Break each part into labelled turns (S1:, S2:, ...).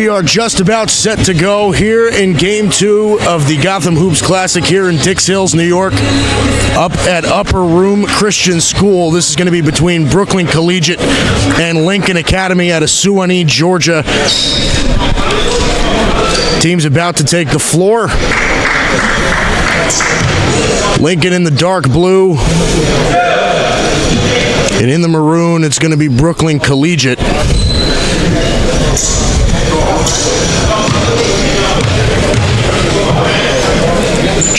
S1: We are just about set to go here in Game 2 of the Gotham Hoops Classic here in Dix Hills, New York, up at Upper Room Christian School. This is going to be between Brooklyn Collegiate and Lincoln Academy out of Suwanee, Georgia. Team's about to take the floor. Lincoln in the dark blue. And in the maroon, it's going to be Brooklyn Collegiate.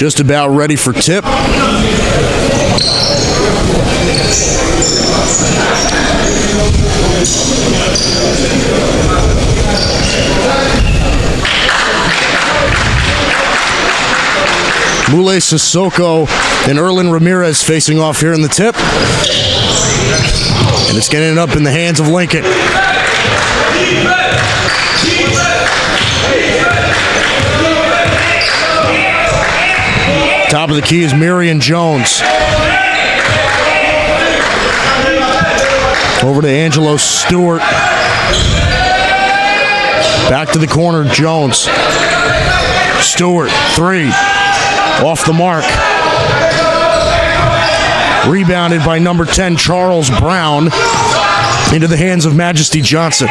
S1: Just about ready for tip. Mule Sissoko and Erlen Ramirez facing off here in the tip. And it's getting up in the hands of Lincoln. Top of the key is Marion Jones. Over to Angelo Stewart. Back to the corner, Jones. Stewart, three. Off the mark. Rebounded by number 10, Charles Brown, into the hands of Majesty Johnson.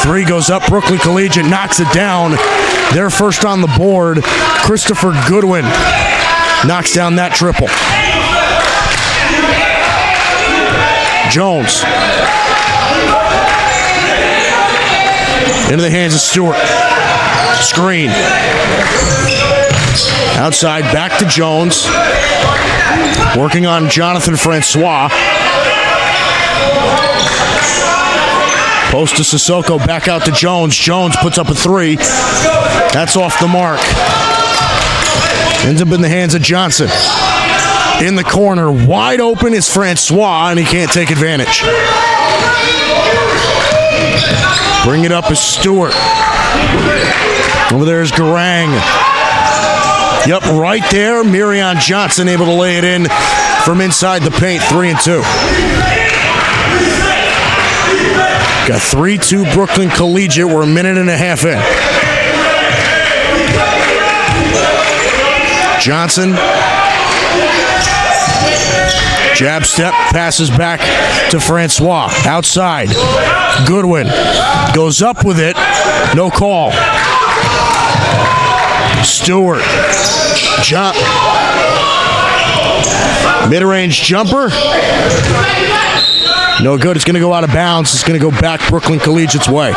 S1: Three goes up, Brooklyn Collegiate knocks it down. They're first on the board. Christopher Goodwin knocks down that triple. Jones. Into the hands of Stewart. Screen. Outside, back to Jones. Working on Jonathan Francois. Post to Sissoko, back out to Jones. Jones puts up a three. That's off the mark. Ends up in the hands of Johnson. In the corner, wide open is Francois, and he can't take advantage. Bring it up is Stewart. Over there is Garang. Yep, right there, Marion Johnson able to lay it in from inside the paint, 3 and 2. Got 3-2 Brooklyn Collegiate. We're a minute and a half in. Johnson. Jab step, passes back to Francois. Outside. Goodwin goes up with it. No call. Stewart. Mid-range jumper. No good. It's going to go out of bounds. It's going to go back Brooklyn Collegiate's way.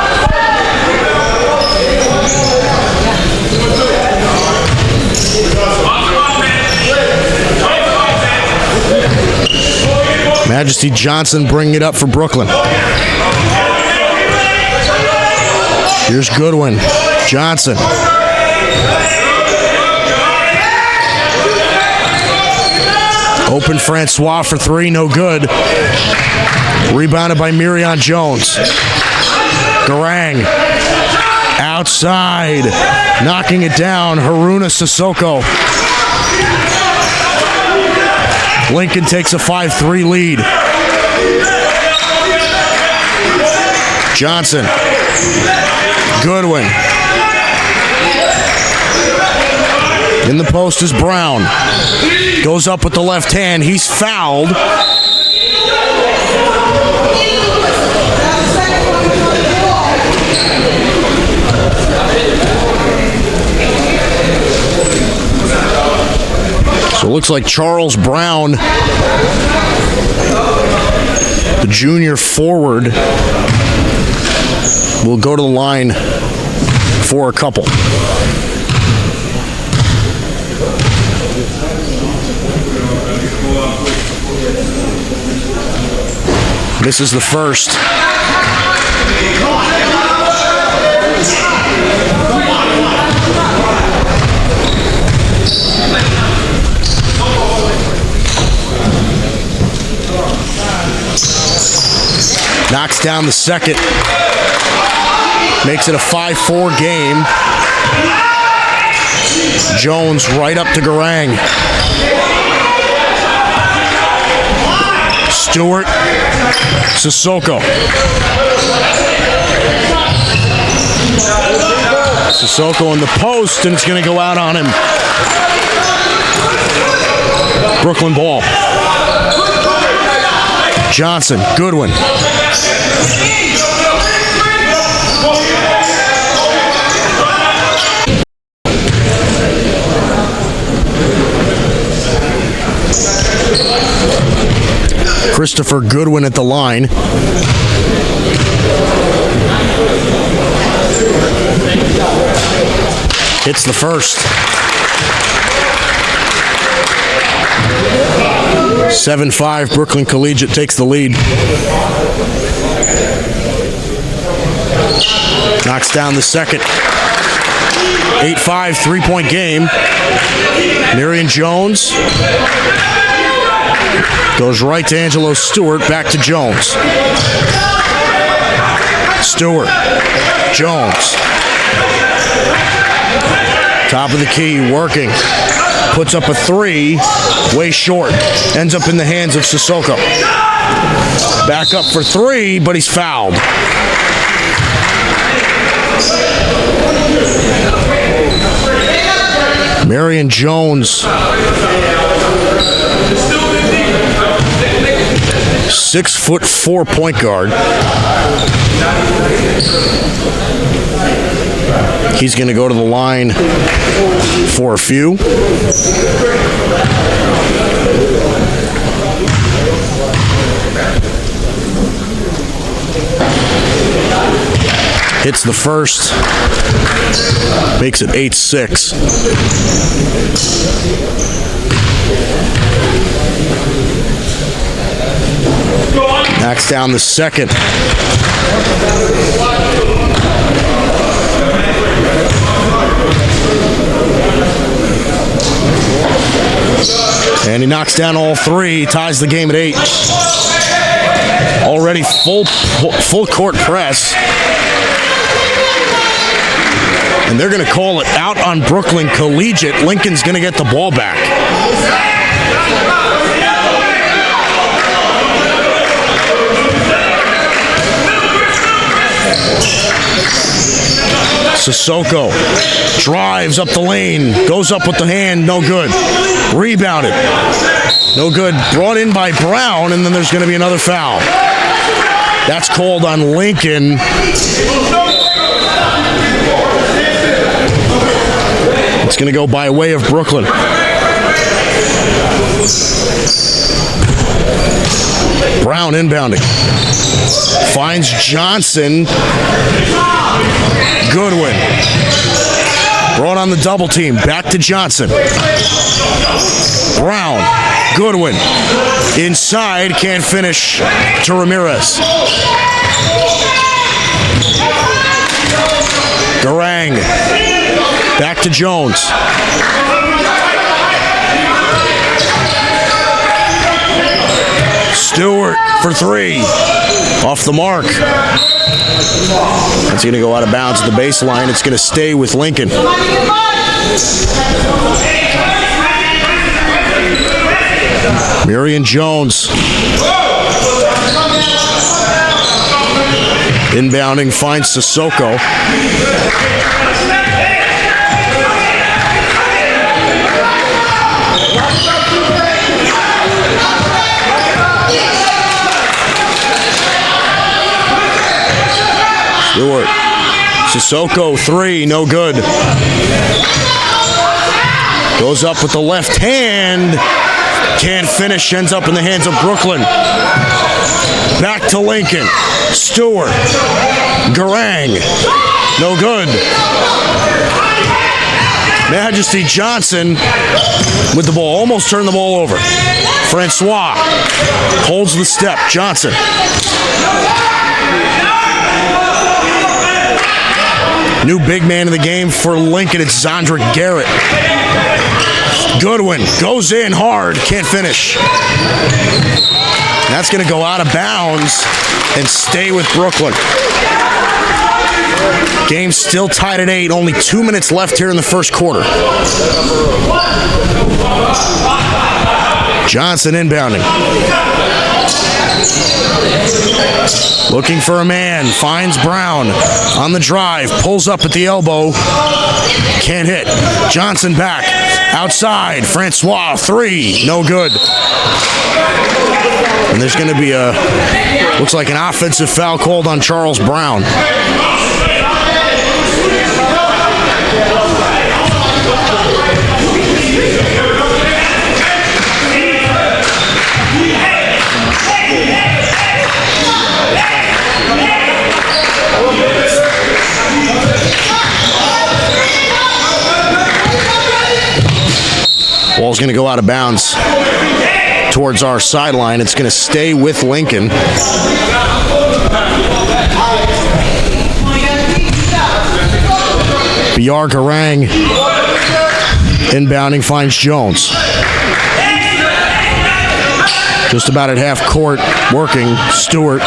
S1: Majesty Johnson bringing it up for Brooklyn. Here's Goodwin. Johnson. Open Francois for three, no good. Rebounded by Marion Jones. Garang. Outside. Knocking it down, Haruna Sissoko. Lincoln takes a 5-3 lead. Johnson. Goodwin. In the post is Brown. Goes up with the left hand. He's fouled. So it looks like Charles Brown, the junior forward, will go to the line for a couple. This is the first. Knocks down the second. Makes it a 5-4 game. Jones right up to Garang. Stewart, Sissoko. Sissoko in the post, and it's going to go out on him. Brooklyn ball. Johnson, Goodwin. Christopher Goodwin at the line. Hits the first. 7-5, Brooklyn Collegiate takes the lead. Knocks down the second. 8-5, three-point game. Marion Jones goes right to Angelo Stewart, back to Jones. Stewart, Jones. Top of the key, working. Puts up a three, way short. Ends up in the hands of Sissoko. Back up for three, but he's fouled. Marion Jones. 6'4" point guard. He's going to go to the line for a few. Hits the first. Makes it 8-6. Knocks down the second. And he knocks down all three, ties the game at 8. Already full court press. And they're going to call it out on Brooklyn Collegiate. Lincoln's going to get the ball back. Sissoko drives up the lane, goes up with the hand, no good. Rebounded, no good. Brought in by Brown, and then there's going to be another foul. That's called on Lincoln. It's going to go by way of Brooklyn. Brown inbounding. Finds Johnson. Goodwin. Brought on the double team. Back to Johnson. Brown. Goodwin. Inside. Can't finish to Ramirez. Garang. Back to Jones. Stewart for three. Off the mark. It's going to go out of bounds at the baseline. It's going to stay with Lincoln. Marion Jones. Inbounding, finds Sissoko. Stewart. Sissoko, three, no good. Goes up with the left hand. Can't finish, ends up in the hands of Brooklyn. Back to Lincoln. Stewart. Garang. No good. Majesty Johnson with the ball. Almost turned the ball over. Francois holds the step. Johnson. New big man in the game for Lincoln. It's Zandra Garrett. Goodwin goes in hard. Can't finish. That's going to go out of bounds and stay with Brooklyn. Game still tied at 8. Only 2 minutes left here in the first quarter. Johnson inbounding. Looking for a man, finds Brown on the drive, pulls up at the elbow, can't hit. Johnson back, outside, Francois, three, no good. And there's going to be looks like an offensive foul called on Charles Brown. Ball's going to go out of bounds towards our sideline. It's going to stay with Lincoln. Garang inbounding, finds Jones. Just about at half court, working. Stewart.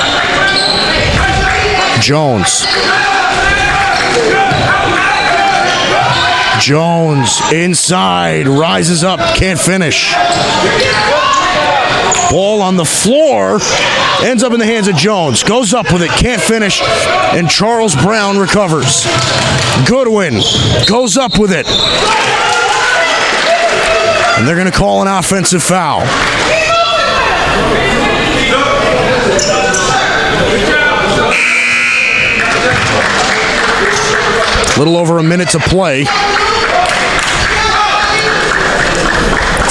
S1: Jones. Jones inside, rises up, can't finish. Ball on the floor, ends up in the hands of Jones. Goes up with it, can't finish, and Charles Brown recovers. Goodwin goes up with it. And they're going to call an offensive foul. A little over a minute to play.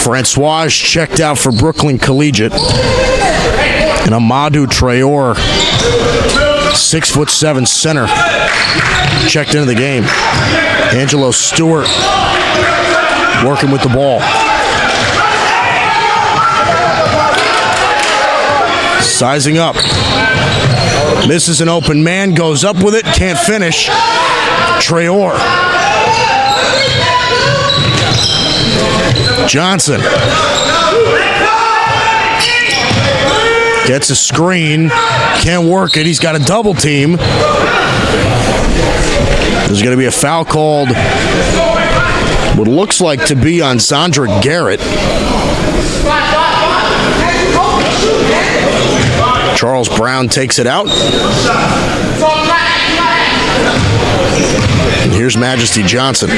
S1: Francois checked out for Brooklyn Collegiate. And Amadou Traore, 6'7" center, checked into the game. Angelo Stewart working with the ball. Sizing up. Misses an open man, goes up with it, can't finish. Traore. Johnson. Gets a screen, can't work it, he's got a double team. There's going to be a foul called, what looks like to be on Sandra Garrett. Charles Brown takes it out. And here's Majesty Johnson.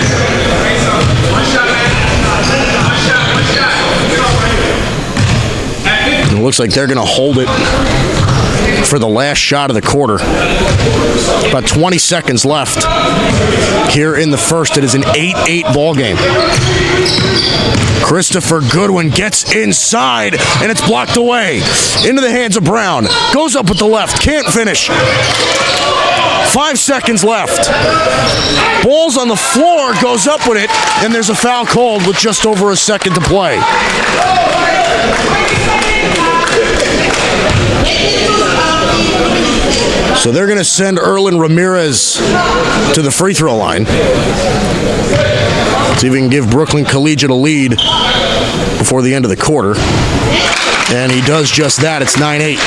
S1: It looks like they're going to hold it for the last shot of the quarter. About 20 seconds left here in the first. It is an 8-8 ball game. Christopher Goodwin gets inside, and it's blocked away. Into the hands of Brown. Goes up with the left. Can't finish. 5 seconds left. Ball's on the floor. Goes up with it, and there's a foul called with just over a second to play. So they're going to send Erlen Ramirez to the free throw line. See if we can give Brooklyn Collegiate a lead before the end of the quarter. And he does just that. It's 9-8.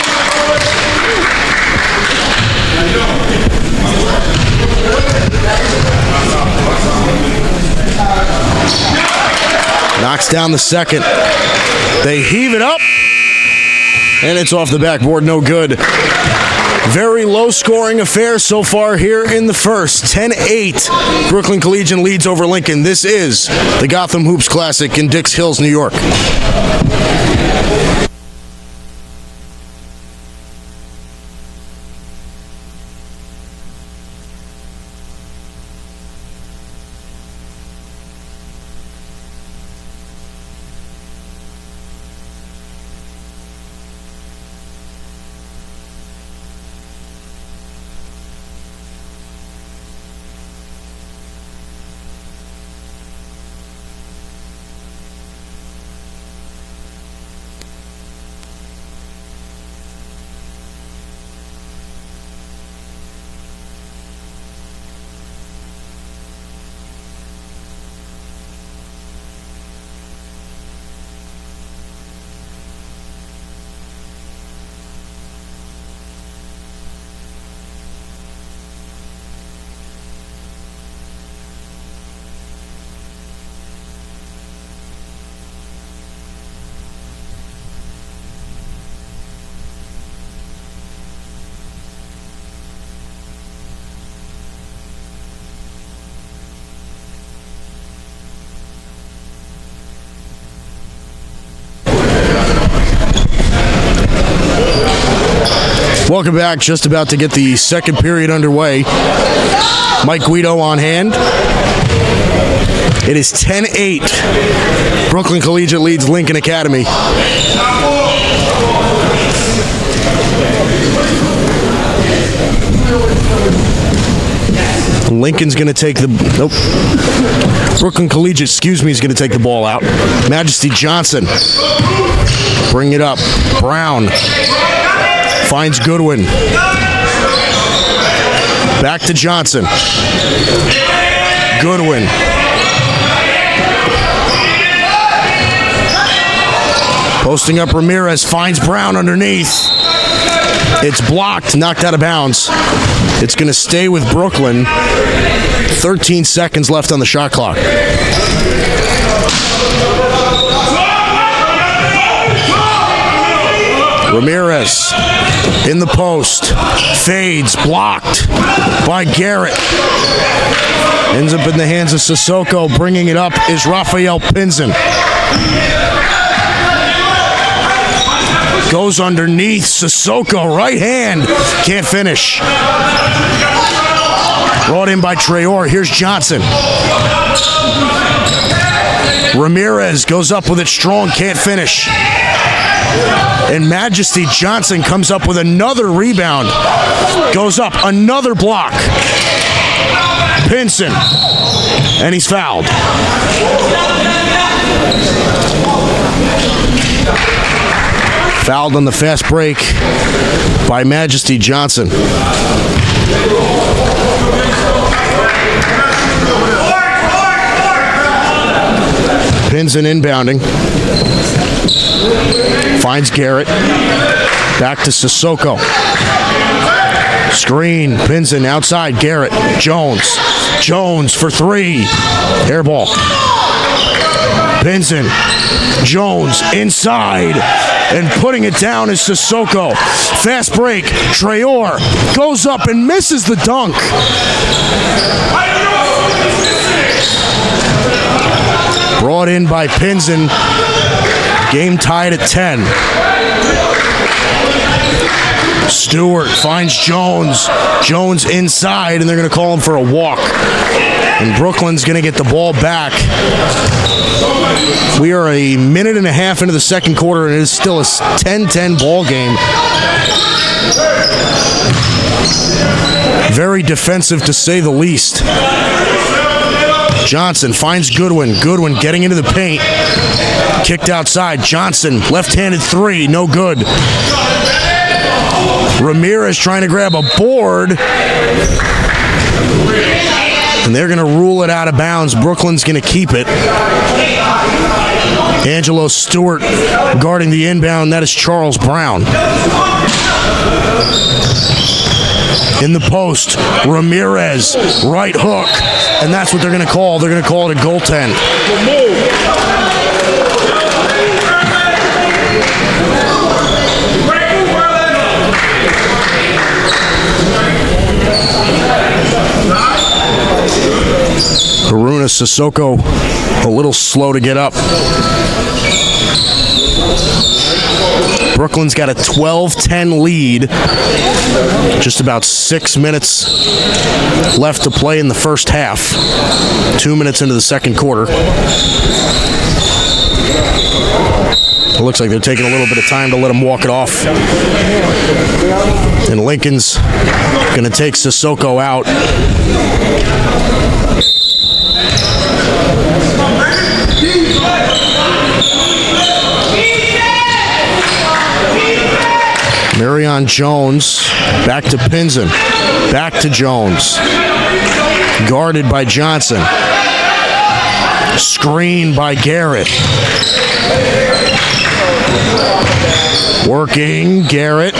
S1: Knocks down the second. They heave it up. And it's off the backboard, no good. Very low-scoring affair so far here in the first. 10-8. Brooklyn Collegiate leads over Lincoln. This is the Gotham Hoops Classic in Dix Hills, New York. Welcome back. Just about to get the second period underway. Mike Guido on hand. It is 10-8. Brooklyn Collegiate leads Lincoln Academy. Lincoln's going to take the... Nope. Brooklyn Collegiate, is going to take the ball out. Majesty Johnson. Bring it up. Brown. Finds Goodwin. Back to Johnson. Goodwin. Posting up Ramirez. Finds Brown underneath. It's blocked, knocked out of bounds. It's going to stay with Brooklyn. 13 seconds left on the shot clock. Ramirez in the post. Fades, blocked by Garrett. Ends up in the hands of Sissoko. Bringing it up is Rafael Pinzon. Goes underneath. Sissoko, right hand. Can't finish. Brought in by Traore. Here's Johnson. Ramirez goes up with it strong. Can't finish. And Majesty Johnson comes up with another rebound. Goes up. Another block. Pinson. And he's fouled. Fouled on the fast break by Majesty Johnson. Pinson inbounding. Finds Garrett. Back to Sissoko. Screen. Pinson outside. Garrett. Jones. Jones for three. Air ball. Pinson. Jones inside. And putting it down is Sissoko. Fast break. Traore goes up and misses the dunk. Brought in by Pinson. Game tied at 10. Stewart finds Jones. Jones inside, and they're going to call him for a walk. And Brooklyn's going to get the ball back. We are a minute and a half into the second quarter, and it is still a 10-10 ball game. Very defensive, to say the least. Johnson finds Goodwin. Goodwin getting into the paint. Kicked outside. Johnson, left-handed three, no good. Ramirez trying to grab a board. And they're going to rule it out of bounds. Brooklyn's going to keep it. Angelo Stewart guarding the inbound. That is Charles Brown. In the post, Ramirez, right hook. And that's what they're going to call. They're going to call it a goaltend. Haruna Sissoko a little slow to get up. Brooklyn's got a 12-10 lead. Just about 6 minutes left to play in the first half. 2 minutes into the second quarter. It looks like they're taking a little bit of time to let him walk it off. And Lincoln's going to take Sissoko out. Marion Jones, back to Pinzon, back to Jones. Guarded by Johnson. Screen by Garrett. Working, Garrett.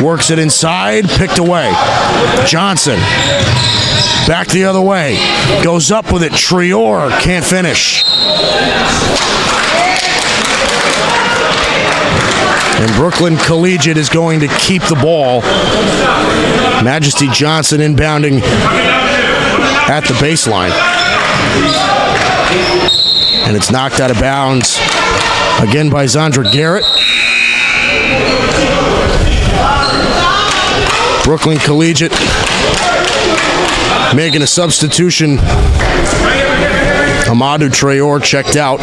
S1: Works it inside, picked away. Johnson. Back the other way. Goes up with it. Traore can't finish. And Brooklyn Collegiate is going to keep the ball. Majesty Johnson inbounding at the baseline. And it's knocked out of bounds again by Zandra Garrett. Brooklyn Collegiate making a substitution. Amadou Traore checked out.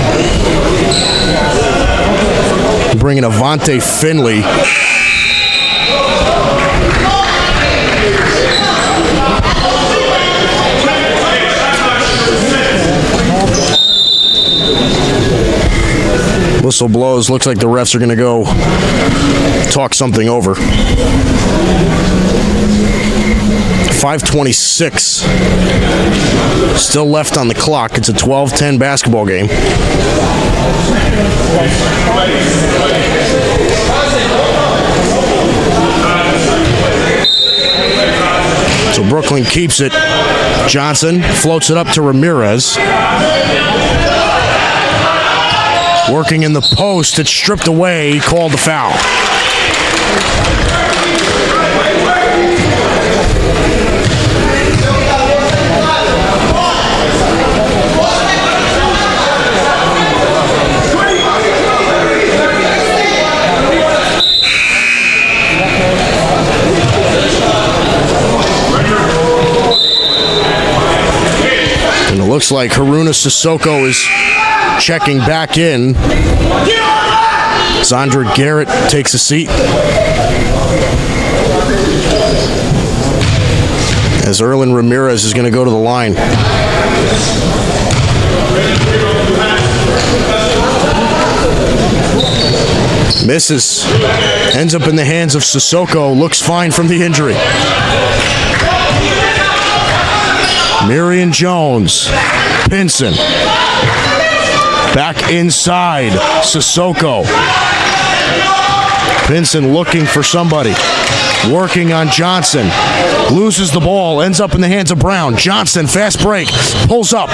S1: Bringing Avante Finley. Whistle blows. Looks like the refs are going to go talk something over. 5:26 still left on the clock. It's a 12-10 basketball game. So Brooklyn keeps it. Johnson floats it up to Ramirez. Working in the post, it's stripped away. He called the foul. And it looks like Haruna Sissoko is checking back in. Zandra Garrett takes a seat as Erlen Ramirez is going to go to the line. Misses. Ends up in the hands of Sissoko. Looks fine from the injury. Marion Jones. Pinson. Back inside, Sissoko. Pinson looking for somebody. Working on Johnson. Loses the ball, ends up in the hands of Brown. Johnson, fast break, pulls up.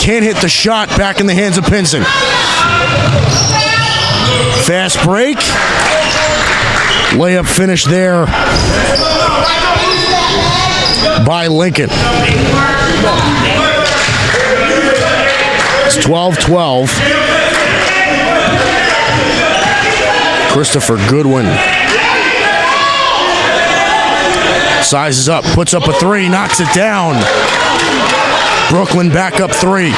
S1: Can't hit the shot, back in the hands of Pinson. Fast break. Layup finish there by Lincoln. It's 12-12. Christopher Goodwin sizes up, puts up a three, knocks it down. Brooklyn back up three.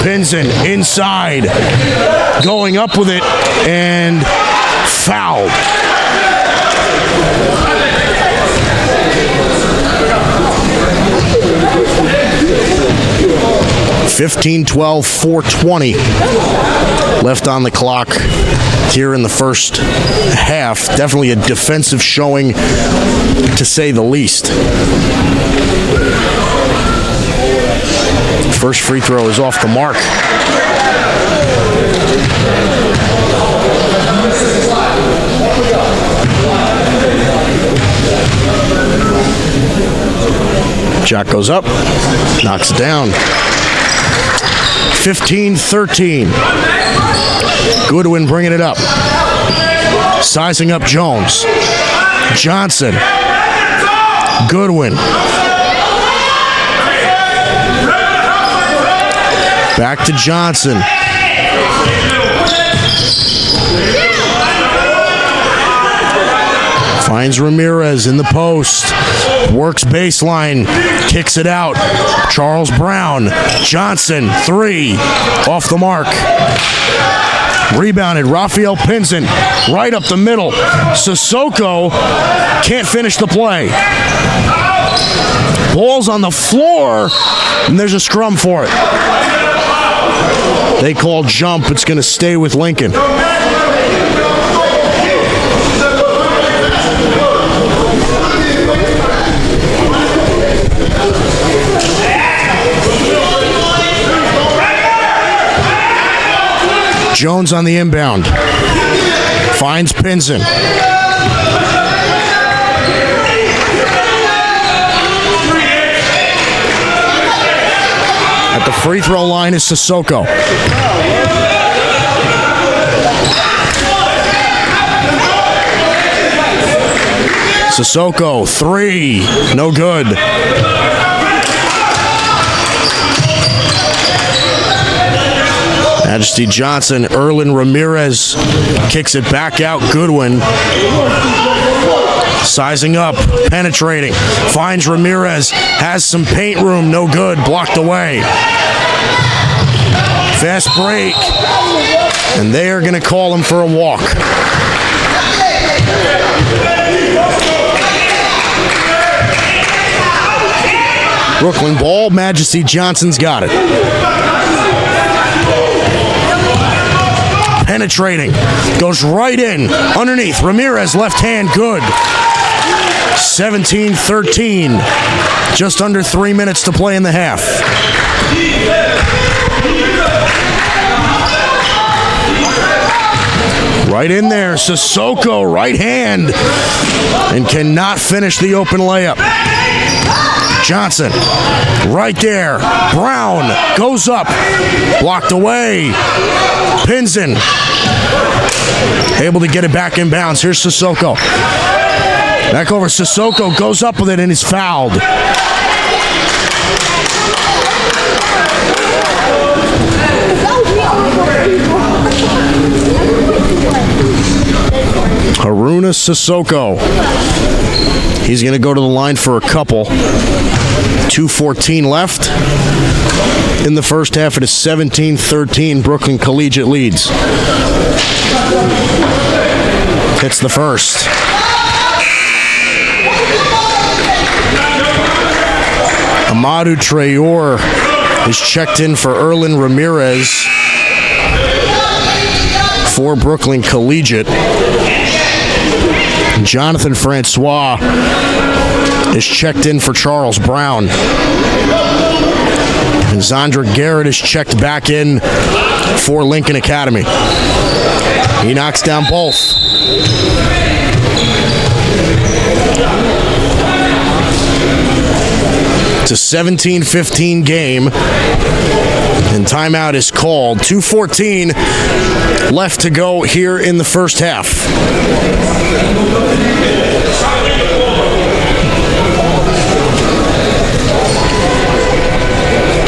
S1: Pinson inside, going up with it, and fouled. (15-12, 4:20 left on the clock here in the first half. Definitely a defensive showing, to say the least. First free throw is off the mark. Shot goes up, knocks it down. 15-13. Goodwin bringing it up. Sizing up Jones. Johnson. Goodwin. Back to Johnson. Finds Ramirez in the post. Works baseline. Kicks it out. Charles Brown. Johnson. Three. Off the mark. Rebounded. Raphael Pinson. Right up the middle. Sissoko can't finish the play. Ball's on the floor. And there's a scrum for it. They call jump. It's going to stay with Lincoln. Jones on the inbound. Finds Pinson. At the free throw line is Sissoko. Sissoko, three. No good. Majesty Johnson, Erlen Ramirez kicks it back out. Goodwin sizing up, penetrating, finds Ramirez, has some paint room, no good, blocked away. Fast break, and they are going to call him for a walk. Brooklyn ball, Majesty Johnson's got it. Penetrating, goes right in, underneath, Ramirez left hand, good. 17-13, just under 3 minutes to play in the half. Right in there, Sissoko, right hand, and cannot finish the open layup. Johnson, right there. Brown goes up, blocked away. Pinson, able to get it back in bounds. Here's Sissoko. Back over, Sissoko goes up with it and is fouled. Haruna Sissoko. He's going to go to the line for a couple. 2:14 left. In the first half, it is 17-13. Brooklyn Collegiate leads. Hits the first. Amadou Traore is checked in for Erlen Ramirez for Brooklyn Collegiate. Jonathan Francois is checked in for Charles Brown. And Zandra Garrett is checked back in for Lincoln Academy. He knocks down both. It's a 17-15 game, and timeout is called. 2:14 left to go here in the first half.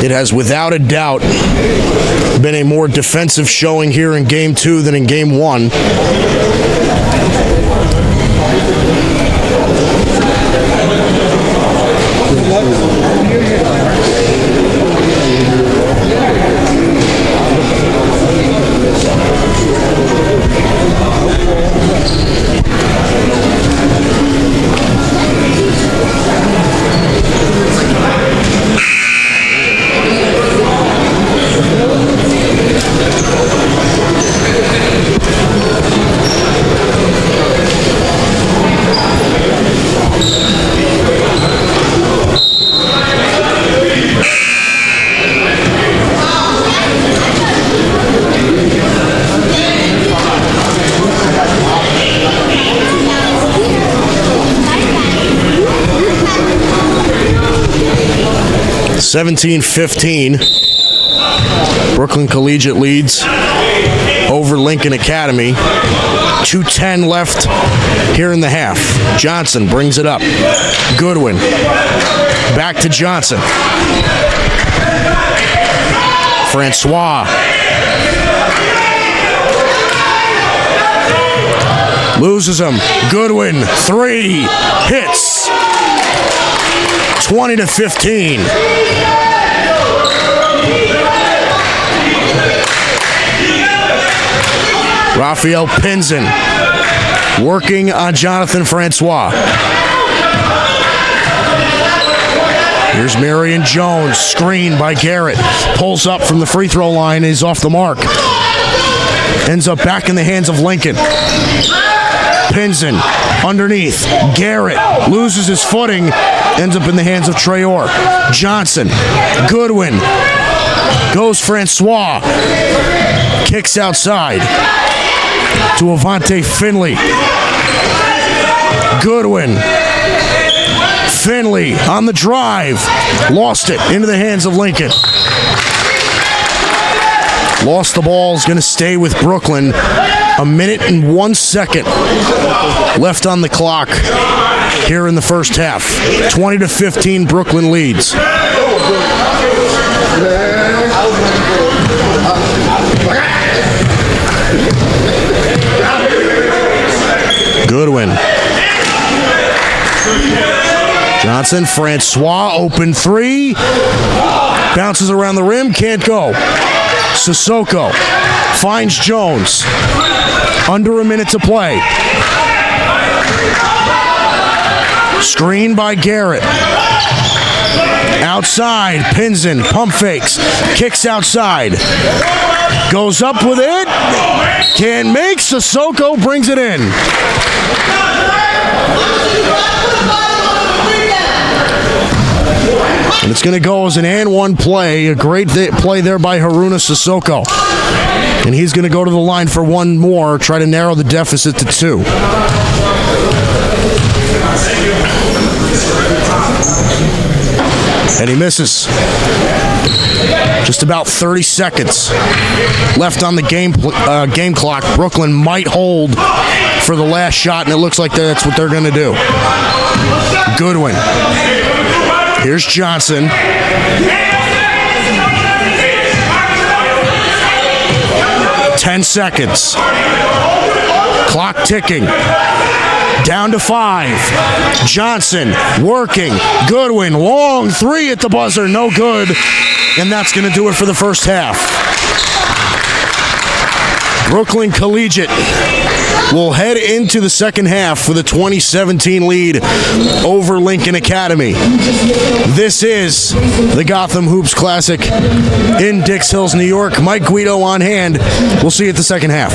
S1: It has without a doubt been a more defensive showing here in Game 2 than in Game 1. (17-15). Brooklyn Collegiate leads over Lincoln Academy. 2:10 left here in the half. Johnson brings it up. Goodwin. Back to Johnson. Francois. Loses him. Goodwin. 3. Hits. 20-15. Raphael Pinson working on Jonathan Francois. Here's Marion Jones, screen by Garrett. Pulls up from the free throw line, is off the mark. Ends up back in the hands of Lincoln. Pinson underneath. Garrett loses his footing. Ends up in the hands of Traore. Johnson. Goodwin. Goes Francois. Kicks outside to Avante Finley. Goodwin. Finley on the drive. Lost it into the hands of Lincoln. Lost the ball. Is going to stay with Brooklyn. 1 minute and 1 second left on the clock here in the first half. 20-15, Brooklyn leads. Goodwin. Johnson, Francois, open three. Bounces around the rim, can't go. Sissoko finds Jones. Under a minute to play. Screen by Garrett. Outside, Pinson, pump fakes, kicks outside. Goes up with it. Can't make. Sissoko brings it in. And it's going to go as an and one play. A great play there by Haruna Sissoko. And he's going to go to the line for one more, try to narrow the deficit to 2. And he misses. Just about 30 seconds left on the game clock. Brooklyn might hold for the last shot, and it looks like that's what they're going to do. Goodwin. Here's Johnson. Ten seconds. Clock ticking. Down to 5. Johnson working. Goodwin, long three at the buzzer, no good. And that's going to do it for the first half. Brooklyn Collegiate will head into the second half with a 2017 lead over Lincoln Academy. This is the Gotham Hoops Classic in Dix Hills, New York. Mike Guido on hand. We'll see you at the second half.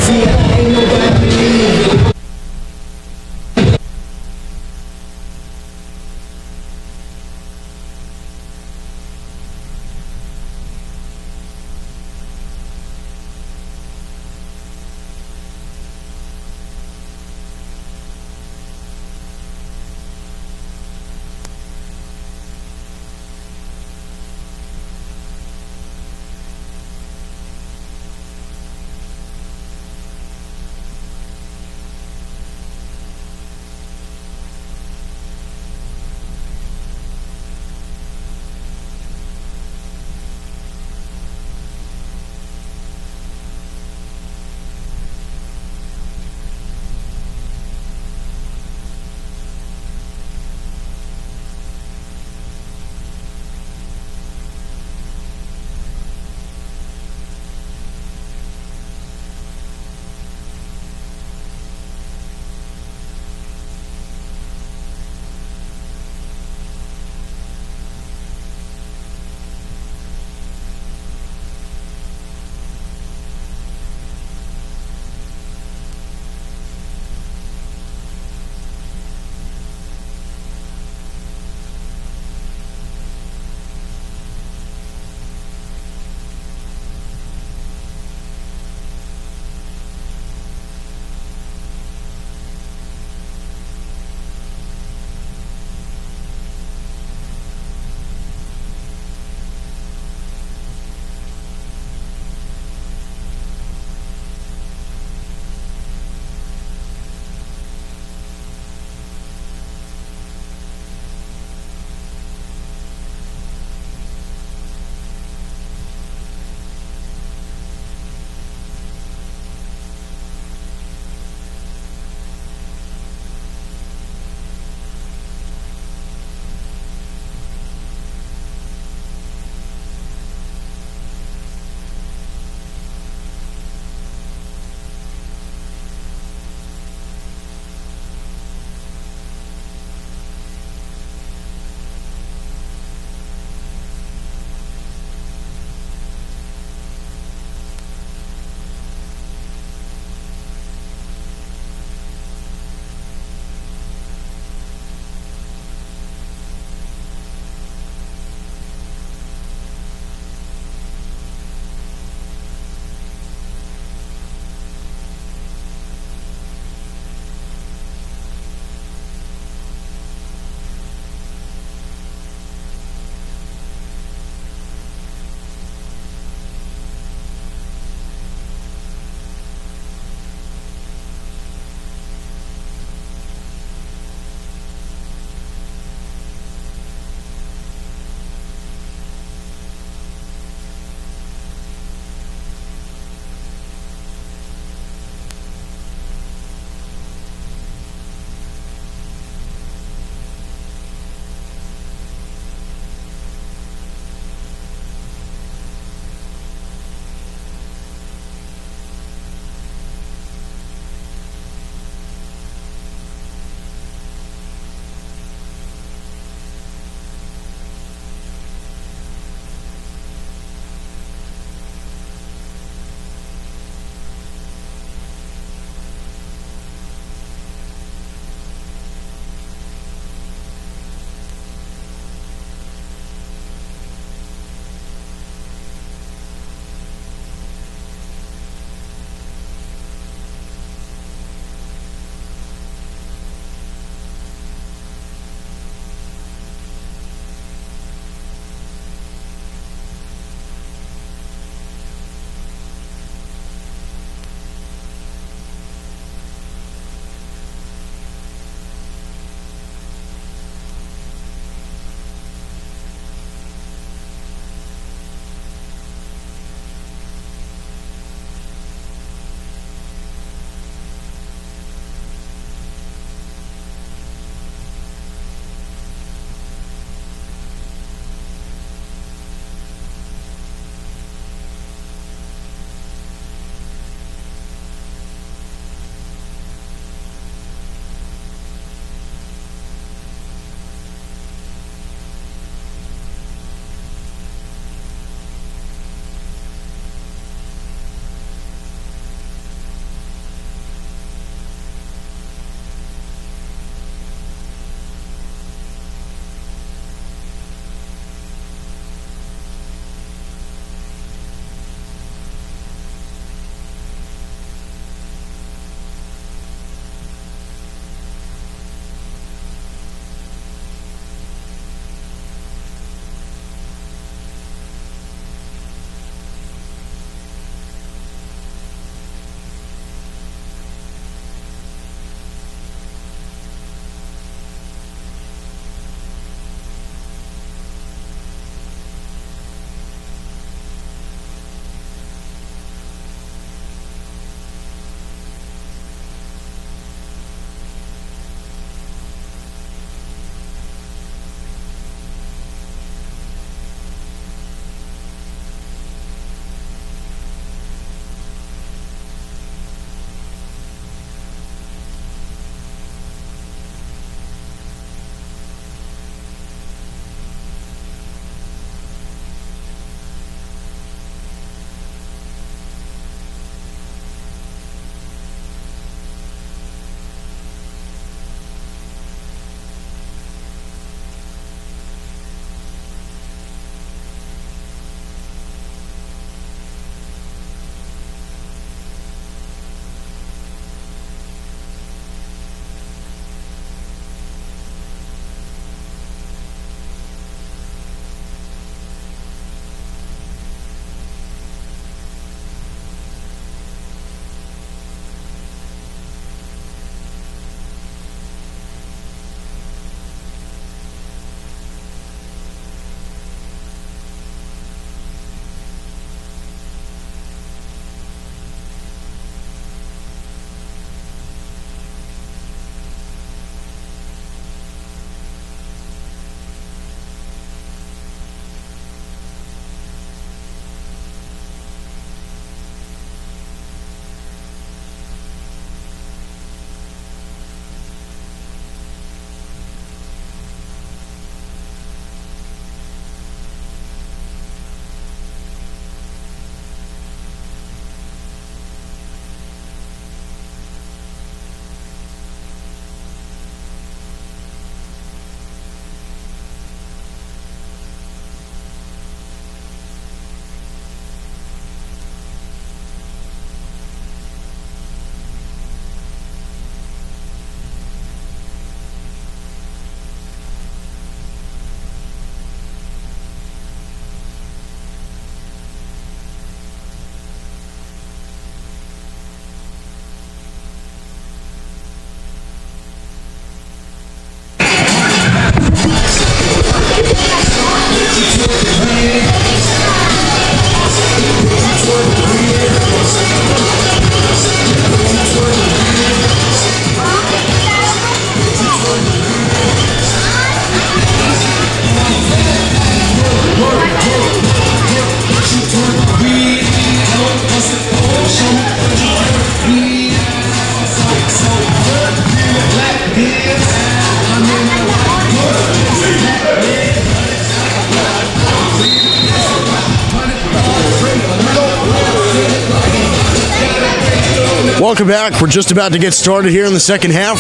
S1: Welcome back. We're just about to get started here in the second half.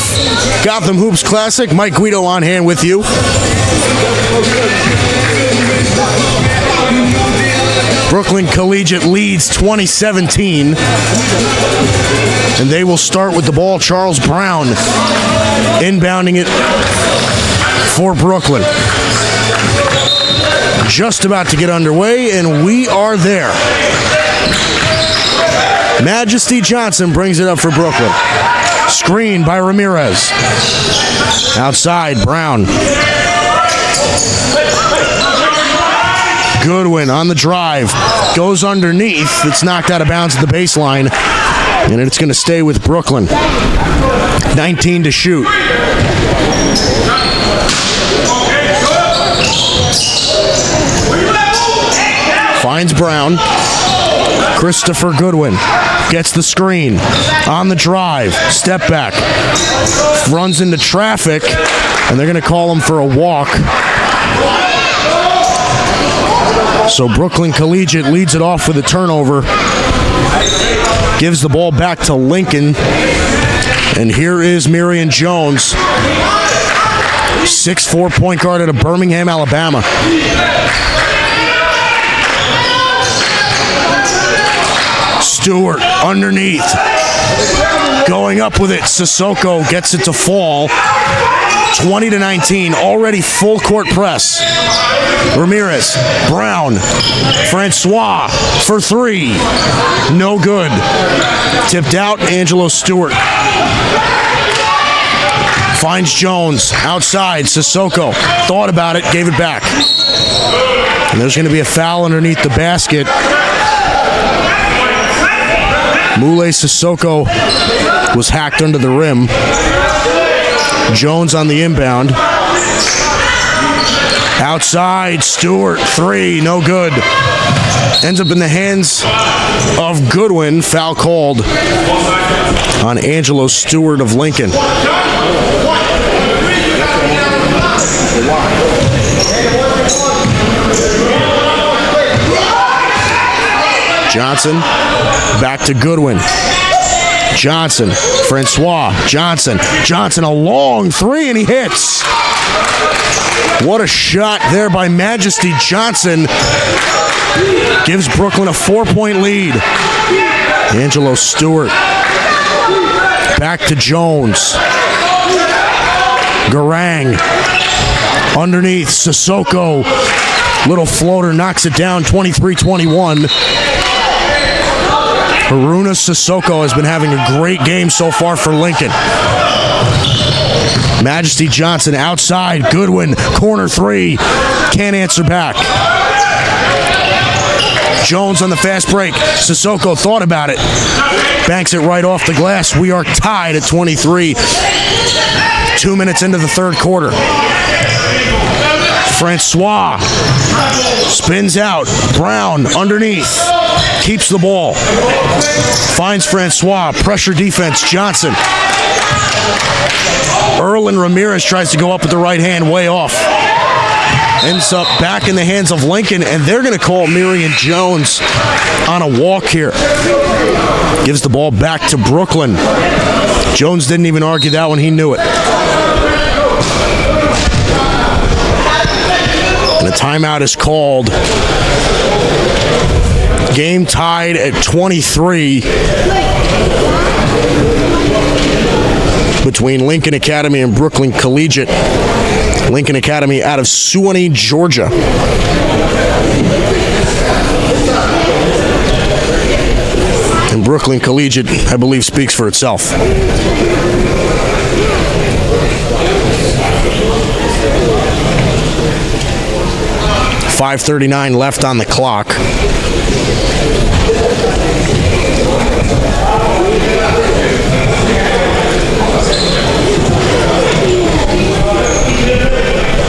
S1: Gotham Hoops Classic. Mike Guido on hand with you. Brooklyn Collegiate leads 2017. And they will start with the ball. Charles Brown inbounding it for Brooklyn. Just about to get underway, and we are there. Majesty Johnson brings it up for Brooklyn. Screen by Ramirez. Outside, Brown. Goodwin on the drive. Goes underneath. It's knocked out of bounds at the baseline. And it's going to stay with Brooklyn. 19 to shoot. Finds Brown. Christopher Goodwin gets the screen on the drive. Step back. Runs into traffic, and they're going to call him for a walk. So Brooklyn Collegiate leads it off with a turnover. Gives the ball back to Lincoln. And here is Miriam Jones. 6'4" point guard out of Birmingham, Alabama. Stewart underneath. Going up with it. Sissoko gets it to fall. 20 to 19. Already full court press. Ramirez. Brown. Francois for three. No good. Tipped out. Angelo Stewart. Finds Jones outside. Sissoko thought about it, gave it back. And there's going to be a foul underneath the basket. Mule Sissoko was hacked under the rim. Jones on the inbound. Outside, Stewart, three, no good. Ends up in the hands of Goodwin. Foul called on Angelo Stewart of Lincoln. Johnson, back to Goodwin. Johnson, Francois, Johnson, a long three, and he hits. What a shot there by Majesty Johnson. Gives Brooklyn a 4-point lead. Angelo Stewart. Back to Jones. Garang. Underneath, Sissoko. Little floater knocks it down, 23-21. Haruna Sissoko has been having a great game so far for Lincoln. Majesty Johnson outside. Goodwin, corner three. Can't answer back. Jones on the fast break. Sissoko thought about it. Banks it right off the glass. We are tied at 23. 2 minutes into the third quarter. Francois spins out. Brown underneath. Keeps the ball. Finds Francois. Pressure defense. Johnson. Erlen Ramirez tries to go up with the right hand, way off. Ends up back in the hands of Lincoln, and they're going to call Miriam Jones on a walk here. Gives the ball back to Brooklyn. Jones didn't even argue that one. He knew it. And a timeout is called. Game tied at 23 between Lincoln Academy and Brooklyn Collegiate. Lincoln Academy out of Suwanee, Georgia. And Brooklyn Collegiate, I believe, speaks for itself. .5:39 left on the clock.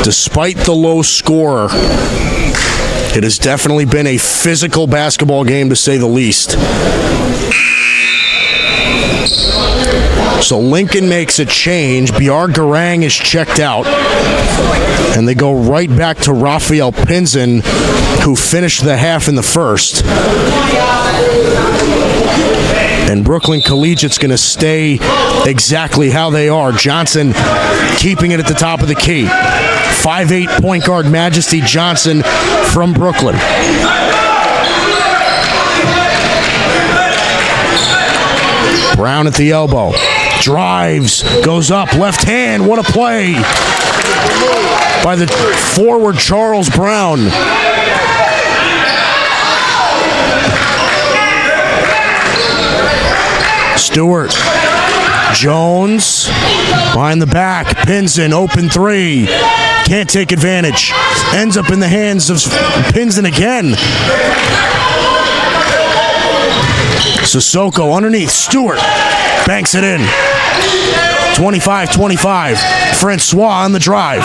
S1: Despite the low score, it has definitely been a physical basketball game, to say the least. So Lincoln makes a change. B.R. Garang is checked out. And they go right back to Raphael Pinzon, who finished the half in the first. And Brooklyn Collegiate's going to stay exactly how they are. Johnson keeping it at the top of the key. 5'8" point guard Majesty Johnson from Brooklyn. Brown at the elbow. Drives, goes up, left hand. What a play by the forward Charles Brown. Stewart. Jones behind the back. Pinson, open three. Can't take advantage. Ends up in the hands of Pinson again. Sissoko underneath. Stewart banks it in. 25-25. Francois on the drive.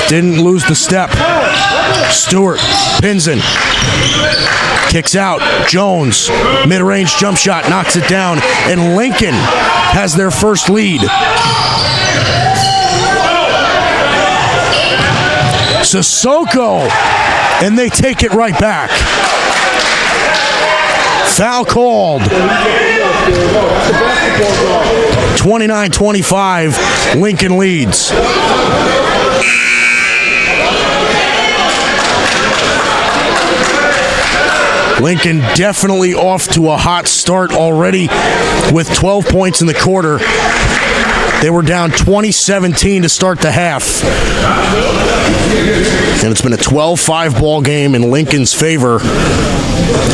S1: Didn't lose the step. Stewart, Pinson. Kicks out. Jones, mid-range jump shot, knocks it down, and Lincoln has their first lead. Sissoko, and they take it right back. Foul called. 29-25, Lincoln leads. Lincoln definitely off to a hot start already with 12 points in the quarter. They were down 20-17 to start the half. And it's been a 12-5 ball game in Lincoln's favor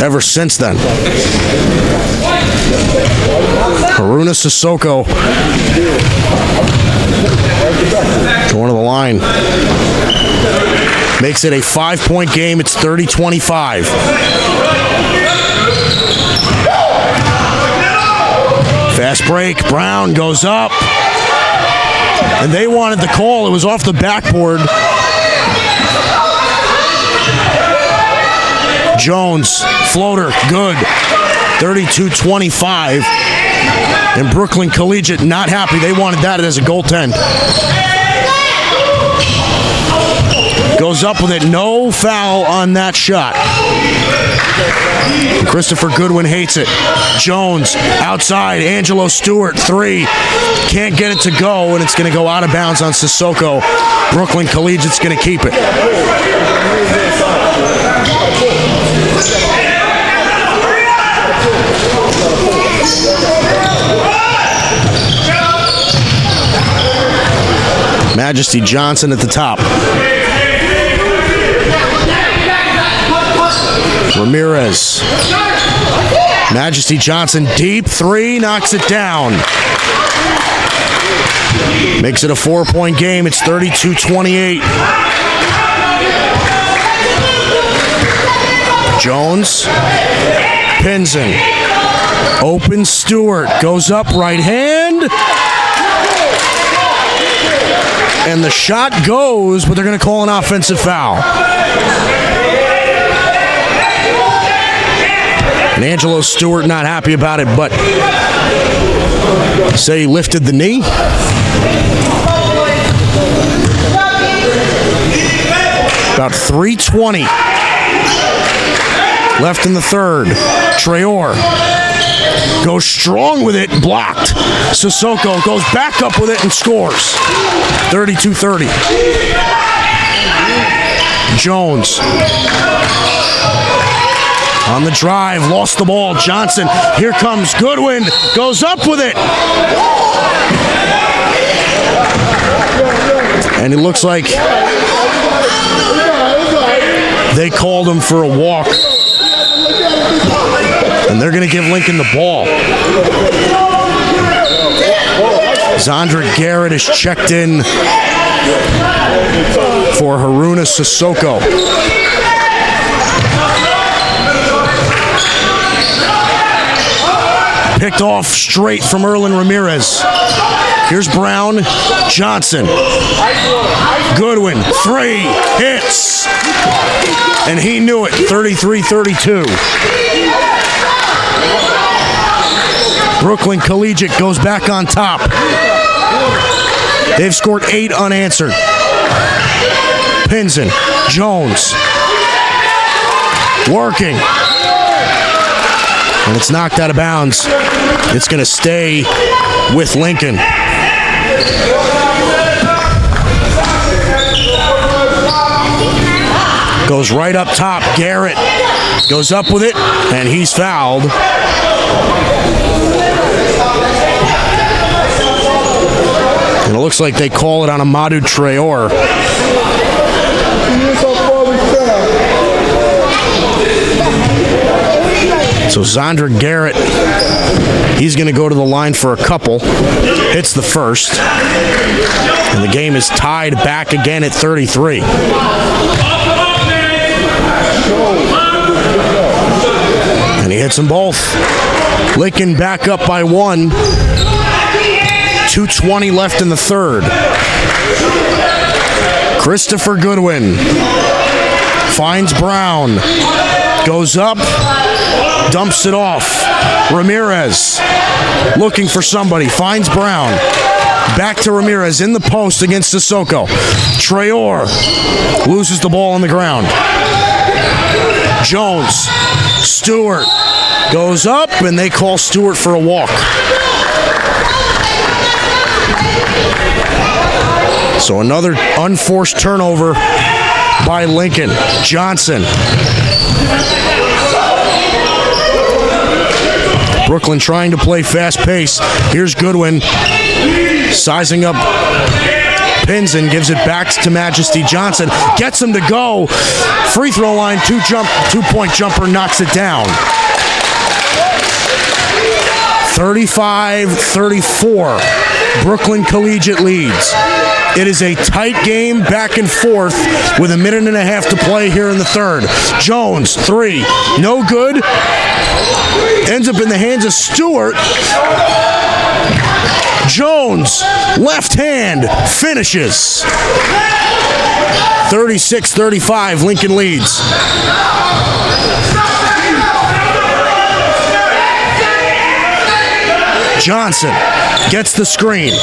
S1: ever since then. Haruna Sissoko going to the line. Makes it a 5-point game. It's 30-25. Fast break. Brown goes up. And they wanted the call. It was off the backboard. Jones, floater, good. 32-25. And Brooklyn Collegiate not happy. They wanted that as a goaltend. Goes up with it. No foul on that shot. Christopher Goodwin hates it. Jones outside. Angelo Stewart, three. Can't get it to go, and it's going to go out of bounds on Sissoko. Brooklyn Collegiate's going to keep it. Majesty Johnson at the top. Ramirez. Majesty Johnson deep three, knocks it down. Makes it a 4-point game. It's 32-28. Jones. Pinson. Open Stewart. Goes up right hand. And the shot goes, but they're going to call an offensive foul. And Angelo Stewart not happy about it, but say he lifted the knee. About 3:20 left in the third. Traore goes strong with it, blocked. Sissoko goes back up with it and scores. 32-30. Jones on the drive, lost the ball. Johnson, here comes Goodwin, goes up with it. And it looks like they called him for a walk. And they're going to give Lincoln the ball. Zandra Garrett is checked in for Haruna Sissoko. Picked off straight from Erlen Ramirez. Here's Brown, Johnson. Goodwin, three, hits. And he knew it, 33-32. Brooklyn Collegiate goes back on top. They've scored 8 unanswered. Pinson, Jones. Working. And it's knocked out of bounds. It's going to stay with Lincoln. Goes right up top. Garrett goes up with it, and he's fouled. And it looks like they call it on Amadou Traore. So Zandra Garrett, he's going to go to the line for a couple. Hits the first. And the game is tied back again at 33. And he hits them both. Lincoln back up by 1. 2:20 left in the third. Christopher Goodwin finds Brown. Goes up, dumps it off. Ramirez looking for somebody, finds Brown. Back to Ramirez in the post against Sissoko. Traore loses the ball on the ground. Jones, Stewart goes up, and they call Stewart for a walk. So another unforced turnover by Lincoln. Johnson. Brooklyn trying to play fast pace. Here's Goodwin sizing up Pinson, gives it back to Majesty Johnson. Gets him to go. Free throw line, two-point jumper, knocks it down. 35-34. Brooklyn Collegiate leads. It is a tight game, back and forth, with a minute and a half to play here in the third. Jones, 3, no good. Ends up in the hands of Stewart. Jones, left hand, finishes. 36-35, Lincoln leads. Johnson gets the screen,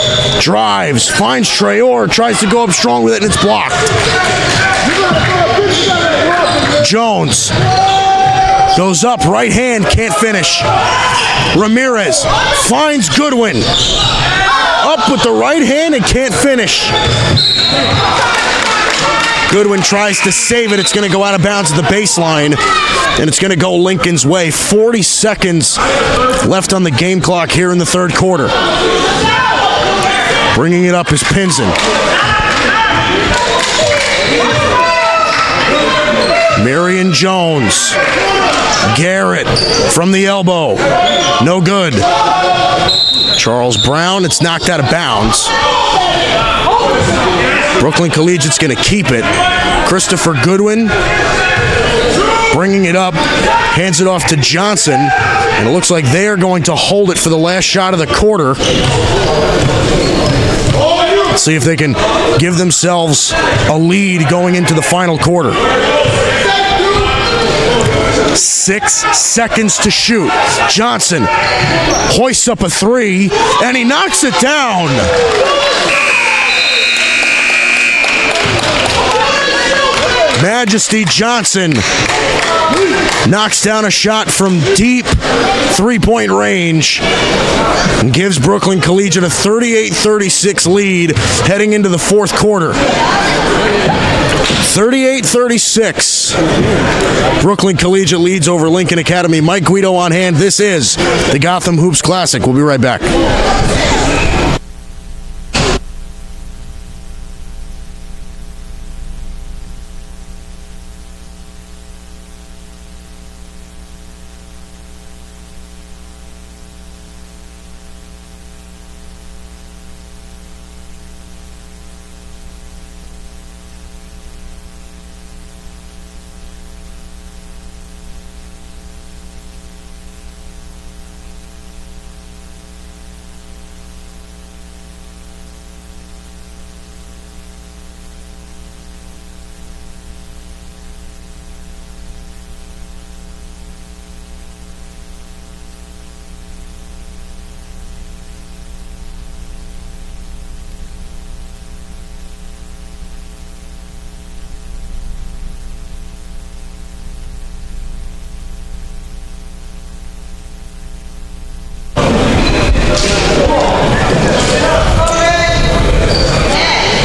S1: drives, finds Traore, tries to go up strong with it, and it's blocked. Jones goes up, right hand, can't finish. Ramirez finds Goodwin. Up with the right hand and can't finish. Goodwin tries to save it. It's going to go out of bounds at the baseline, and it's going to go Lincoln's way. 40 seconds left on the game clock here in the third quarter. Bringing it up is Pinson. Marion Jones. Garrett from the elbow. No good. Charles Brown, it's knocked out of bounds. Brooklyn Collegiate's going to keep it. Christopher Goodwin bringing it up, hands it off to Johnson, and it looks like they are going to hold it for the last shot of the quarter. Let's see if they can give themselves a lead going into the final quarter. 6 seconds to shoot. Johnson hoists up a 3, and he knocks it down. Majesty Johnson knocks down a shot from deep three-point range and gives Brooklyn Collegiate a 38-36 lead heading into the fourth quarter. 38-36. Brooklyn Collegiate leads over Lincoln Academy. Mike Guido on hand. This is the Gotham Hoops Classic. We'll be right back.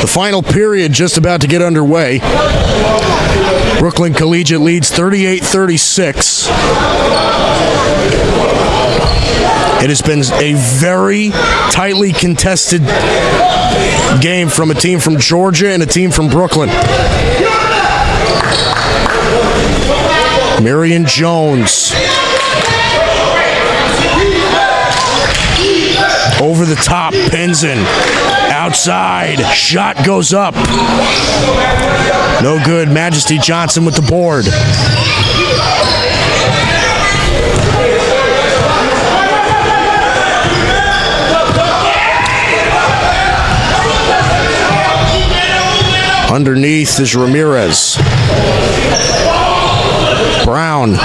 S1: final period just about to get underway. Brooklyn Collegiate leads 38-36. It has been a very tightly contested game from a team from Georgia and a team from Brooklyn. Marion Jones. Over the top, Pinson. Outside, shot goes up. No good. Majesty Johnson with the board. Underneath is Ramirez. Brown.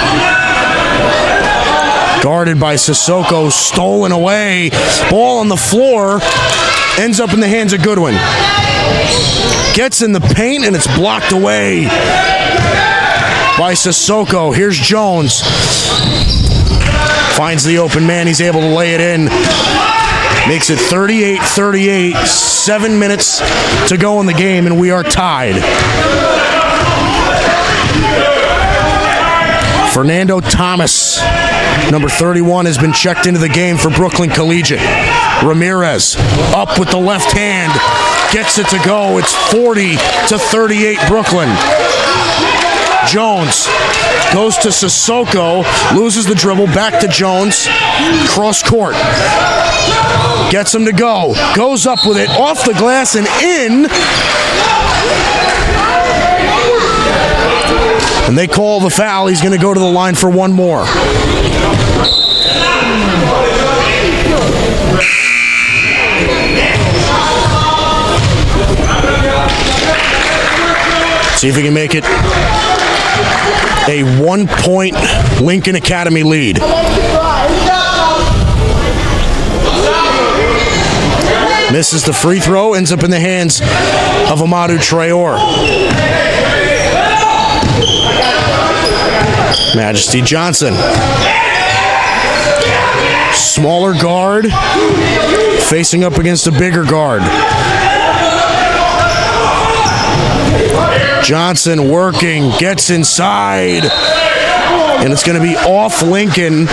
S1: Guarded by Sissoko, stolen away. Ball on the floor. Ends up in the hands of Goodwin. Gets in the paint and it's blocked away by Sissoko. Here's Jones. Finds the open man. He's able to lay it in. Makes it 38-38. 7 minutes to go in the game and we are tied. Fernando Thomas, number 31, has been checked into the game for Brooklyn Collegiate. Ramirez up with the left hand, gets it to go. It's 40-38 Brooklyn. Jones goes to Sissoko, loses the dribble, back to Jones, cross court. Gets him to go, goes up with it, off the glass and in. And they call the foul. He's going to go to the line for one more. See if he can make it a 1-point Lincoln Academy lead. Misses the free throw, ends up in the hands of Amadou Traore. Majesty Johnson. Smaller guard facing up against a bigger guard. Johnson working, gets inside, and it's going to be off Lincoln.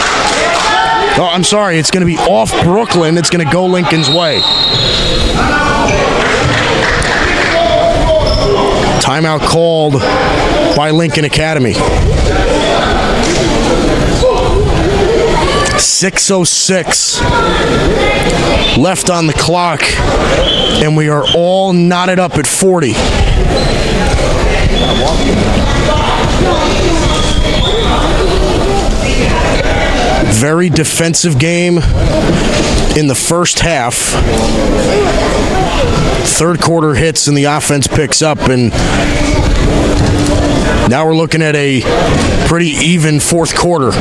S1: Oh, I'm sorry, it's going to be off Brooklyn. It's going to go Lincoln's way. Timeout called by Lincoln Academy. 6:06 left on the clock, and we are all knotted up at 40. Very defensive game in the first half. Third quarter hits and the offense picks up, and now we're looking at a pretty even fourth quarter.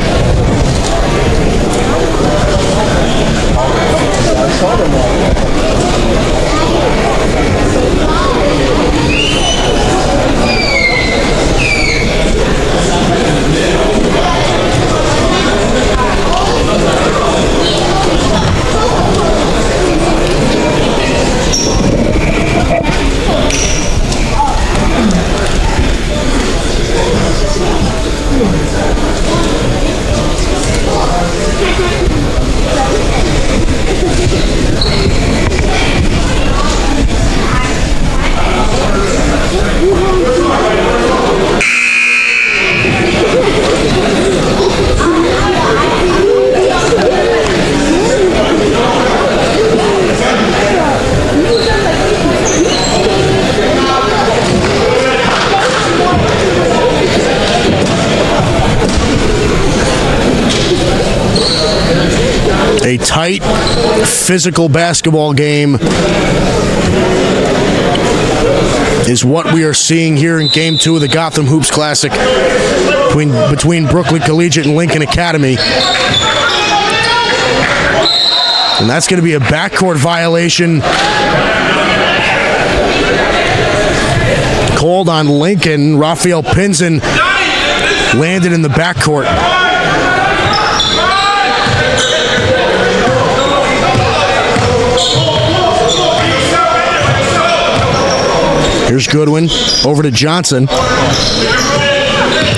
S1: A tight, physical basketball game is what we are seeing here in Game 2 of the Gotham Hoops Classic between Brooklyn Collegiate and Lincoln Academy. And that's going to be a backcourt violation called on Lincoln. Rafael Pinson landed in the backcourt. Here's Goodwin over to Johnson.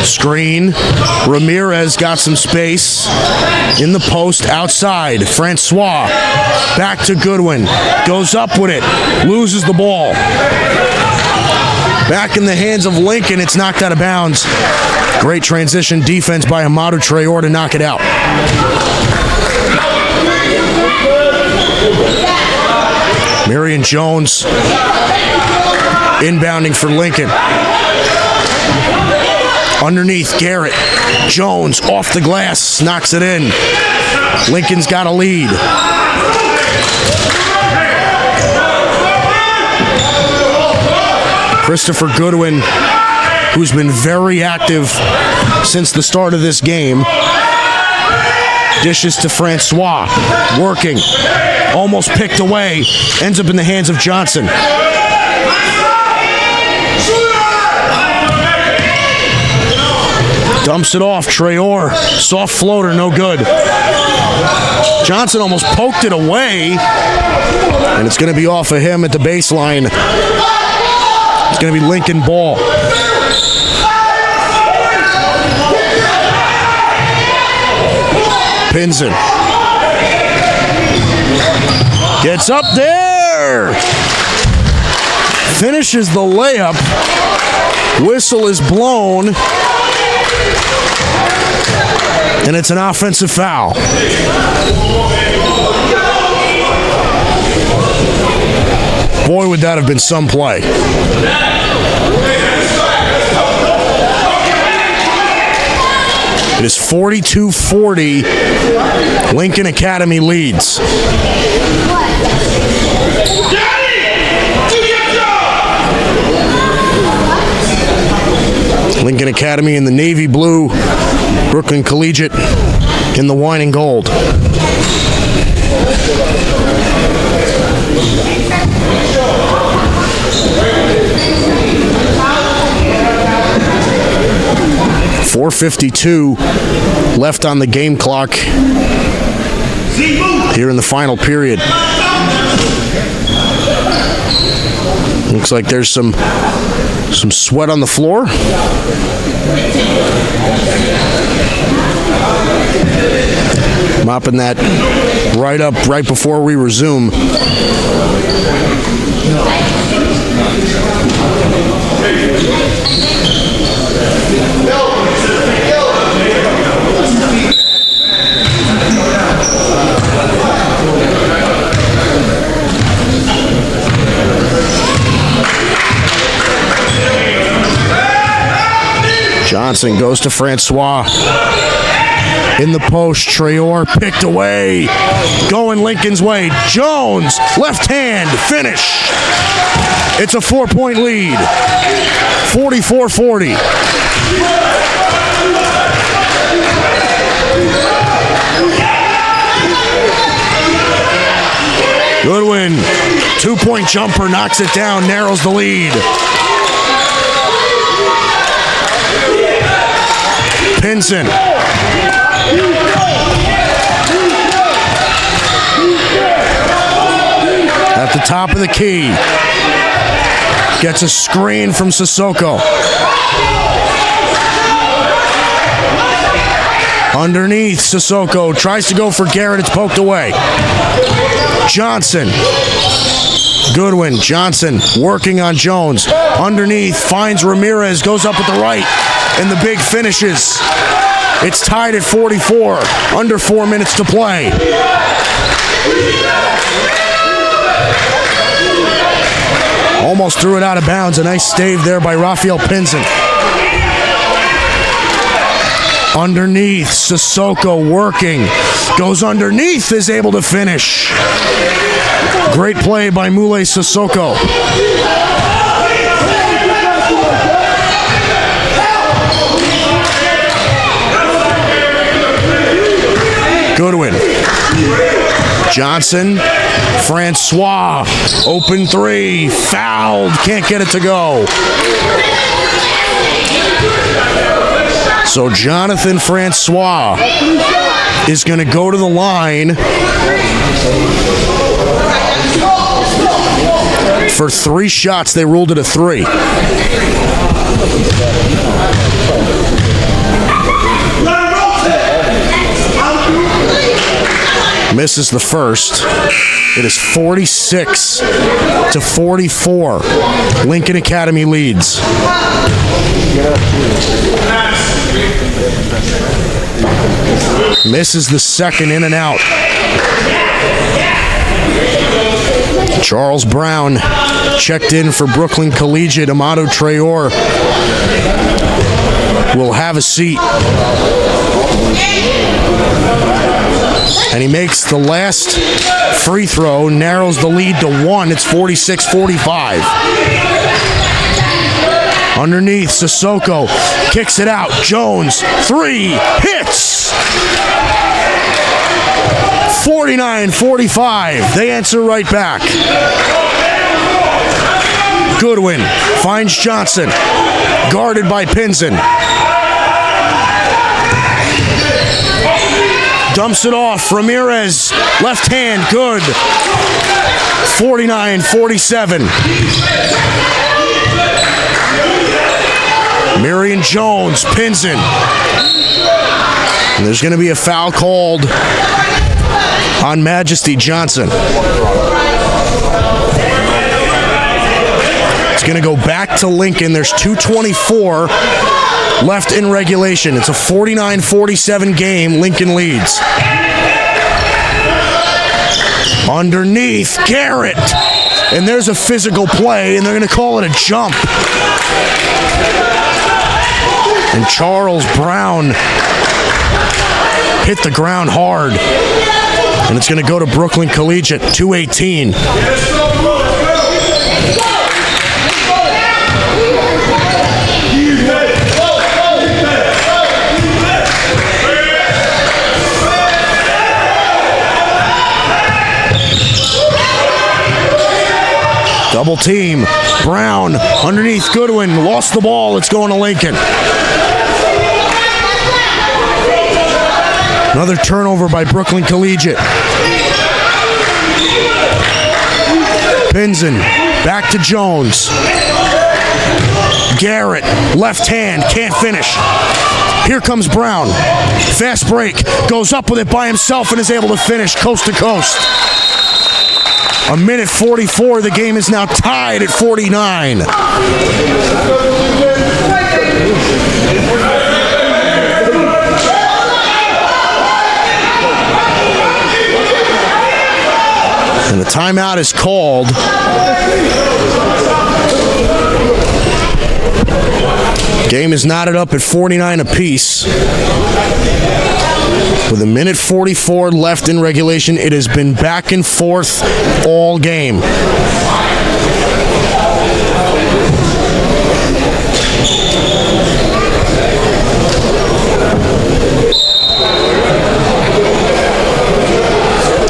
S1: Screen. Ramirez got some space in the post outside. Francois back to Goodwin. Goes up with it. Loses the ball. Back in the hands of Lincoln. It's knocked out of bounds. Great transition defense by Amadou Traore to knock it out. Marion Jones inbounding for Lincoln. Underneath, Garrett. Jones off the glass, knocks it in. Lincoln's got a lead. Christopher Goodwin, who's been very active since the start of this game, dishes to Francois, working, almost picked away, ends up in the hands of Johnson. Dumps it off, Traore, soft floater, no good. Johnson almost poked it away, and it's going to be off of him at the baseline. It's going to be Lincoln ball. Pinson gets up there, finishes the layup. Whistle is blown, and it's an offensive foul. Boy, would that have been some play. It is 42-40. Lincoln Academy leads. Lincoln Academy in the navy blue, Brooklyn Collegiate in the wine and gold. .452 left on the game clock here in the final period. Looks like there's some sweat on the floor. Mopping that right up right before we resume. Johnson goes to Francois. In the post, Traore picked away. Going Lincoln's way. Jones, left hand, finish. It's a 4-point lead. 44-40. Goodwin, 2-point jumper, knocks it down, narrows the lead. Pinson. At the top of the key. Gets a screen from Sissoko. Underneath, Sissoko tries to go for Garrett. It's poked away. Johnson. Goodwin. Johnson working on Jones. Underneath, finds Ramirez. Goes up with the right. And the big finishes. It's tied at 44. Under 4 minutes to play. Almost threw it out of bounds. A nice stave there by Rafael Pinson. Underneath, Sissoko working. Goes underneath, is able to finish. Great play by Moulay Sissoko. Goodwin. Johnson. Francois. Open three. Fouled. Can't get it to go. So Jonathan Francois is going to go to the line For 3 shots, they ruled it a 3. Misses the first. It is 46-44. Lincoln Academy leads. Misses the second, in and out. Charles Brown checked in for Brooklyn Collegiate. Amato Traore will have a seat. And he makes the last free throw, narrows the lead to 1. It's 46-45. Underneath, Sissoko kicks it out. Jones, 3, hits! 49-45. They answer right back. Goodwin finds Johnson, guarded by Pinson. Dumps it off. Ramirez, left hand, good. 49-47. Marion Jones, Pinson. And there's going to be a foul called on Majesty Johnson. It's going to go back to Lincoln. There's 2:24 left in regulation. It's a 49-47 game. Lincoln leads. Underneath, Garrett. And there's a physical play, and they're going to call it a jump. And Charles Brown hit the ground hard. And it's going to go to Brooklyn Collegiate, 2:18. Double team. Brown underneath Goodwin. Lost the ball. It's going to Lincoln. Another turnover by Brooklyn Collegiate. Pinson back to Jones. Garrett, left hand, can't finish. Here comes Brown. Fast break. Goes up with it by himself and is able to finish coast to coast. 1:44. The game is now tied at 49. And the timeout is called. Game is knotted up at 49 apiece. With 1:44 left in regulation, it has been back and forth all game.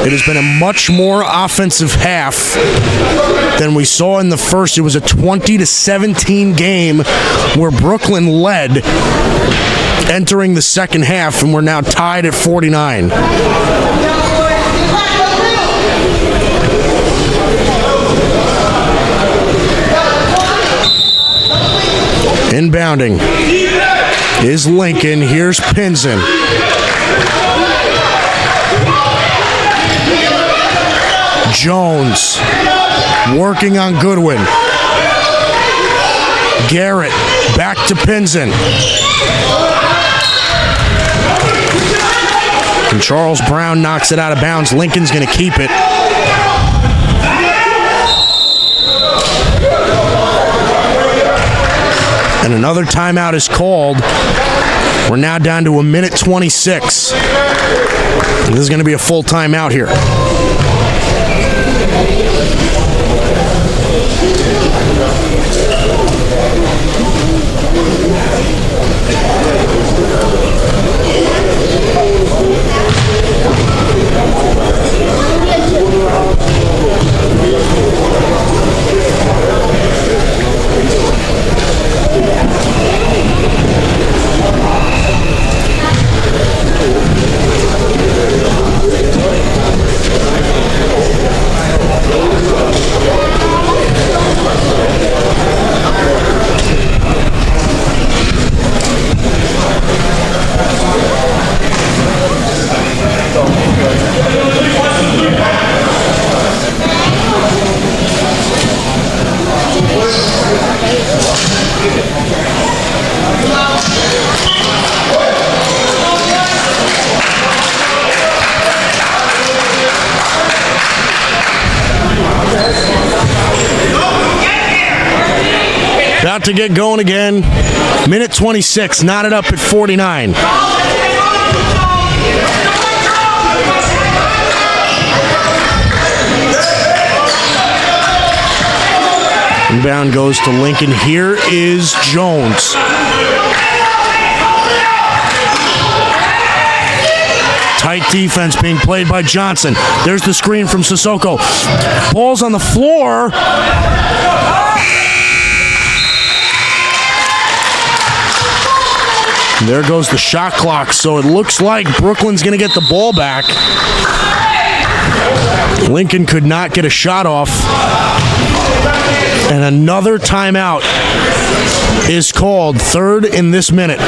S1: It has been a much more offensive half than we saw in the first. It was a 20-17 game where Brooklyn led entering the second half, and we're now tied at 49. Inbounding is Lincoln. Here's Pinson. Jones working on Goodwin. Garrett back to Pinson. And Charles Brown knocks it out of bounds. Lincoln's going to keep it. And another timeout is called. We're now down to 1:26. And this is going to be a full timeout here. About to get going again. Minute 26, knotted up at 49. Inbound goes to Lincoln. Here is Jones. Tight defense being played by Johnson. There's the screen from Sissoko. Ball's on the floor. There goes the shot clock. So it looks like Brooklyn's going to get the ball back. Lincoln could not get a shot off. And another timeout is called, third in this minute.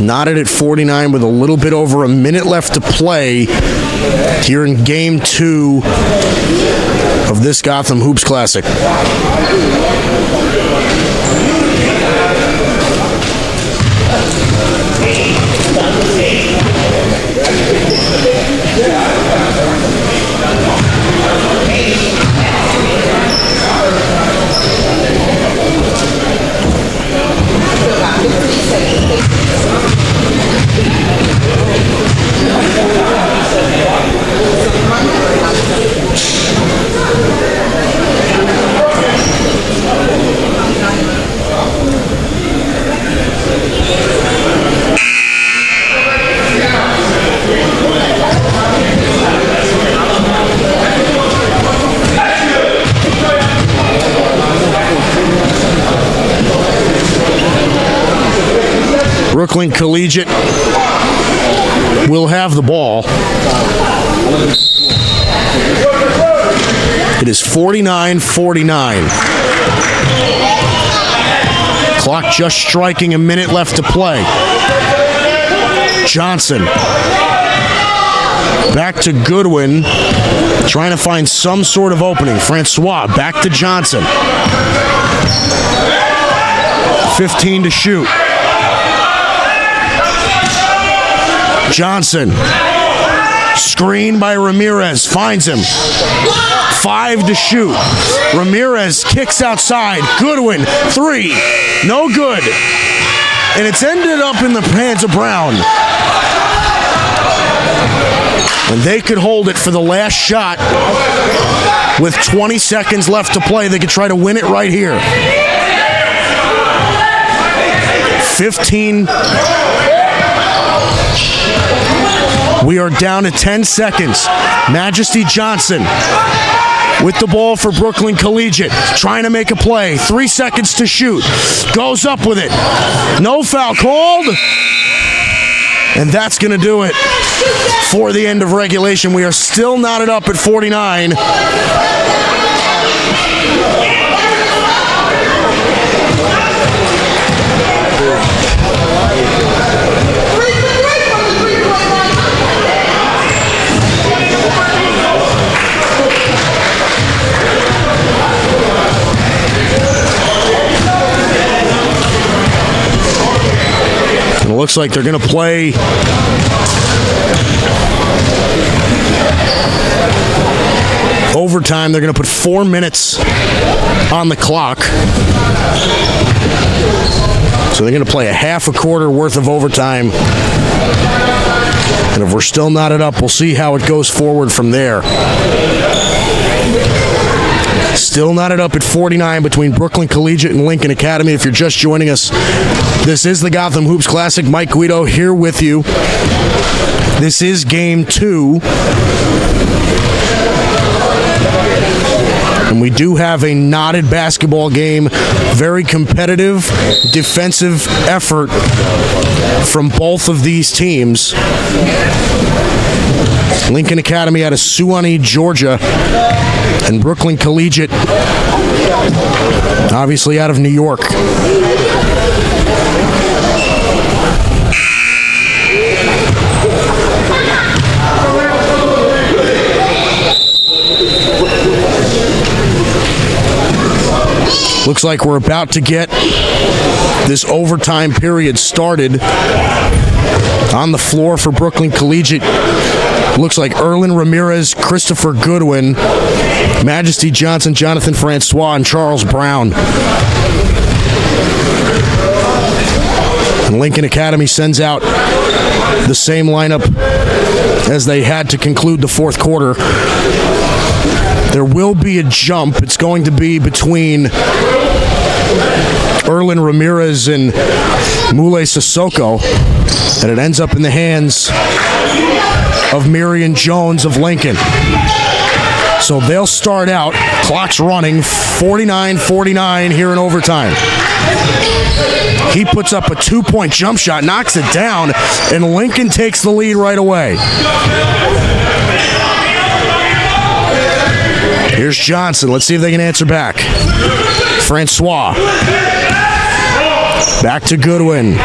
S1: Knotted at 49 with a little bit over a minute left to play here in Game 2 of this Gotham Hoops Classic. Brooklyn Collegiate will have the ball. It is 49-49. Clock just striking a minute left to play. Johnson. Back to Goodwin. Trying to find some sort of opening. Francois back to Johnson. 15 to shoot. Johnson, screen by Ramirez, finds him. 5 to shoot. Ramirez kicks outside. Goodwin, 3, no good. And it's ended up in the hands of Brown. And they could hold it for the last shot. With 20 seconds left to play, they could try to win it right here. 15. We are down to 10 seconds. Majesty Johnson with the ball for Brooklyn Collegiate. Trying to make a play. 3 seconds to shoot. Goes up with it. No foul called. And that's going to do it for the end of regulation. We are still knotted up at 49. And it looks like they're going to play overtime. They're going to put 4 minutes on the clock. So they're going to play a half a quarter worth of overtime. And if we're still knotted up, we'll see how it goes forward from there. Still knotted up at 49 between Brooklyn Collegiate and Lincoln Academy. If you're just joining us, this is the Gotham Hoops Classic. Mike Guido here with you. This is Game 2. And we do have a knotted basketball game. Very competitive defensive effort from both of these teams. Lincoln Academy out of Suwanee, Georgia, and Brooklyn Collegiate, obviously out of New York. Looks Looks like we're about to get this overtime period started. On the floor for Brooklyn Collegiate, looks like Erlen Ramirez, Christopher Goodwin, Majesty Johnson, Jonathan Francois, and Charles Brown. And Lincoln Academy sends out the same lineup as they had to conclude the fourth quarter. There will be a jump. It's going to be between Erlen Ramirez and Mule Sissoko, and it ends up in the hands of Marion Jones of Lincoln. So they'll start out, clock's running, 49-49 here in overtime. He puts up a two-point jump shot, knocks it down, and Lincoln takes the lead right away. Here's Johnson. Let's see if they can answer back. Francois. Back to Goodwin.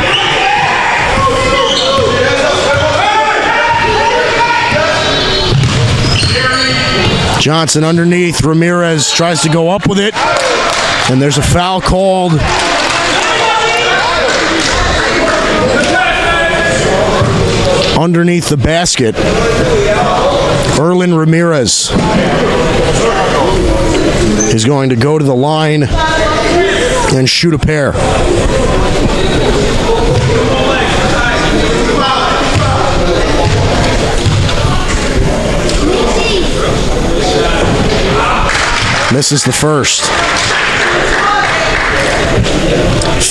S1: Johnson underneath. Ramirez tries to go up with it. And there's a foul called. Underneath the basket. Erlen Ramirez is going to go to the line and shoot a pair. Misses the first.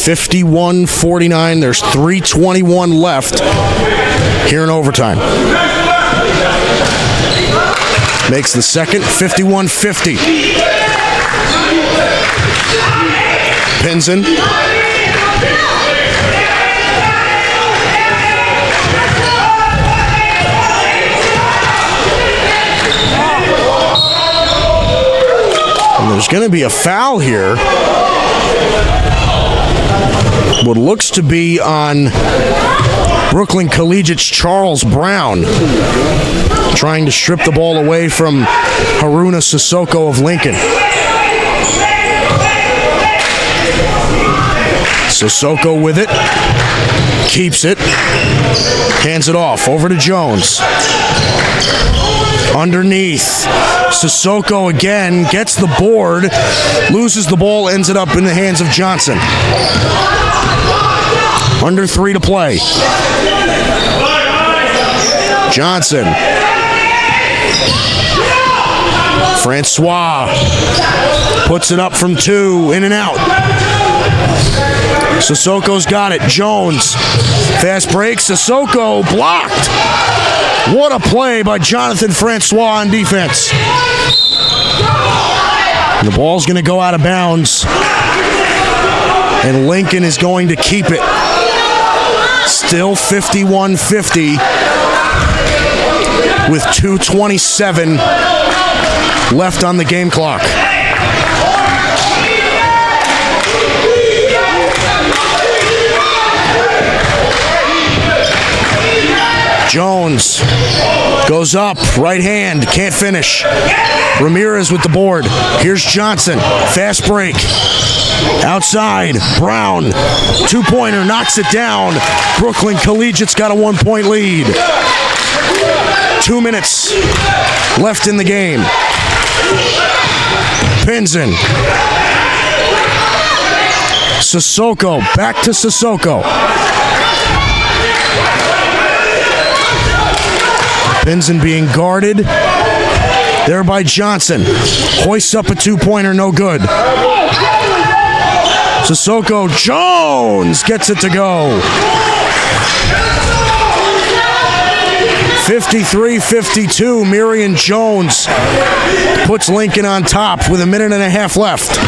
S1: 51-49. There's 3:21 left here in overtime. Makes the second. 51-50. Pinson. And there's going to be a foul here. What looks to be on Brooklyn Collegiate's Charles Brown, trying to strip the ball away from Haruna Sissoko of Lincoln. Sissoko with it, keeps it, hands it off, over to Jones. Underneath, Sissoko again, gets the board, loses the ball, ends it up in the hands of Johnson. Under 3 to play. Johnson. Francois puts it up from 2, in and out. Sissoko's got it. Jones. Fast break. Sissoko blocked. What a play by Jonathan Francois on defense. And the ball's going to go out of bounds. And Lincoln is going to keep it. Still 51-50 with 2:27 left on the game clock. Jones goes up, right hand, can't finish. Ramirez with the board. Here's Johnson, fast break. Outside, Brown, two-pointer, knocks it down. Brooklyn Collegiate's got a 1-point lead. 2 minutes left in the game. Pinson. Sissoko, back to Sissoko. Pinson being guarded there by Johnson. Hoists up a two-pointer, no good. Sissoko, Jones gets it to go. 53-52, Marion Jones puts Lincoln on top with 1.5 minutes left.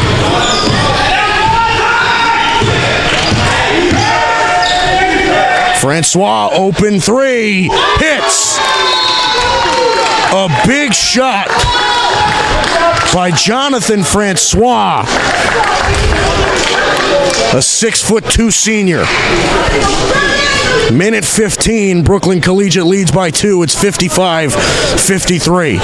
S1: Francois, open 3, hits. A big shot by Jonathan Francois, a 6'2" senior. Minute 15, Brooklyn Collegiate leads by 2. It's 55-53.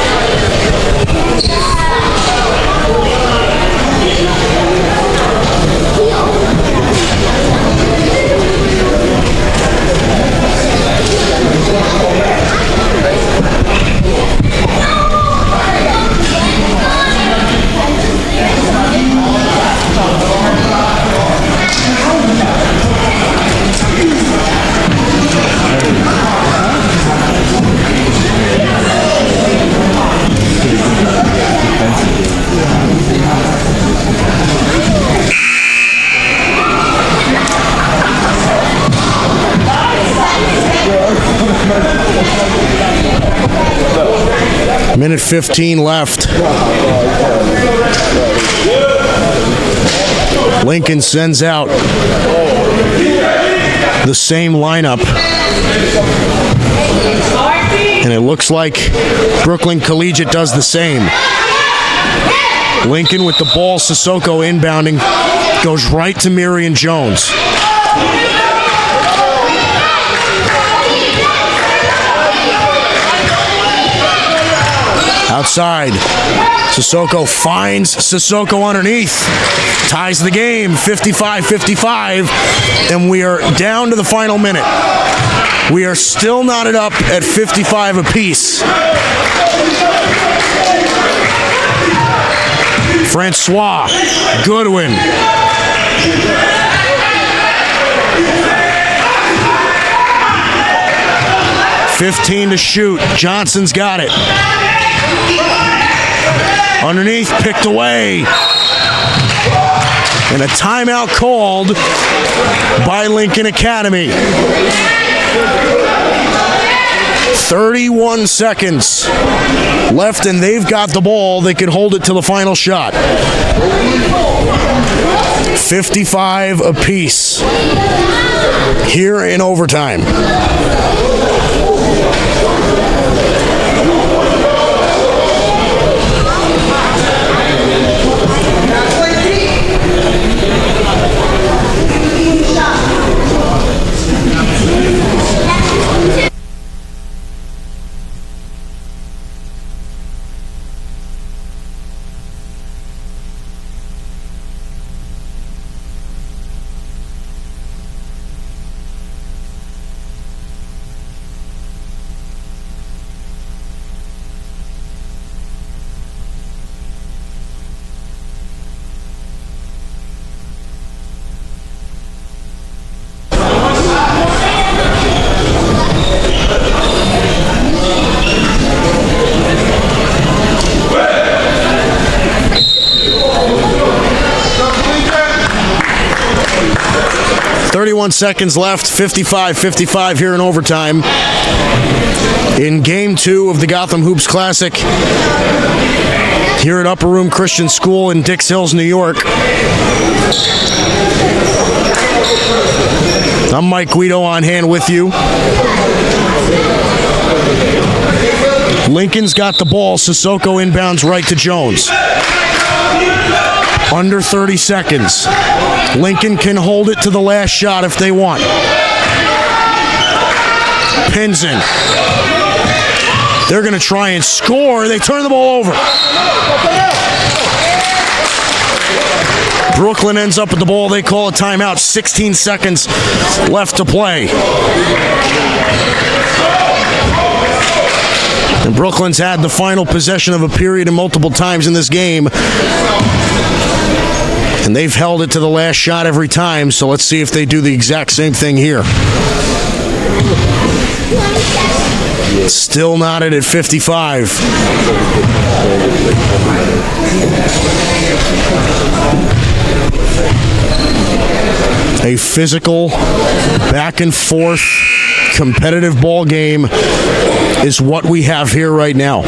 S1: Minute 15 left. Lincoln sends out the same lineup. And it looks like Brooklyn Collegiate does the same. Lincoln with the ball, Sissoko inbounding, goes right to Marion Jones. Outside, Sissoko finds Sissoko underneath. Ties the game, 55-55, and we are down to the final minute. We are still knotted up at 55 apiece. Francois Goodwin. $15 to shoot. Johnson's got it. Underneath, picked away. And a timeout called by Lincoln Academy. 31 seconds left, and they've got the ball. They can hold it to the final shot. 55 apiece here in overtime. Seconds left, 55-55 here in overtime in Game 2 of the Gotham Hoops Classic here at Upper Room Christian School in Dix Hills, New York. I'm Mike Guido on hand with you. Lincoln's got the ball. Sissoko inbounds right to Jones. Under 30 seconds. Lincoln can hold it to the last shot if they want. Pinson. They're going to try and score. They turn the ball over. Brooklyn ends up with the ball. They call a timeout. 16 seconds left to play. And Brooklyn's had the final possession of a period and multiple times in this game. And they've held it to the last shot every time, so let's see if they do the exact same thing here. Still knotted at 55. A physical, back and forth, competitive ball game is what we have here right now.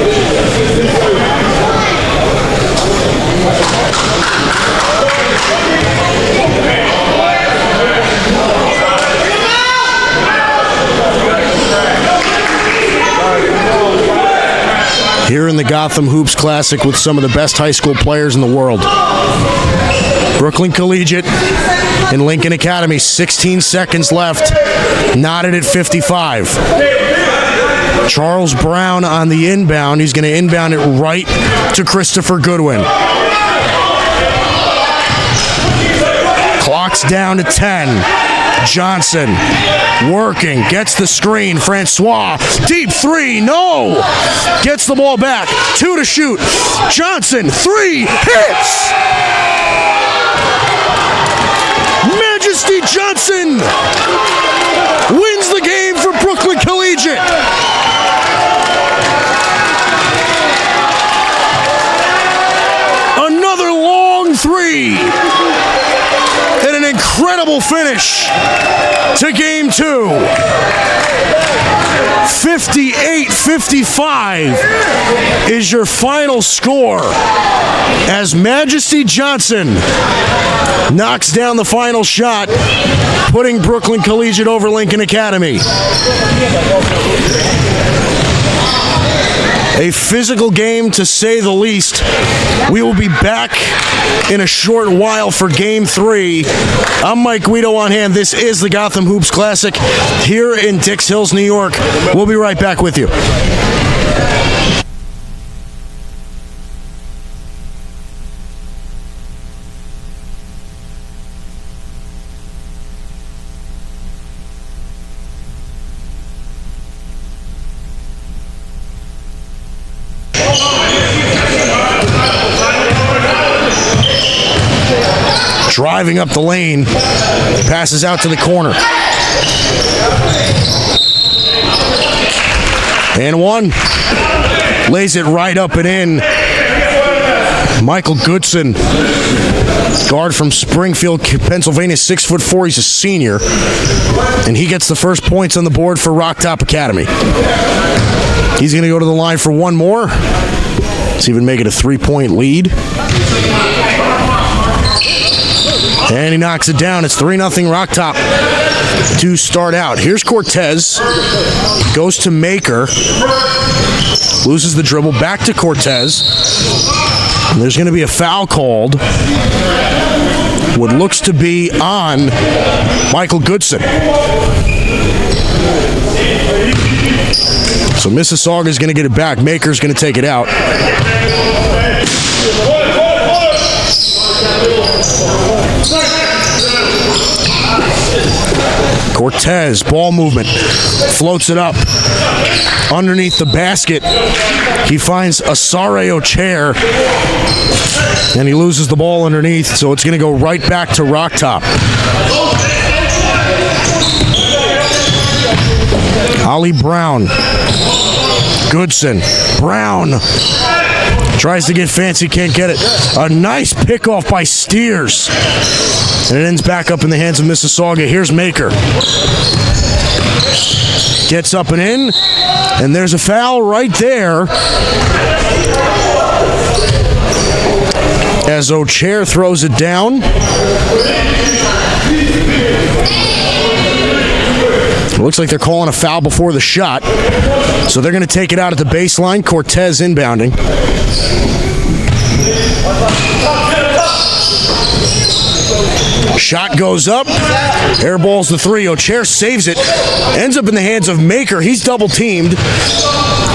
S1: Here in the Gotham Hoops Classic with some of the best high school players in the world. Brooklyn Collegiate and Lincoln Academy, 16 seconds left, knotted at 55. Charles Brown on the inbound. He's going to inbound it right to Christopher Goodwin. Clock's down to 10. Johnson working, gets the screen. Francois, deep three, no! Gets the ball back, 2 to shoot. Johnson, 3, hits! Majesty Johnson wins the game for Brooklyn Collegiate. Another long 3. And an incredible finish to game 2. 58-55 is your final score as Majesty Johnson knocks down the final shot, putting Brooklyn Collegiate over Lincoln Academy. A physical game, to say the least. We will be back in a short while for Game 3. I'm Mike Guido on hand. This is the Gotham Hoops Classic here in Dix Hills, New York. We'll be right back with you. Driving up the lane, passes out to the corner. And one. Lays it right up and in. Michael Goodson, guard from Springfield, Pennsylvania, 6'4". He's a senior. And he gets the first points on the board for Rocktop Academy. He's going to go to the line for one more. Let's even make it a 3-point lead. And he knocks it down. It's 3-0 Rocktop to start out. Here's Cortez. Goes to Maker. Loses the dribble. Back to Cortez. And there's going to be a foul called. What looks to be on Michael Goodson. So Mississauga is going to get it back. Maker's going to take it out. Cortez, ball movement, floats it up underneath the basket. He finds Asare Ochair, and he loses the ball underneath, so it's going to go right back to Rocktop. Ollie Brown, Goodson, Brown. Tries to get fancy, can't get it. A nice pickoff by Steers. And it ends back up in the hands of Mississauga. Here's Maker. Gets up and in. And there's a foul right there. As Ochair throws it down. It looks like they're calling a foul before the shot. So they're going to take it out at the baseline. Cortez inbounding. Shot goes up. Airballs the three. Ochair saves it. Ends up in the hands of Maker. He's double teamed.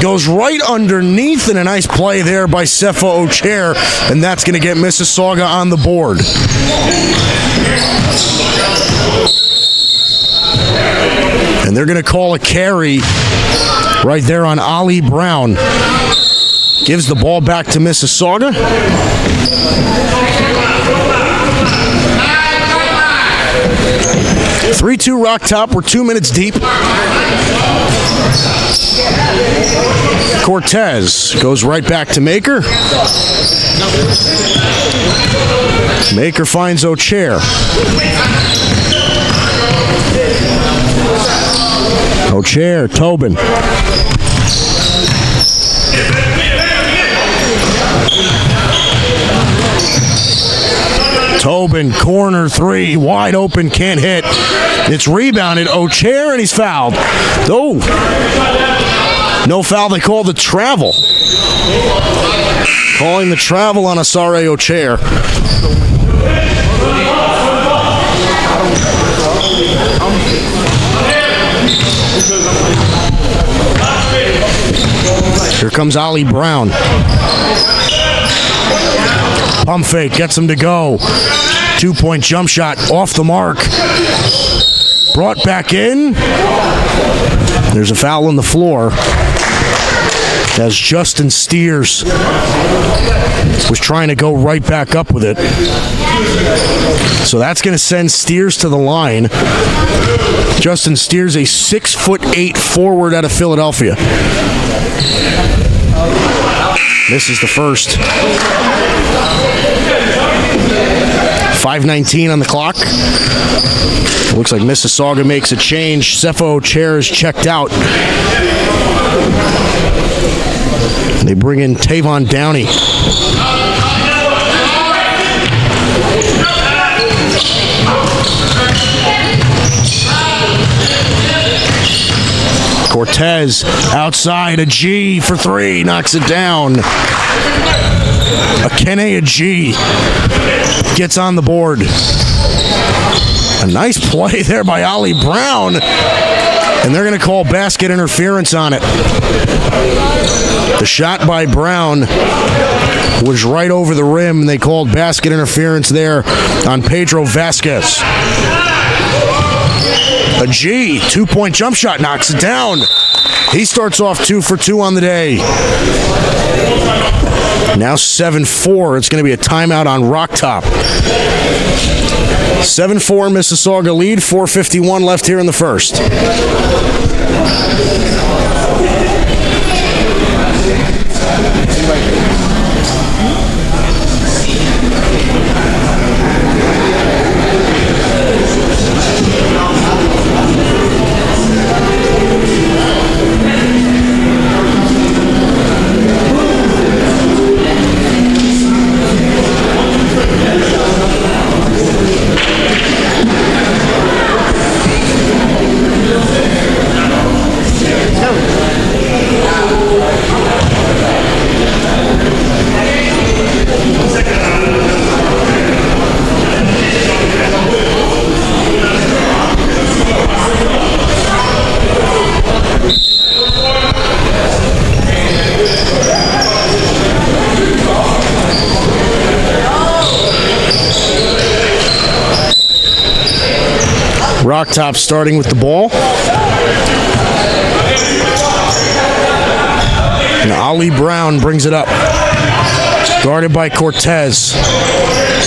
S1: Goes right underneath, and a nice play there by Sefa Ochair. And that's going to get Mississauga on the board. And they're going to call a carry right there on Ollie Brown. Gives the ball back to Mississauga. (3-2) Rocktop. We're 2 minutes deep. Cortez goes right back to Maker. Maker finds Ochair. Ochair, Tobin. Tobin, corner three, wide open, can't hit. It's rebounded. Ochair, and he's fouled. Oh, no foul. They call the travel. Calling the travel on Asare Ochair. Here comes Ollie Brown. Pump fake, gets him to go. 2-point jump shot off the mark. Brought back in. There's a foul on the floor as Justin Steers was trying to go right back up with it. So that's going to send Steers to the line. Justin Steers, a 6'8" forward out of Philadelphia. This is the first. 5:19 on the clock. Looks like Mississauga makes a change. Cepho Chair is checked out. They bring in Tavon Downey. Cortez outside, a G for three, knocks it down. Akene G gets on the board. A nice play there by Ollie Brown. And they're going to call basket interference on it. The shot by Brown was right over the rim, and they called basket interference there on Pedro Vasquez. A G, two-point jump shot, knocks it down. He starts off 2 for 2 on the day. Now 7-4. It's going to be a timeout on Rocktop. 7-4 Mississauga lead, 4:51 left here in the first. Rocktop starting with the ball. And Ollie Brown brings it up. Guarded by Cortez.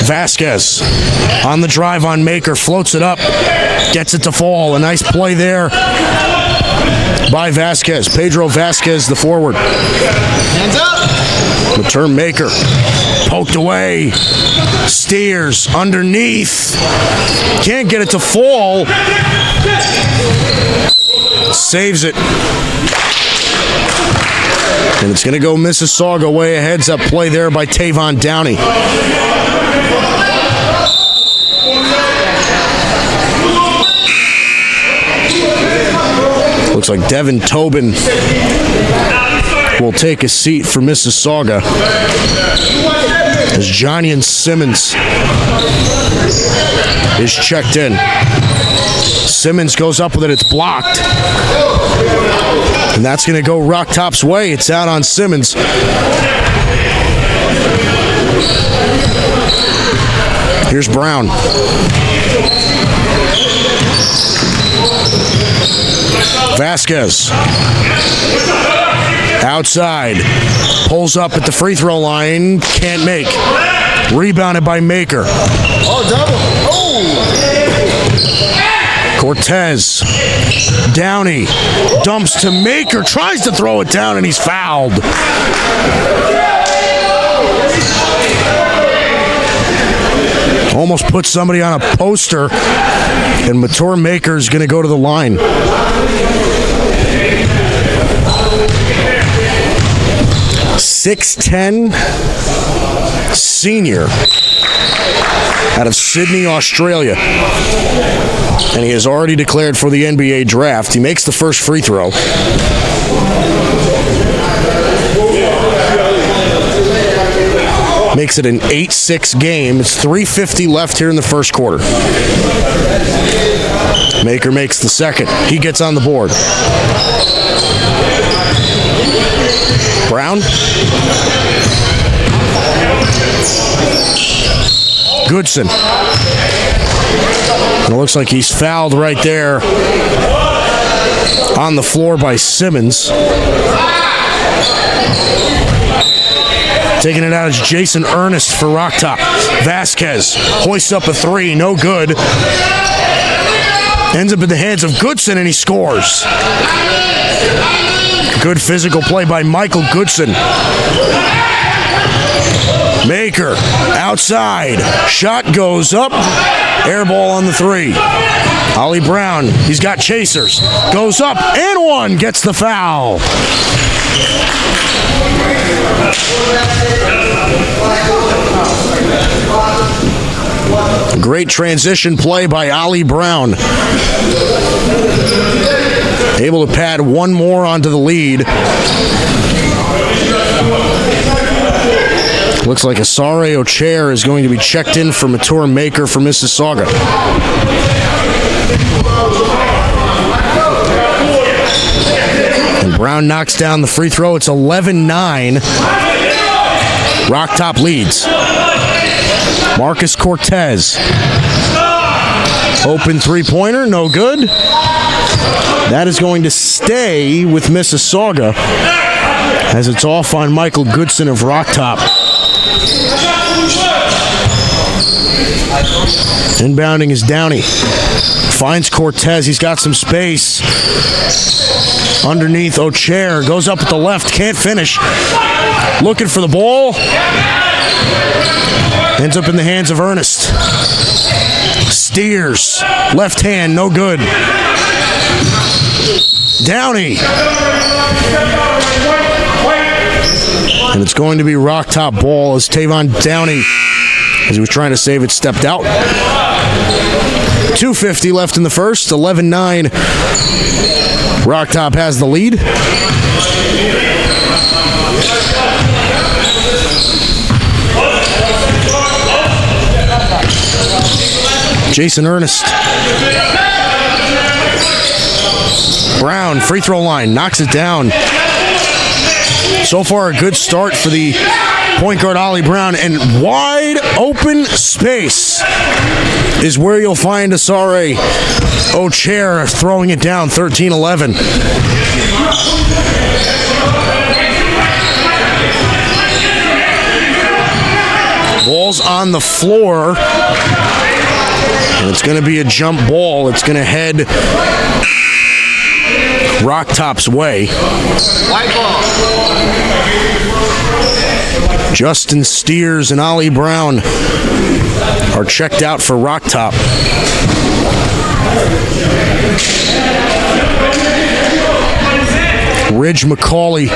S1: Vasquez on the drive on Maker, floats it up, gets it to fall. A nice play there by Vasquez. Pedro Vasquez, the forward.
S2: Hands up.
S1: Return Maker. Poked away. Steers underneath. Can't get it to fall. Saves it. And it's going to go Mississauga way a heads-up play there by Tavon Downey. Looks like Devin Tobin will take a seat for Mississauga as Johnny and Simmons is checked in. Simmons goes up with it, it's blocked. And that's going to go Rocktop's way. It's out on Simmons. Here's Brown. Vasquez. Outside. Pulls up at the free throw line. Can't make. Rebounded by Maker.
S2: Oh, double. Oh.
S1: Cortez. Downey. Dumps to Maker. Tries to throw it down and he's fouled. Almost put somebody on a poster, and Matur Maker is going to go to the line. .6'10" senior out of Sydney, Australia. And he has already declared for the NBA draft. He makes the first free throw. Makes it an 8-6 game. It's 3:50 left here in the first quarter. Maker makes the second. He gets on the board. Brown. Goodson. And it looks like he's fouled right there on the floor by Simmons. Taking it out is Jason Ernest for Rocktop. Vasquez hoists up a three, no good. Ends up in the hands of Goodson and he scores. Good physical play by Michael Goodson. Maker, outside. Shot goes up. Air ball on the 3. Ollie Brown, he's got chasers. Goes up and one, gets the foul. Great transition play by Ollie Brown. Able to pad one more onto the lead. Looks like Asare Ochair is going to be checked in for Mature Maker for Mississauga. And Brown knocks down the free throw. It's 11-9. Rocktop leads. Marcus Cortez. Open three-pointer, no good. That is going to stay with Mississauga as it's off on Michael Goodson of Rocktop. Inbounding is Downey. Finds Cortez. He's got some space. Underneath Ochair. Goes up at the left. Can't finish. Looking for the ball. Ends up in the hands of Ernest. Steers. Left hand. No good. Downey. And it's going to be Rocktop ball as Tavon Downey, as he was trying to save it, stepped out. 2:50 left in the first. 11-9. Rocktop has the lead. Jason Ernest. Brown, free throw line, knocks it down. So far, a good start for the point guard Ollie Brown, and wide open space is where you'll find Asare Ochair throwing it down, 13-11. Ball's on the floor, and it's going to be a jump ball. It's going to head Rocktop's way.
S2: White ball.
S1: Justin Steers and Ollie Brown are checked out for Rocktop. Ridge McCauley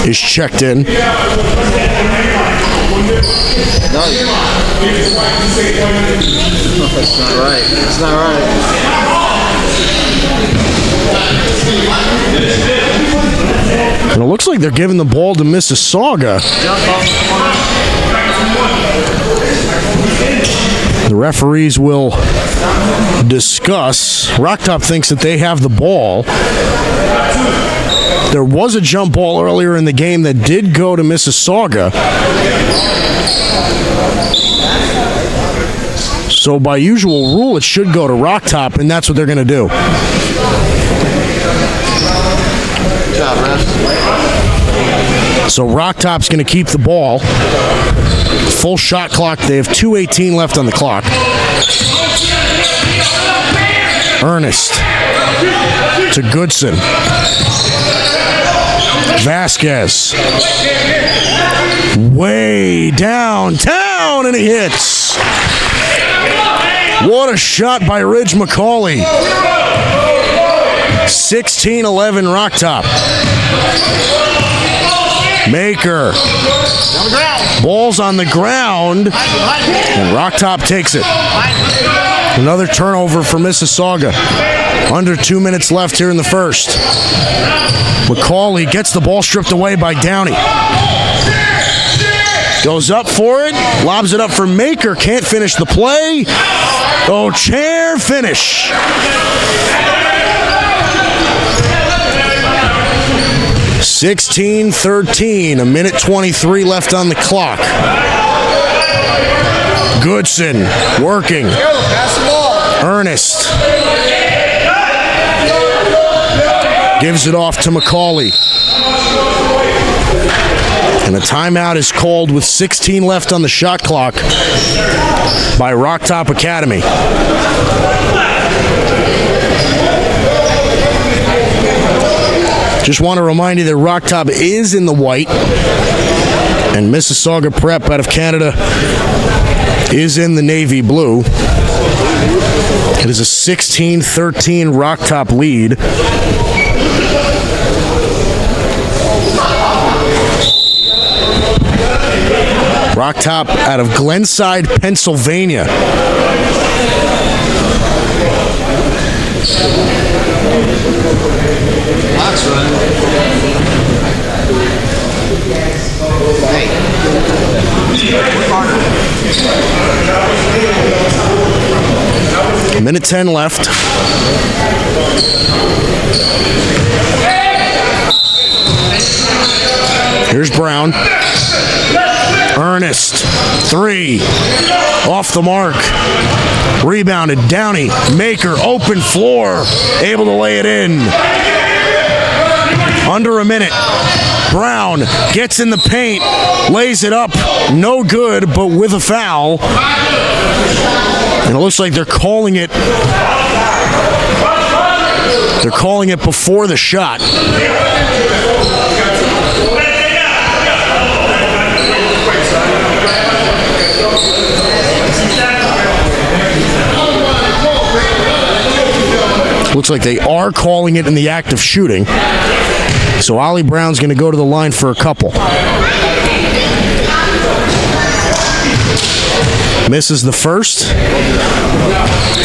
S1: is checked in.
S2: No. It's not right. It's not right.
S1: And it looks like they're giving the ball to Mississauga. The referees will discuss. Rocktop thinks that they have the ball. There was a jump ball earlier in the game that did go to Mississauga. So by usual rule, it should go to Rocktop, and that's what they're going to do.
S2: Good job, ref.
S1: So Rocktop's going to keep the ball. Full shot clock. They have 2:18 left on the clock. Ernest to Goodson. Vasquez. Way downtown, and he hits. What a shot by Ridge McCauley. 16-11 Rocktop. Maker. Ball's on the ground, and Rocktop takes it. Another turnover for Mississauga. Under 2 minutes left here in the first. McCauley gets the ball stripped away by Downey. Goes up for it, lobs it up for Maker, can't finish the play. Ochair finish. (16-13), a minute 23 left on the clock. Goodson working. Ernest gives it off to McCauley. And a timeout is called with 16 left on the shot clock by Rocktop Academy. Just want to remind you that Rocktop is in the white, and Mississauga Prep out of Canada is in the navy blue. It is a 16-13 Rocktop lead. Rocktop out of Glenside, Pennsylvania. Minute 10 left. Here's Brown. Ernest, 3, off the mark. Rebounded, Downey, Maker, open floor, able to lay it in. Under a minute. Brown gets in the paint, lays it up, no good, but with a foul. And it looks like they're calling it. They're calling it before the shot. Looks like they are calling it in the act of shooting. So Ollie Brown's going to go to the line for a couple. Misses the first.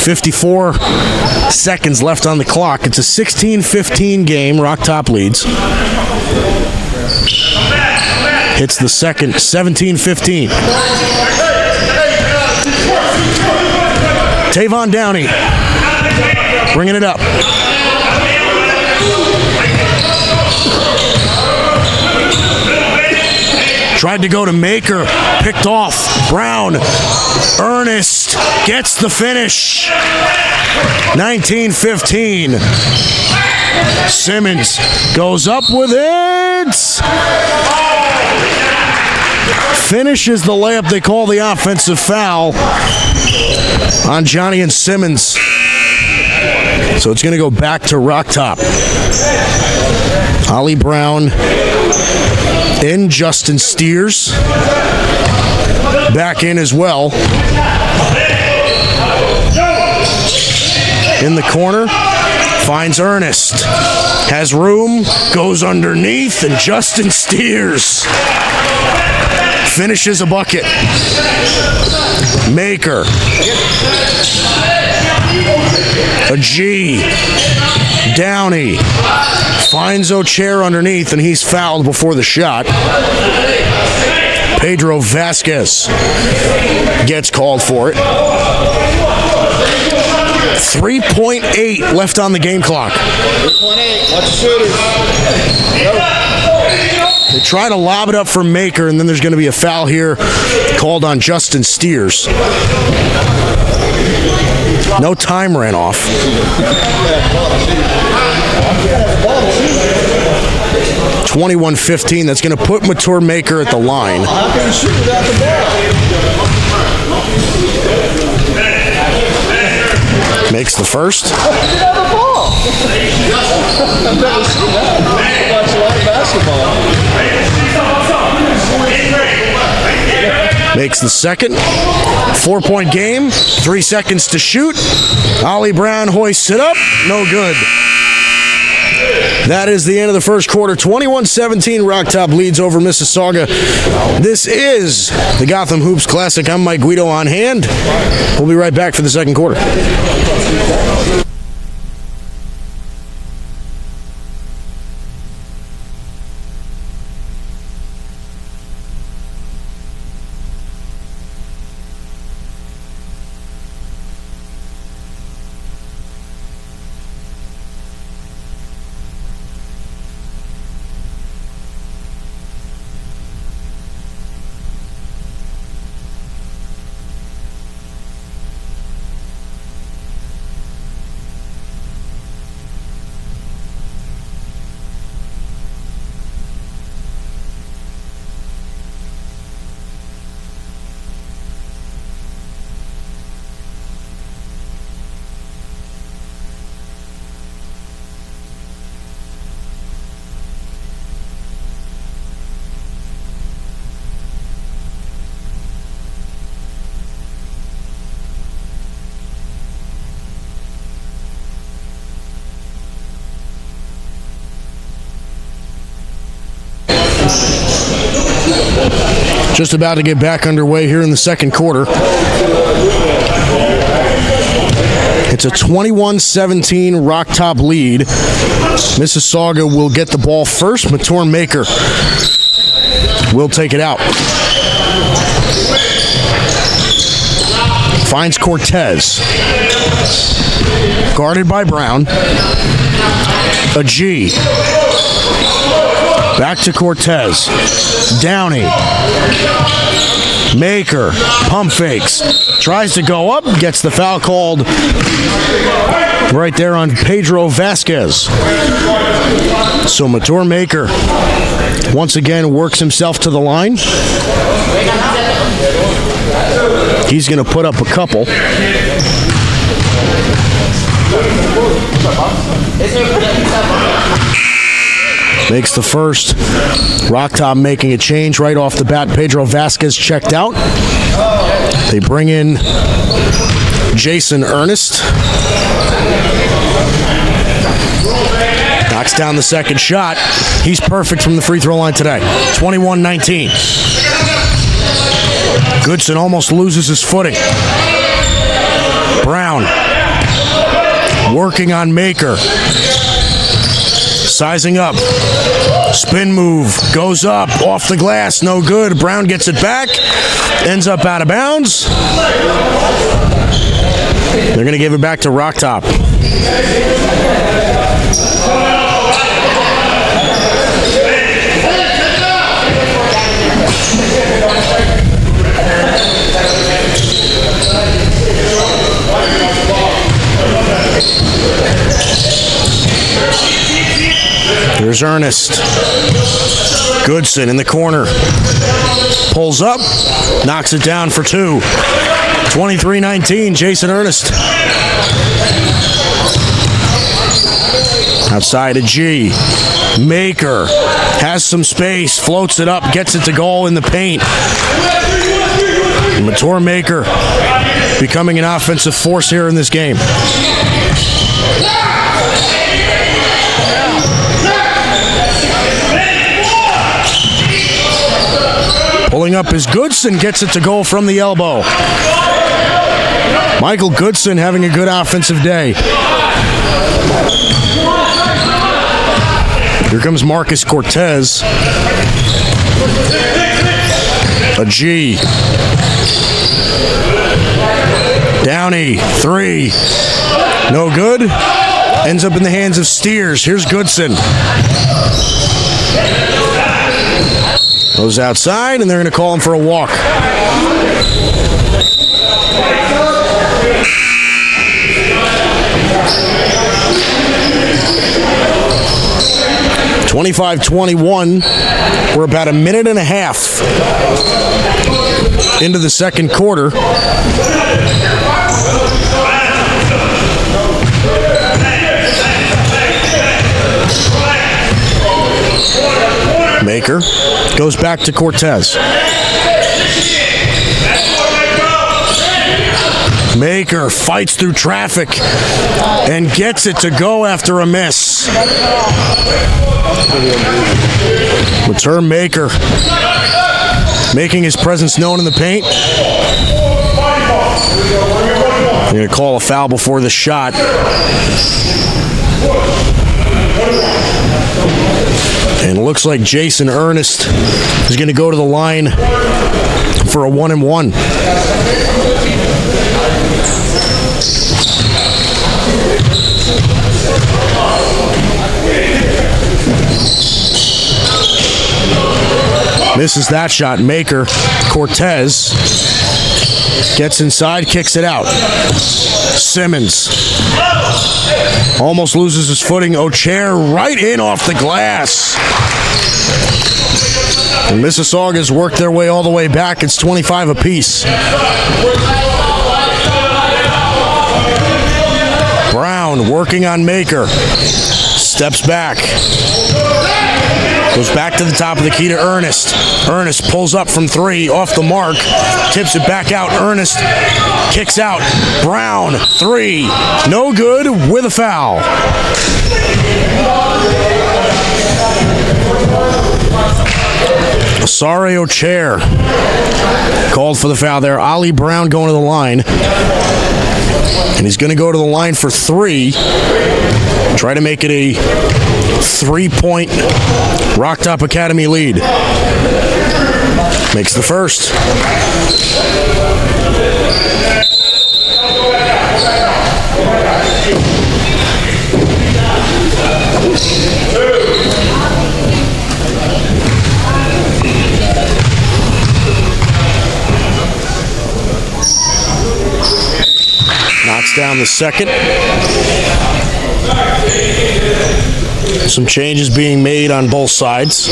S1: 54 seconds left on the clock. It's a 16-15 game. Rocktop leads. Hits the second. 17-15. Tavon Downey bringing it up. Tried to go to Maker, picked off. Brown, Ernest gets the finish. 19-15. Simmons goes up with it. Finishes the layup. They call the offensive foul on Johnny and Simmons. So it's going to go back to Rocktop. Ollie Brown in, Justin Steers back in as well. In the corner, finds Ernest. Has room, goes underneath, and Justin Steers finishes a bucket. Maker. A G. Downey finds O'Chair underneath, and he's fouled before the shot. Pedro Vasquez gets called for it. 3.8 left on the game clock.
S2: 3.8. Watch the shooters.
S1: They try to lob it up for Maker, and then there's going to be a foul here called on Justin Steers. No time ran off. 21-15. That's going to put Mature Maker at the line.
S2: How can you shoot without the ball?
S1: Makes the first.
S2: I've never seen that. I watch a lot of basketball.
S1: Makes the second. 4-point game. 3 seconds to shoot. Ollie Brown hoists it up. No good. That is the end of the first quarter. 21-17, Rocktop leads over Mississauga. This is the Gotham Hoops Classic. I'm Mike Guido on hand. We'll be right back for the second quarter. Just about to get back underway here in the second quarter. It's a 21-17 Rocktop lead. Mississauga will get the ball first. Mature Maker will take it out. Finds Cortez. Guarded by Brown. A G. Back to Cortez. Downey. Maker. Pump fakes. Tries to go up. Gets the foul called right there on Pedro Vasquez. So Mature Maker once again works himself to the line. He's going to put up a couple. Makes the first. Rocktop making a change right off the bat. Pedro Vasquez checked out. They bring in Jason Ernest. Knocks down the second shot. He's perfect from the free throw line today. 21-19. Goodson almost loses his footing. Brown working on Maker. Sizing up. Spin move. Goes up. Off the glass. No good. Brown gets it back. Ends up out of bounds. They're going to give it back to Rocktop. Here's Ernest. Goodson in the corner. Pulls up. Knocks it down for two. 23-19, Jason Ernest. Outside a G. Maker has some space. Floats it up. Gets it to goal in the paint. Mature Maker becoming an offensive force here in this game. Pulling up is Goodson, gets it to goal from the elbow. Michael Goodson having a good offensive day. Here comes Marcus Cortez. A G. Downey, three. No good. Ends up in the hands of Steers. Here's Goodson. Goes outside, and they're going to call him for a walk. (25-21). We're about a minute and a half into the second quarter. Maker goes back to Cortez. Maker fights through traffic and gets it to go after a miss. Return Maker making his presence known in the paint. They're going to call a foul before the shot. And it looks like Jason Ernest is going to go to the line for a 1-and-1. Misses that shot. Maker. Cortez gets inside, kicks it out. Simmons almost loses his footing. O'Chair right in off the glass. And Mississauga's worked their way all the way back. It's 25 apiece. Brown working on Maker. Steps back. Goes back to the top of the key to Ernest. Ernest pulls up from three, off the mark. Tips it back out. Ernest kicks out. Brown, three. No good with a foul. Osario Chair called for the foul there. Ollie Brown going to the line. And he's going to go to the line for 3. Try to make it a 3-point Rocktop Academy lead. Makes the first. Knocks down the second. Some changes being made on both sides.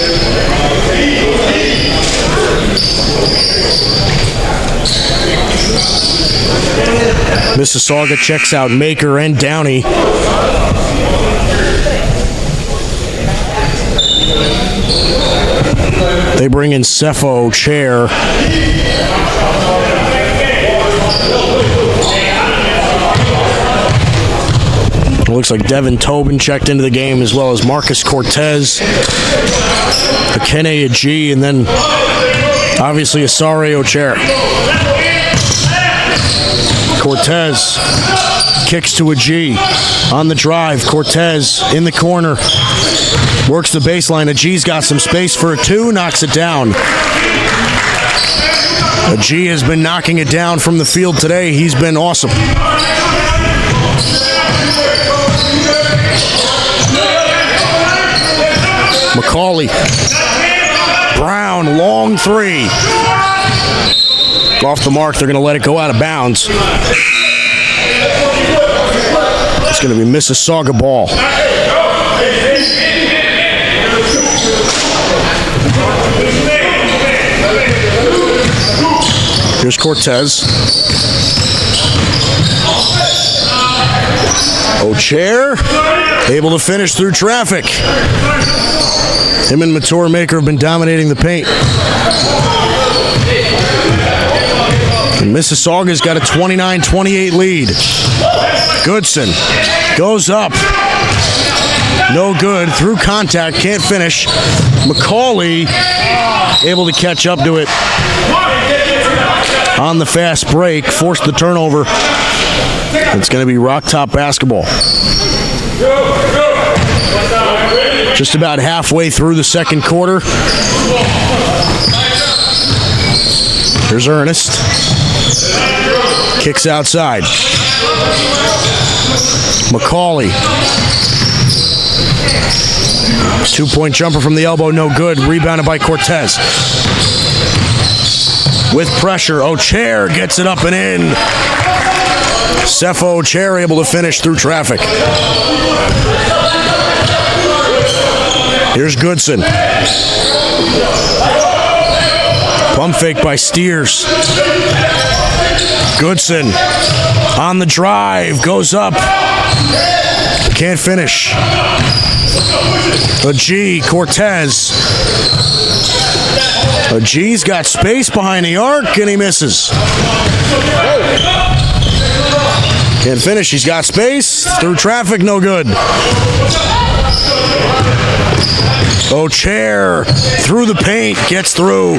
S1: Mississauga checks out Maker and Downey. They bring in Cepho, Chair. It looks like Devin Tobin checked into the game, as well as Marcus Cortez, Akene Aji, and then obviously Osario Chair. Cortez kicks to Aji on the drive. Cortez in the corner. Works the baseline. Aji's got some space for a 2, knocks it down. Aji has been knocking it down from the field today. He's been awesome. McCauley. Brown, long 3. Off the mark, they're going to let it go out of bounds. It's going to be Mississauga ball. Here's Cortez. O'Chair, able to finish through traffic. Him and Mature Maker have been dominating the paint. And Mississauga's got a 29-28 lead. Goodson goes up. No good. Through contact. Can't finish. McCauley able to catch up to it on the fast break. Forced the turnover. It's going to be Rocktop basketball. Just about halfway through the second quarter. Here's Ernest. Kicks outside. McCauley. 2-point jumper from the elbow, no good. Rebounded by Cortez. With pressure, O'Chair gets it up and in. Cepho O'Chair able to finish through traffic. Here's Goodson. Pump fake by Steers. Goodson on the drive, goes up. Can't finish. Aji, Cortez. Aji's got space behind the arc and he misses. Can't finish, he's got space. Through traffic, no good. O'Chair through the paint, gets through.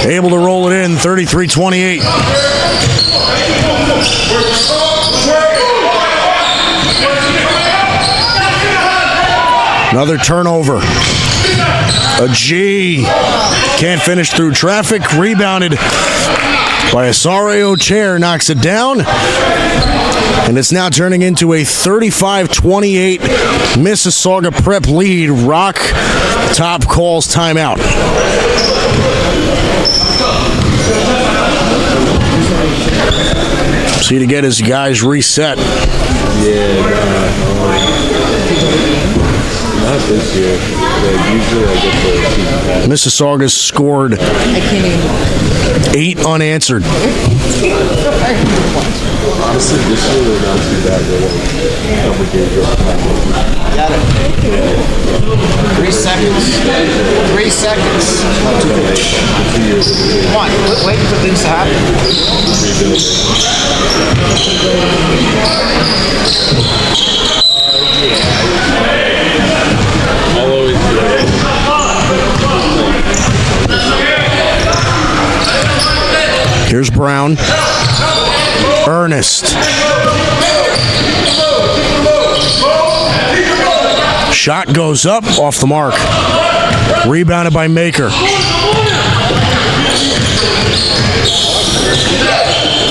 S1: Able to roll it in, 33-28. Another turnover. Aji can't finish through traffic. Rebounded by Osario Chair, knocks it down. And it's now turning into a 35-28 Mississauga Prep lead. Rocktop calls timeout. See to get his guys reset.
S2: Not this year. Usually I get the season pass.
S1: Mississauga's scored 8 unanswered.
S2: Honestly, this year they're not too bad. They're like double gauge or
S3: Got it. 3 seconds. 3 seconds. Come on, wait for things to happen.
S2: I'll always do it.
S1: Here's Brown. Ernest. Shot goes up, off the mark. Rebounded by Maker.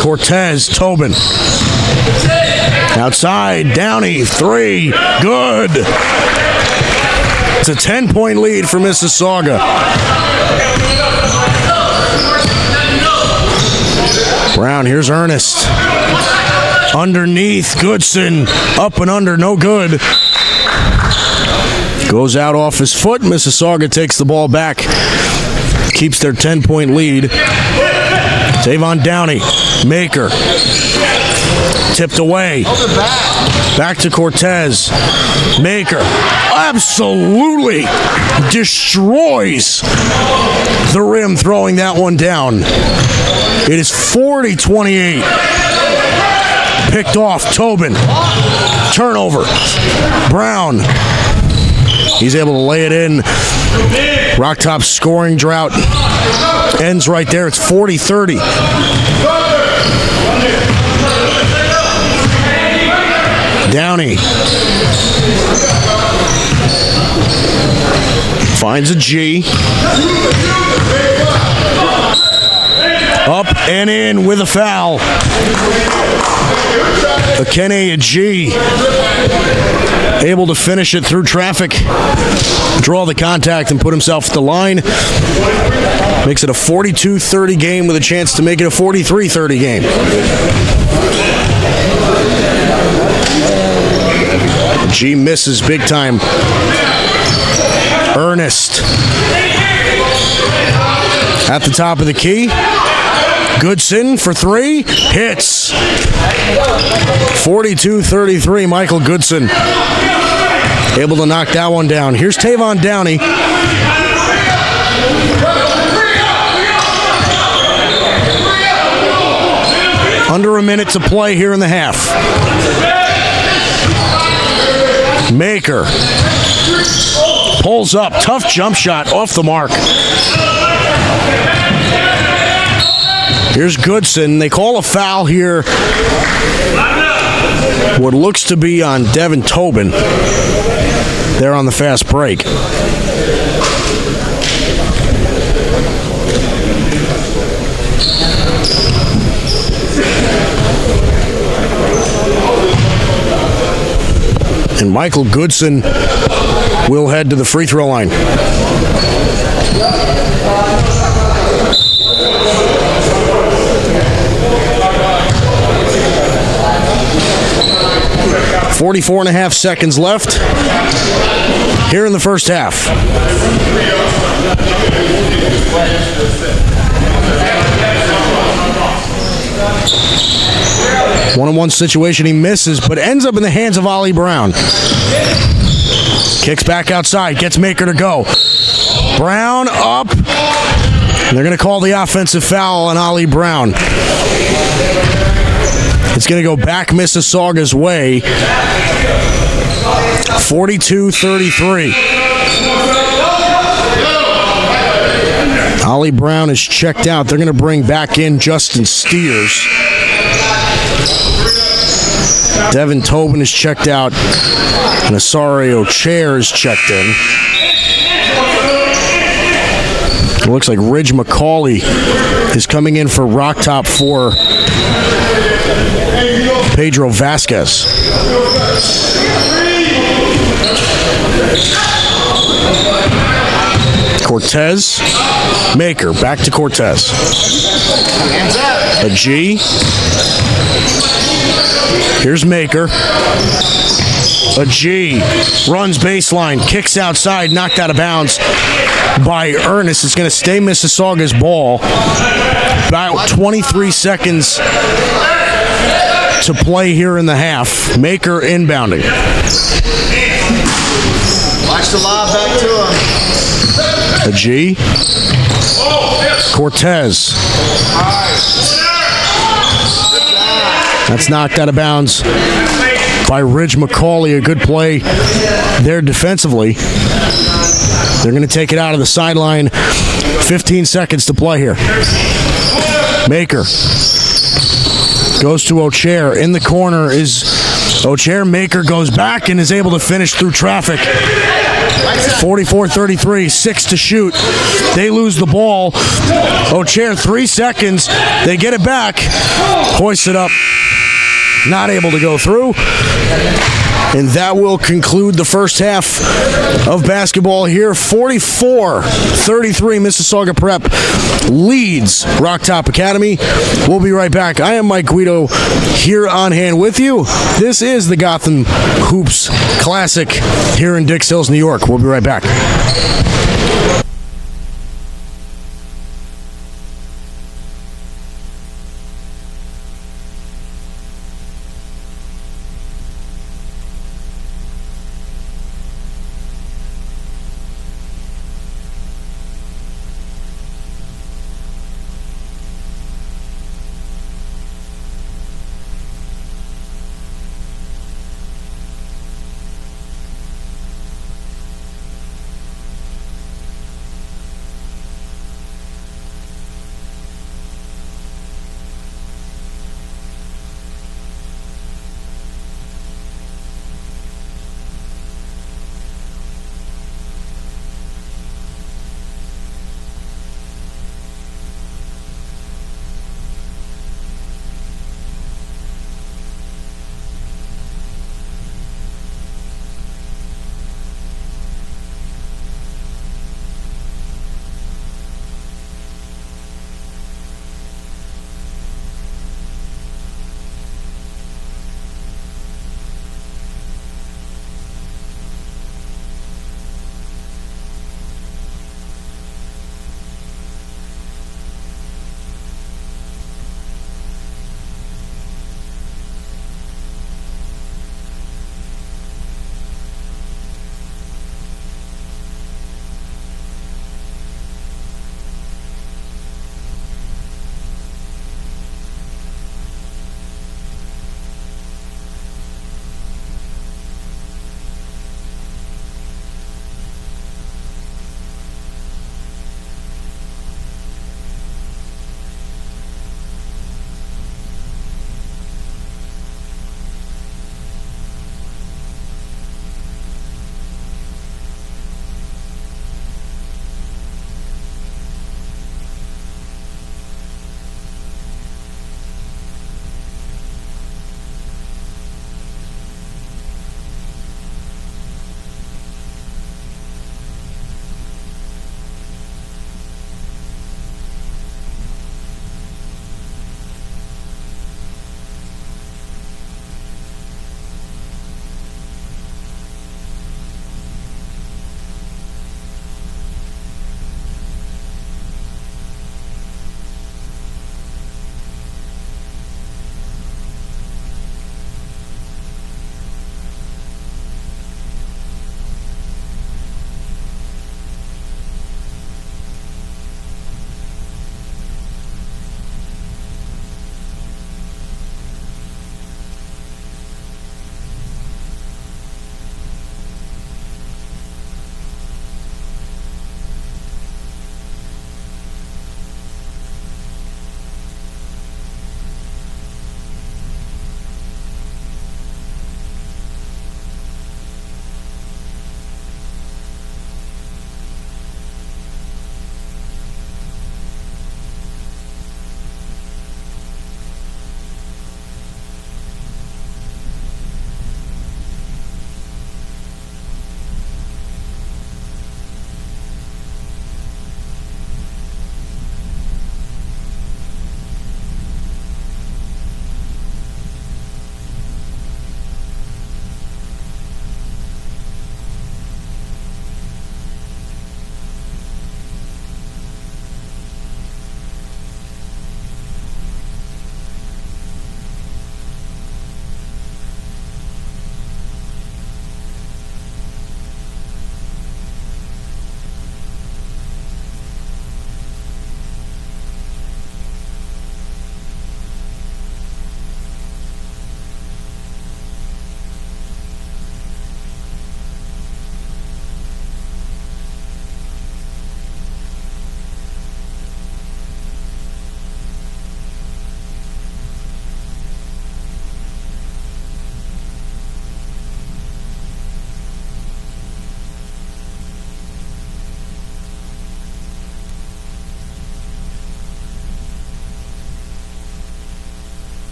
S1: Cortez, Tobin. Outside, Downey, 3, good. It's a 10-point lead for Mississauga. Brown, here's Ernest. Underneath, Goodson, up and under, no good. Goes out off his foot. Mississauga takes the ball back. Keeps their 10-point lead. Tavon Downey, Maker. Tipped away. Back to Cortez. Maker absolutely destroys the rim, throwing that one down. It is 40-28. Picked off. Tobin. Turnover. Brown. He's able to lay it in. Rocktop's scoring drought ends right there. It's 40-30. Downey finds a G. Up and in with a foul. Akene, a G. Able to finish it through traffic. Draw the contact and put himself at the line. Makes it a 42-30 game with a chance to make it a 43-30 game. G misses big time. Ernest. At the top of the key. Goodson for 3. Hits. 42-33, Michael Goodson. Able to knock that one down. Here's Tavon Downey. Under a minute to play here in the half. Maker. Pulls up. Tough jump shot off the mark. Here's Goodson. They call a foul here. What looks to be on Devin Tobin. There on the fast break. And Michael Goodson will head to the free throw line. .44.5 seconds left here in the first half. One-on-one situation, he misses, but ends up in the hands of Ollie Brown. Kicks back outside, gets Maker to go. Brown up. And they're going to call the offensive foul on Ollie Brown. It's going to go back Mississauga's way. 42-33. Ollie Brown is checked out. They're going to bring back in Justin Steers. Devin Tobin is checked out. And Asario Chair is checked in. It looks like Ridge McCauley is coming in for Rocktop for Pedro Vasquez. Cortez, Maker, back to Cortez. A G. Here's Maker. A G. Runs baseline, kicks outside, knocked out of bounds by Ernest. It's going to stay Mississauga's ball. About 23 seconds to play here in the half. Maker inbounding.
S3: Watch the lob back to him.
S1: A G. Cortez. That's knocked out of bounds by Ridge McCauley. A good play there defensively. They're going to take it out of the sideline. 15 seconds to play here. Maker goes to O'Chair. In the corner is O'Chair. Maker goes back and is able to finish through traffic. 44-33, 6 to shoot. They lose the ball. O'Chair, 3 seconds. They get it back. Hoist it up. Not able to go through. And that will conclude the first half of basketball here. 44-33, Mississauga Prep leads Rocktop Academy. We'll be right back. I am Mike Guido here on hand with you. This is the Gotham Hoops Classic here in Dix Hills, New York. We'll be right back.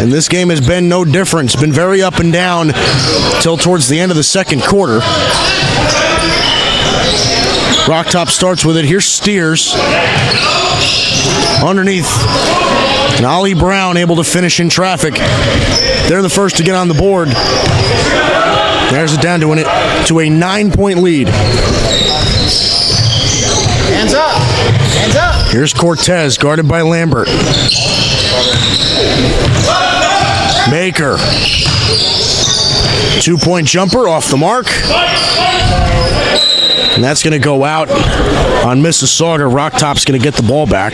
S1: And this game has been no different. It's been very up and down till towards the end of the second quarter. Rocktop starts with it. Here's Steers. Underneath. And Ollie Brown able to finish in traffic. They're the first to get on the board. There's it down to a 9-point lead.
S3: Hands up. Hands up.
S1: Here's Cortez, guarded by Lambert. Maker. 2-point jumper off the mark. And that's going to go out on Mississauga. Rocktop's going to get the ball back.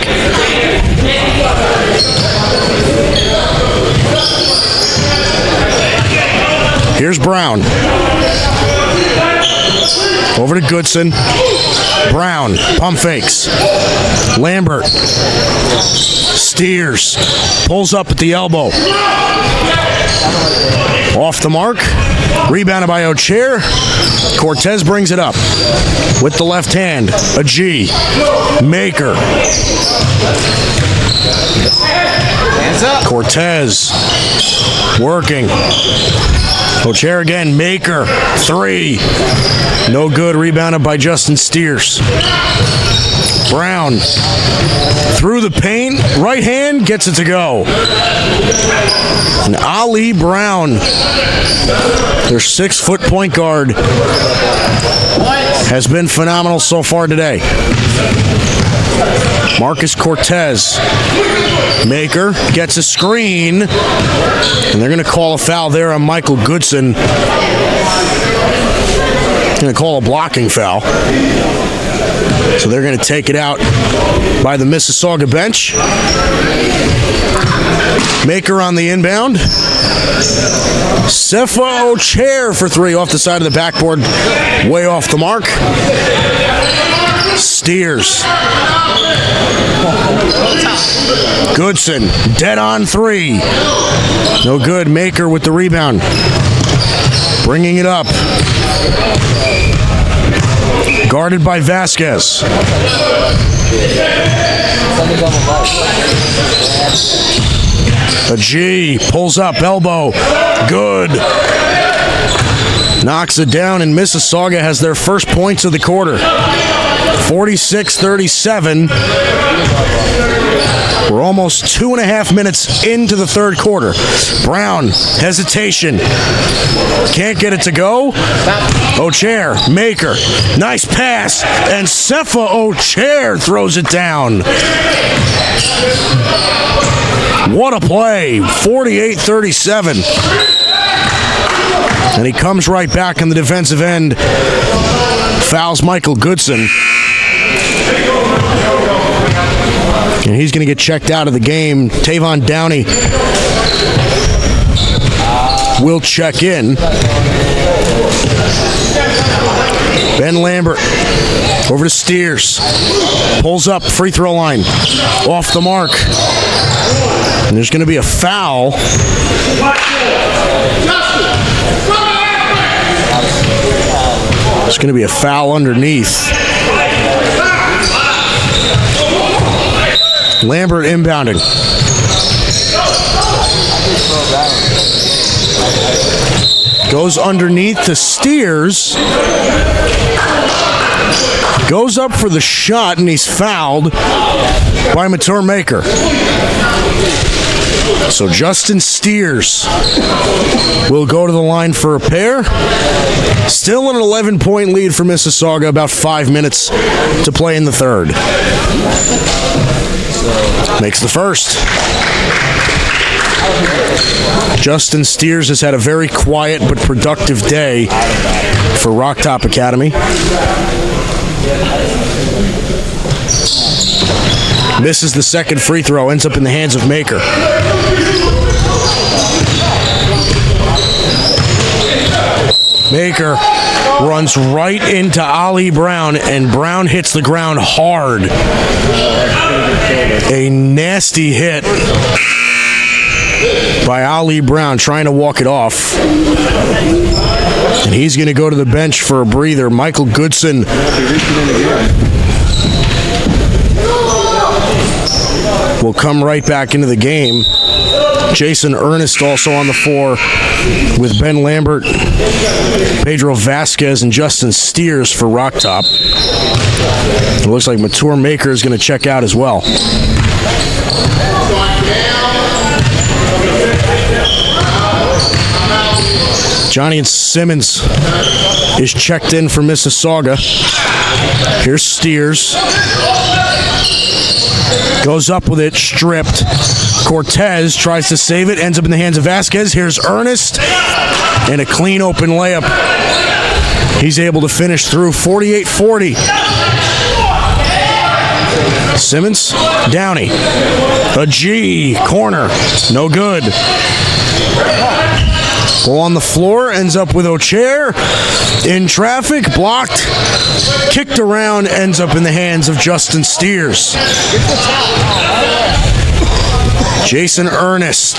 S1: Here's Brown. Over to Goodson. Brown, pump fakes. Lambert. Steers. Pulls up at the elbow. Off the mark. Rebounded by O'Chair. Cortez brings it up. With the left hand. A G. Maker.
S3: Hands up.
S1: Cortez. Working. O'Chair again. Maker. 3. No good. Rebounded by Justin Steers. Brown. Through the paint. Right hand. Gets it to go. And Ali Brown, their 6-foot point guard, has been phenomenal so far today. Marcus Cortez. Maker gets a screen. And they're going to call a foul there on Michael Goodson. Going to call a blocking foul. So they're going to take it out by the Mississauga bench. Maker on the inbound. Sefa O'Chair for 3 off the side of the backboard. Way off the mark. Steers. Goodson, dead on 3. No good. Maker with the rebound. Bringing it up. Guarded by Vasquez. A G, pulls up, elbow. Good. Knocks it down, and Mississauga has their first points of the quarter. 46-37. We're almost 2.5 minutes into the third quarter. Brown, hesitation. Can't get it to go. O'Chair, Maker, nice pass, and Sefa O'Chair throws it down. What a play, 48-37. And he comes right back on the defensive end. Fouls Michael Goodson. And he's going to get checked out of the game. Tavon Downey will check in. Ben Lambert over to Steers. Pulls up, free throw line. Off the mark. And there's going to be a foul. There's going to be a foul underneath. Lambert inbounding. Goes underneath to Steers. Goes up for the shot, and he's fouled by Matur Maker. So Justin Steers will go to the line for a pair. Still an 11-point lead for Mississauga, about 5 minutes to play in the third. Makes the first. Justin Steers has had a very quiet but productive day for Rocktop Academy. Misses the second free throw, ends up in the hands of Maker. Maker runs right into Ali Brown, and Brown hits the ground hard. A nasty hit by Ali Brown, trying to walk it off. And he's going to go to the bench for a breather. Michael Goodson will come right back into the game. Jason Ernest also on the floor with Ben Lambert, Pedro Vasquez, and Justin Steers for Rocktop. It looks like Mature Maker is going to check out as well. Johnny and Simmons is checked in for Mississauga. Here's Steers. Goes up with it, stripped. Cortez tries to save it, ends up in the hands of Vasquez. Here's Ernest, and a clean open layup. He's able to finish through 48-40. Simmons, Downey. A G, corner, no good. Ball on the floor, ends up with O'Chair. In traffic, blocked. Kicked around, ends up in the hands of Justin Steers. Jason Ernest.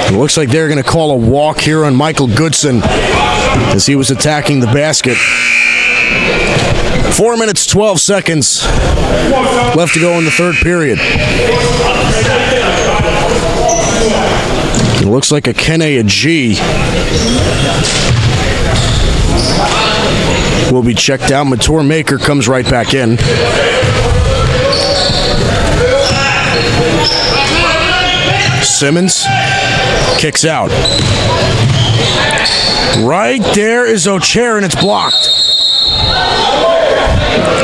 S1: It looks like they're going to call a walk here on Michael Goodson as he was attacking the basket. 4 minutes, 12 seconds left to go in the third period. It looks like a Kene G will be checked out. Mature Maker comes right back in. Simmons kicks out. Right there is O'Chair, and it's blocked.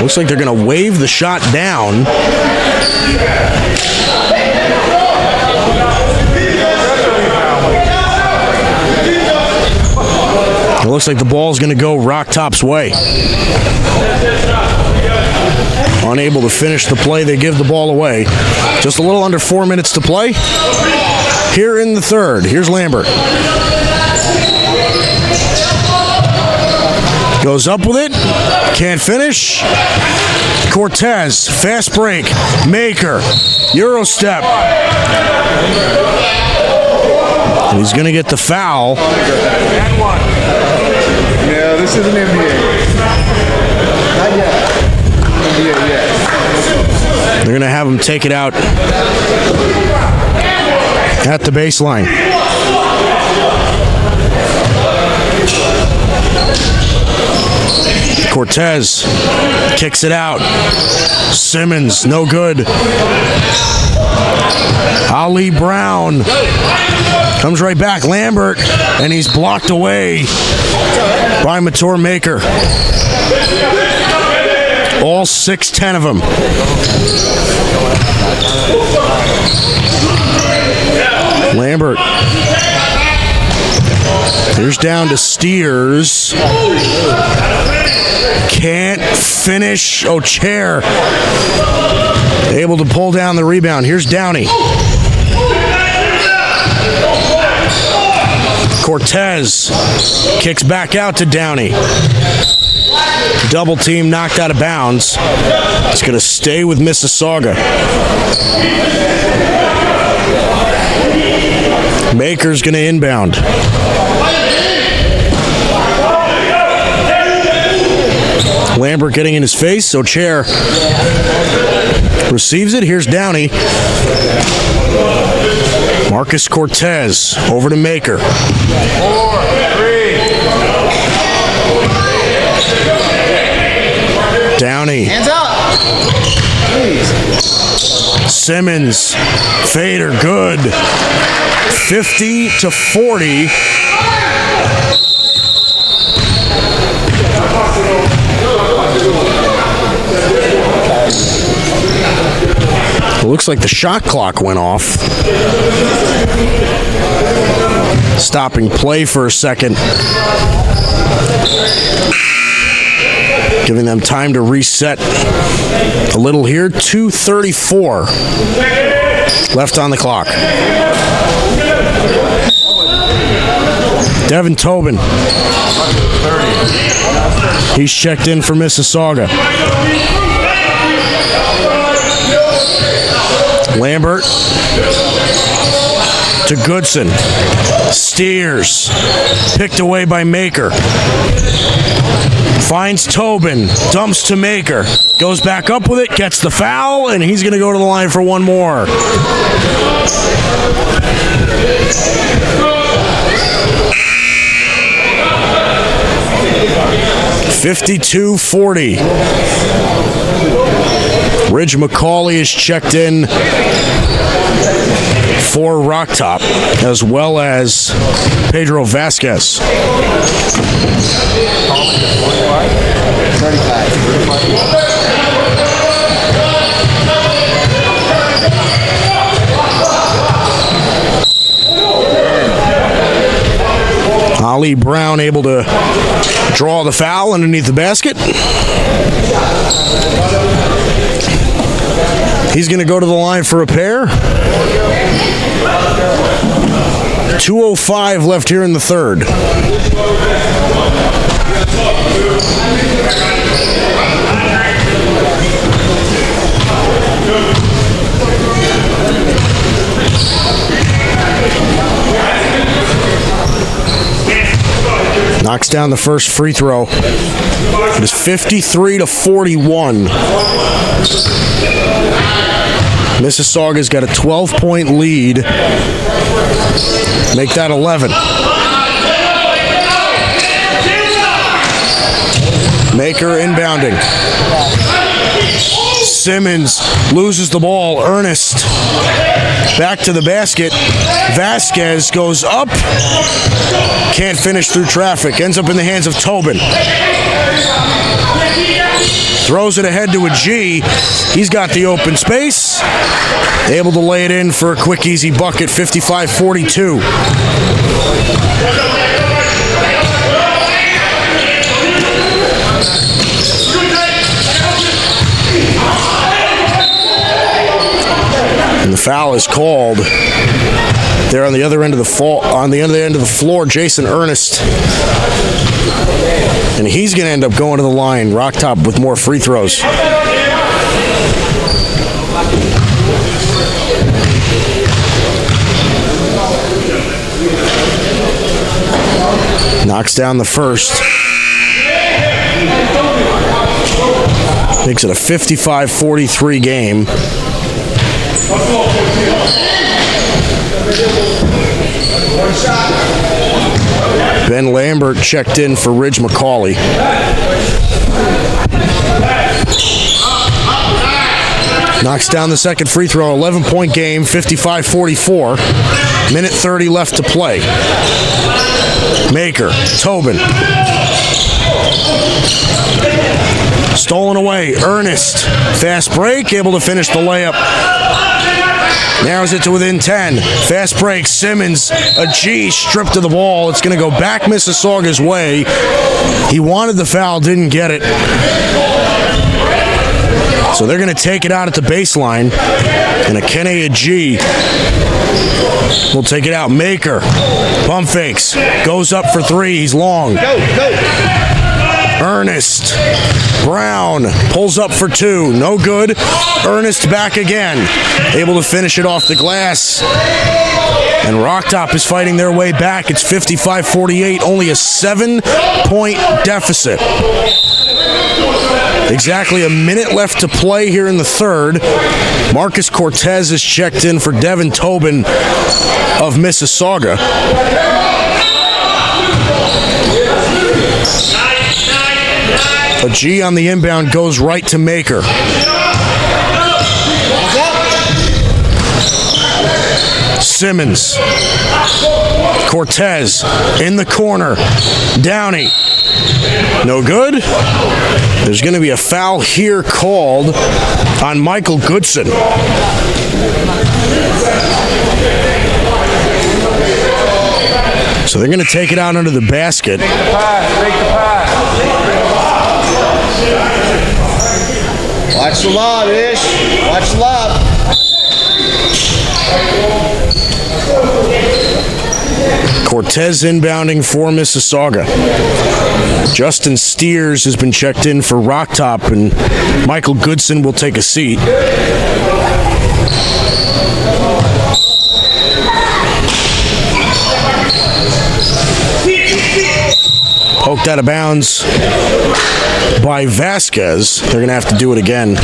S1: Looks like they're going to wave the shot down. It looks like the ball's going to go Rocktop's way. Unable to finish the play, they give the ball away. Just a little under 4 minutes to play. Here in the third, here's Lambert. Goes up with it, can't finish. Cortez, fast break, Maker, Euro step. And he's going to get the foul.
S2: Yeah, this isn't NBA. Not yet. NBA yet.
S1: They're going to have him take it out at the baseline. Cortez kicks it out. Simmons, no good. Ali Brown comes right back. Lambert, and he's blocked away by Mature Maker. All 6'10" of them. Lambert. Here's down to Steers. Can't finish. O'Chair able to pull down the rebound. Here's Downey. Cortez kicks back out to Downey. Double team knocked out of bounds. It's going to stay with Mississauga. Maker's going to inbound. Lambert getting in his face. O'Chair receives it. Here's Downey. Marcus Cortez over to Maker.
S2: 4, 3.
S1: Downey.
S3: Hands up. Please.
S1: Simmons. Fader. Good. 50-40. It looks like the shot clock went off. Stopping play for a second. Giving them time to reset a little here. 2:34 left on the clock. Devin Tobin. He's checked in for Mississauga. Lambert to Goodson. Steers. Picked away by Maker. Finds Tobin, dumps to Maker, goes back up with it, gets the foul, and he's going to go to the line for one more. $52-40. Ridge McCauley is checked in for Rocktop, as well as Pedro Vasquez.
S3: 35.
S1: Ali Brown able to draw the foul underneath the basket. He's going to go to the line for a pair. 2:05 left here in the third. Knocks down the first free throw. It is 53-41. Mississauga's got a 12-point lead. Make that 11. Maker inbounding. Simmons loses the ball. Ernest back to the basket. Vasquez goes up. Can't finish through traffic. Ends up in the hands of Tobin. Throws it ahead to a G. He's got the open space. Able to lay it in for a quick, easy bucket. 55-42. And the foul is called there on the other end of the floor. Jason Ernest, and he's going to end up going to the line. Rocktop with more free throws. Knocks down the first. Makes it a 55-43 game. Ben Lambert checked in for Ridge McCauley. Knocks down the second free throw. 11-point game, 55-44. Minute 30 left to play. Maker, Tobin. Stolen away, Ernest. Fast break, able to finish the layup. Narrows it to within 10. Fast break, Simmons, a G, stripped to the ball. It's going to go back Mississauga's way. He wanted the foul, didn't get it. So they're going to take it out at the baseline. And Akene G will take it out. Maker, pump fakes, goes up for three. He's long.
S3: Go.
S1: Ernest, Brown pulls up for two. No good. Ernest back again. Able to finish it off the glass. And Rocktop is fighting their way back. It's 55-48. Only a 7-point deficit. Exactly a minute left to play here in the third. Marcus Cortez is checked in for Devin Tobin of Mississauga. A G on the inbound goes right to Maker. Simmons. Cortez in the corner. Downey. No good. There's going to be a foul here called on Michael Goodson. So they're going to take it out under the basket.
S2: Take the pass.
S3: Watch the lob, Ish. Watch the lob.
S1: Cortez inbounding for Mississauga. Justin Steers has been checked in for Rocktop, and Michael Goodson will take a seat. Poked Knocked out of bounds by Vasquez. They're going to have to do it again.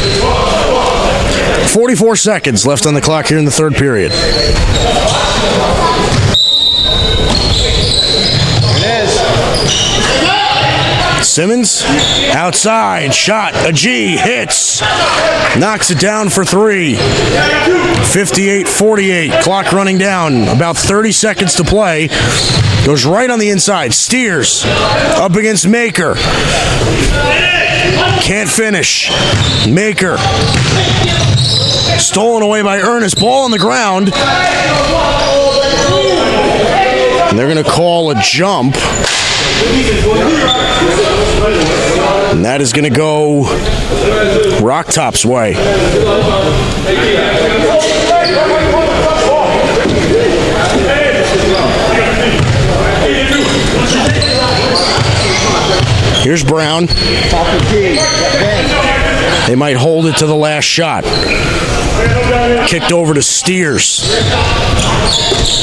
S1: 44 seconds left on the clock here in the third period. Simmons, outside, shot, a G, hits, knocks it down for three. 58-48, clock running down, about 30 seconds to play. Goes right on the inside, steers, up against Maker. Can't finish. Maker. Stolen away by Ernest, ball on the ground. And they're going to call a jump. And that is going to go Rocktop's way. Here's Brown. They might hold it to the last shot. Kicked over to Steers.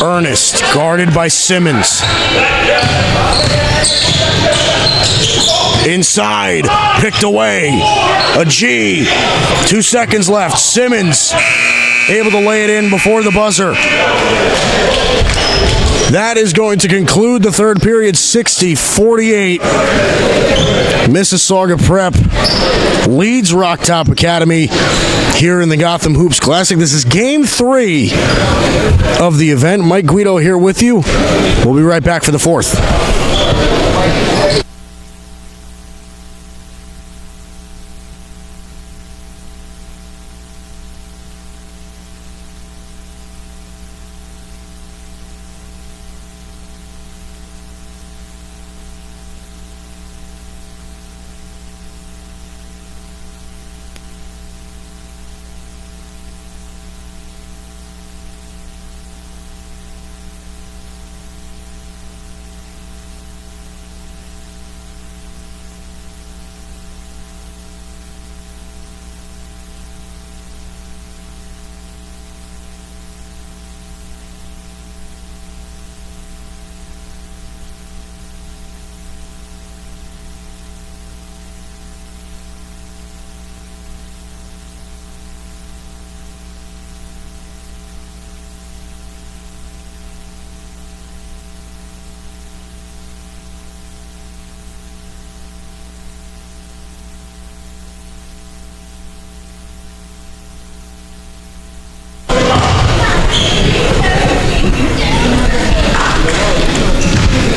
S1: Ernest, guarded by Simmons. Inside, picked away. A G. 2 seconds left. Simmons able to lay it in before the buzzer. That is going to conclude the third period, 60-48. Mississauga Prep leads Rocktop Academy here in the Gotham Hoops Classic. This is game 3 of the event. Mike Guido here with you. We'll be right back for the fourth.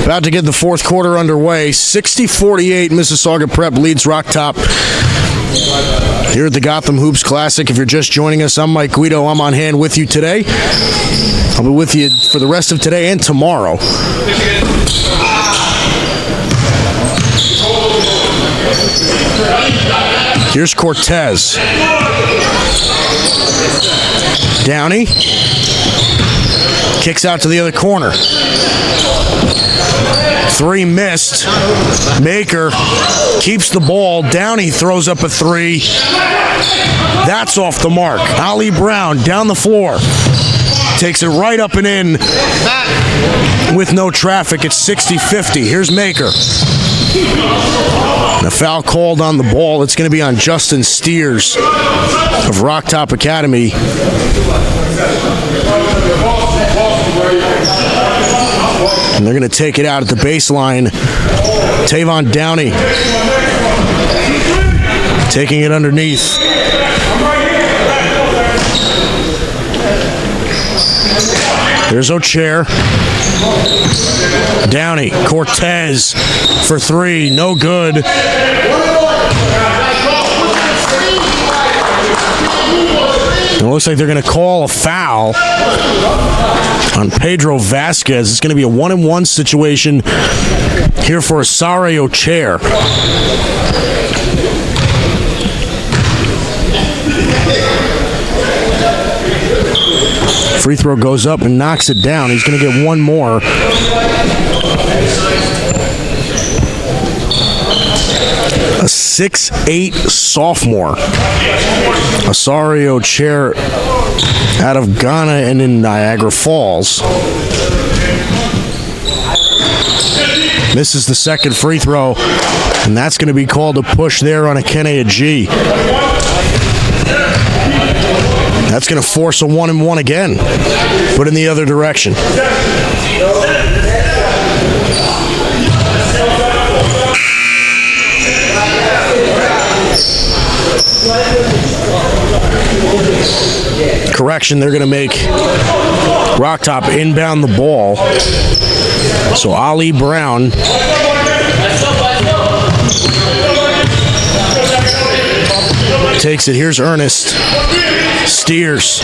S1: About to get the fourth quarter underway. 60-48, Mississauga Prep leads Rocktop here at the Gotham Hoops Classic. If you're just joining us, I'm Mike Guido. I'm on hand with you today. I'll be with you for the rest of today and tomorrow. Here's Cortez. Downey. Kicks out to the other corner. Three missed. Maker keeps the ball. Downey throws up a three. That's off the mark. Ali Brown down the floor. Takes it right up and in with no traffic. It's 60-50. Here's Maker. And a foul called on the ball. It's going to be on Justin Steers of Rocktop Academy. And they're going to take it out at the baseline. Tavon Downey taking it underneath. There's O'Chair. Downey, Cortez for three, no good. It looks like they're going to call a foul on Pedro Vasquez. It's going to be a 1-and-1 situation here for Asare O'Chair. Free throw goes up and knocks it down. He's going to get one more. A 6'8" sophomore. Asare O'Chair out of Ghana and in Niagara Falls. Misses the second free throw, and that's going to be called a push there on a Kenny G. That's going to force a 1-and-1 again, but in the other direction. Correction, they're going to make Rocktop inbound the ball. So Ali Brown takes it. Here's Ernest. Steers.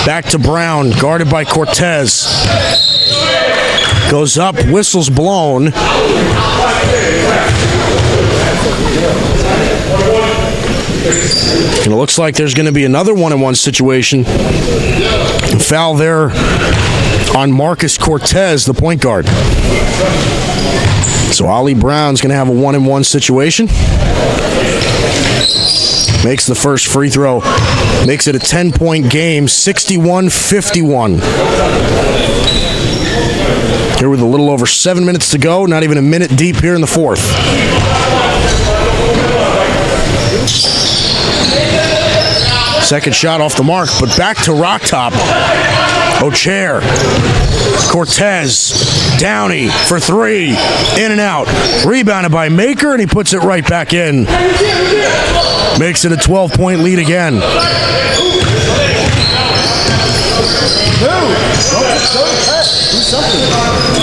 S1: Back to Brown, guarded by Cortez. Goes up, whistle's blown. And it looks like there's going to be another 1-and-1 situation. Foul there on Marcus Cortez, the point guard. So Ali Brown's going to have a 1-and-1 situation. Makes the first free throw. Makes it a 10-point game, 61-51. Here with a little over 7 minutes to go, not even a minute deep here in the fourth. Second shot off the mark, but back to Rocktop. O'Chair, Cortez, Downey for three, in and out. Rebounded by Maker, and he puts it right back in. Makes it a 12-point lead again.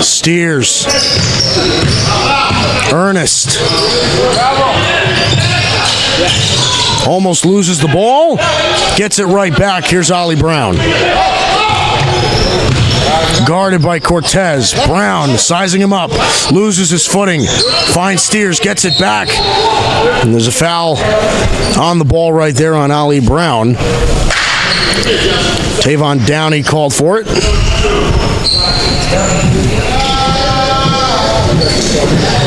S1: Steers. Ernest. Almost loses the ball. Gets it right back. Here's Ali Brown. Guarded by Cortez. Brown sizing him up. Loses his footing. Finds Steers. Gets it back. And there's a foul on the ball right there on Ali Brown. Tavon Downey called for it.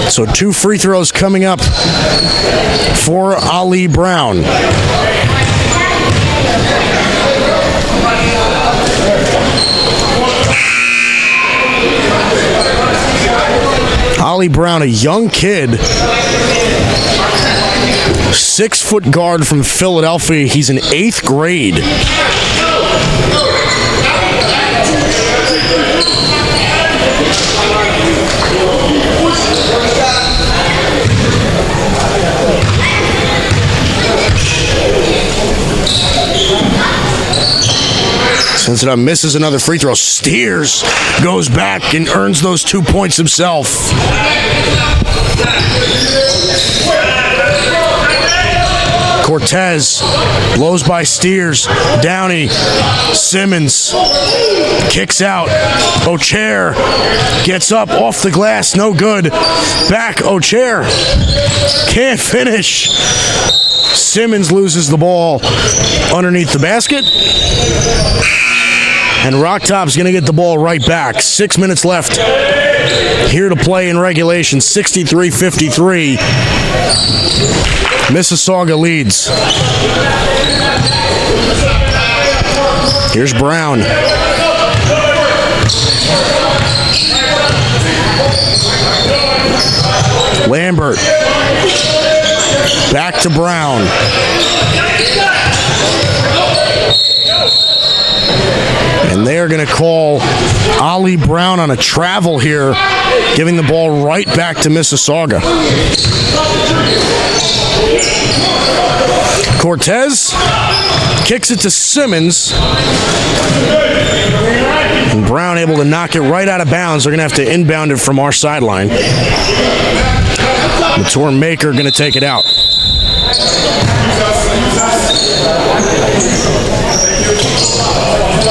S1: So 2 free throws coming up for Ali Brown. Ali Brown, a young kid, 6-foot guard from Philadelphia. He's in 8th grade. Sends it up, misses another free throw. Steers, goes back and earns those 2 points himself. Cortez blows by Steers. Downey, Simmons kicks out. O'Chair gets up off the glass, no good. Back, O'Chair can't finish. Simmons loses the ball underneath the basket. And Rocktop's going to get the ball right back. 6 minutes left here to play in regulation. 63-53. Mississauga leads. Here's Brown. Lambert. Back to Brown. And they are going to call Ali Brown on a travel here, giving the ball right back to Mississauga. Cortez kicks it to Simmons. And Brown able to knock it right out of bounds. They're going to have to inbound it from our sideline. Mature Maker going to take it out.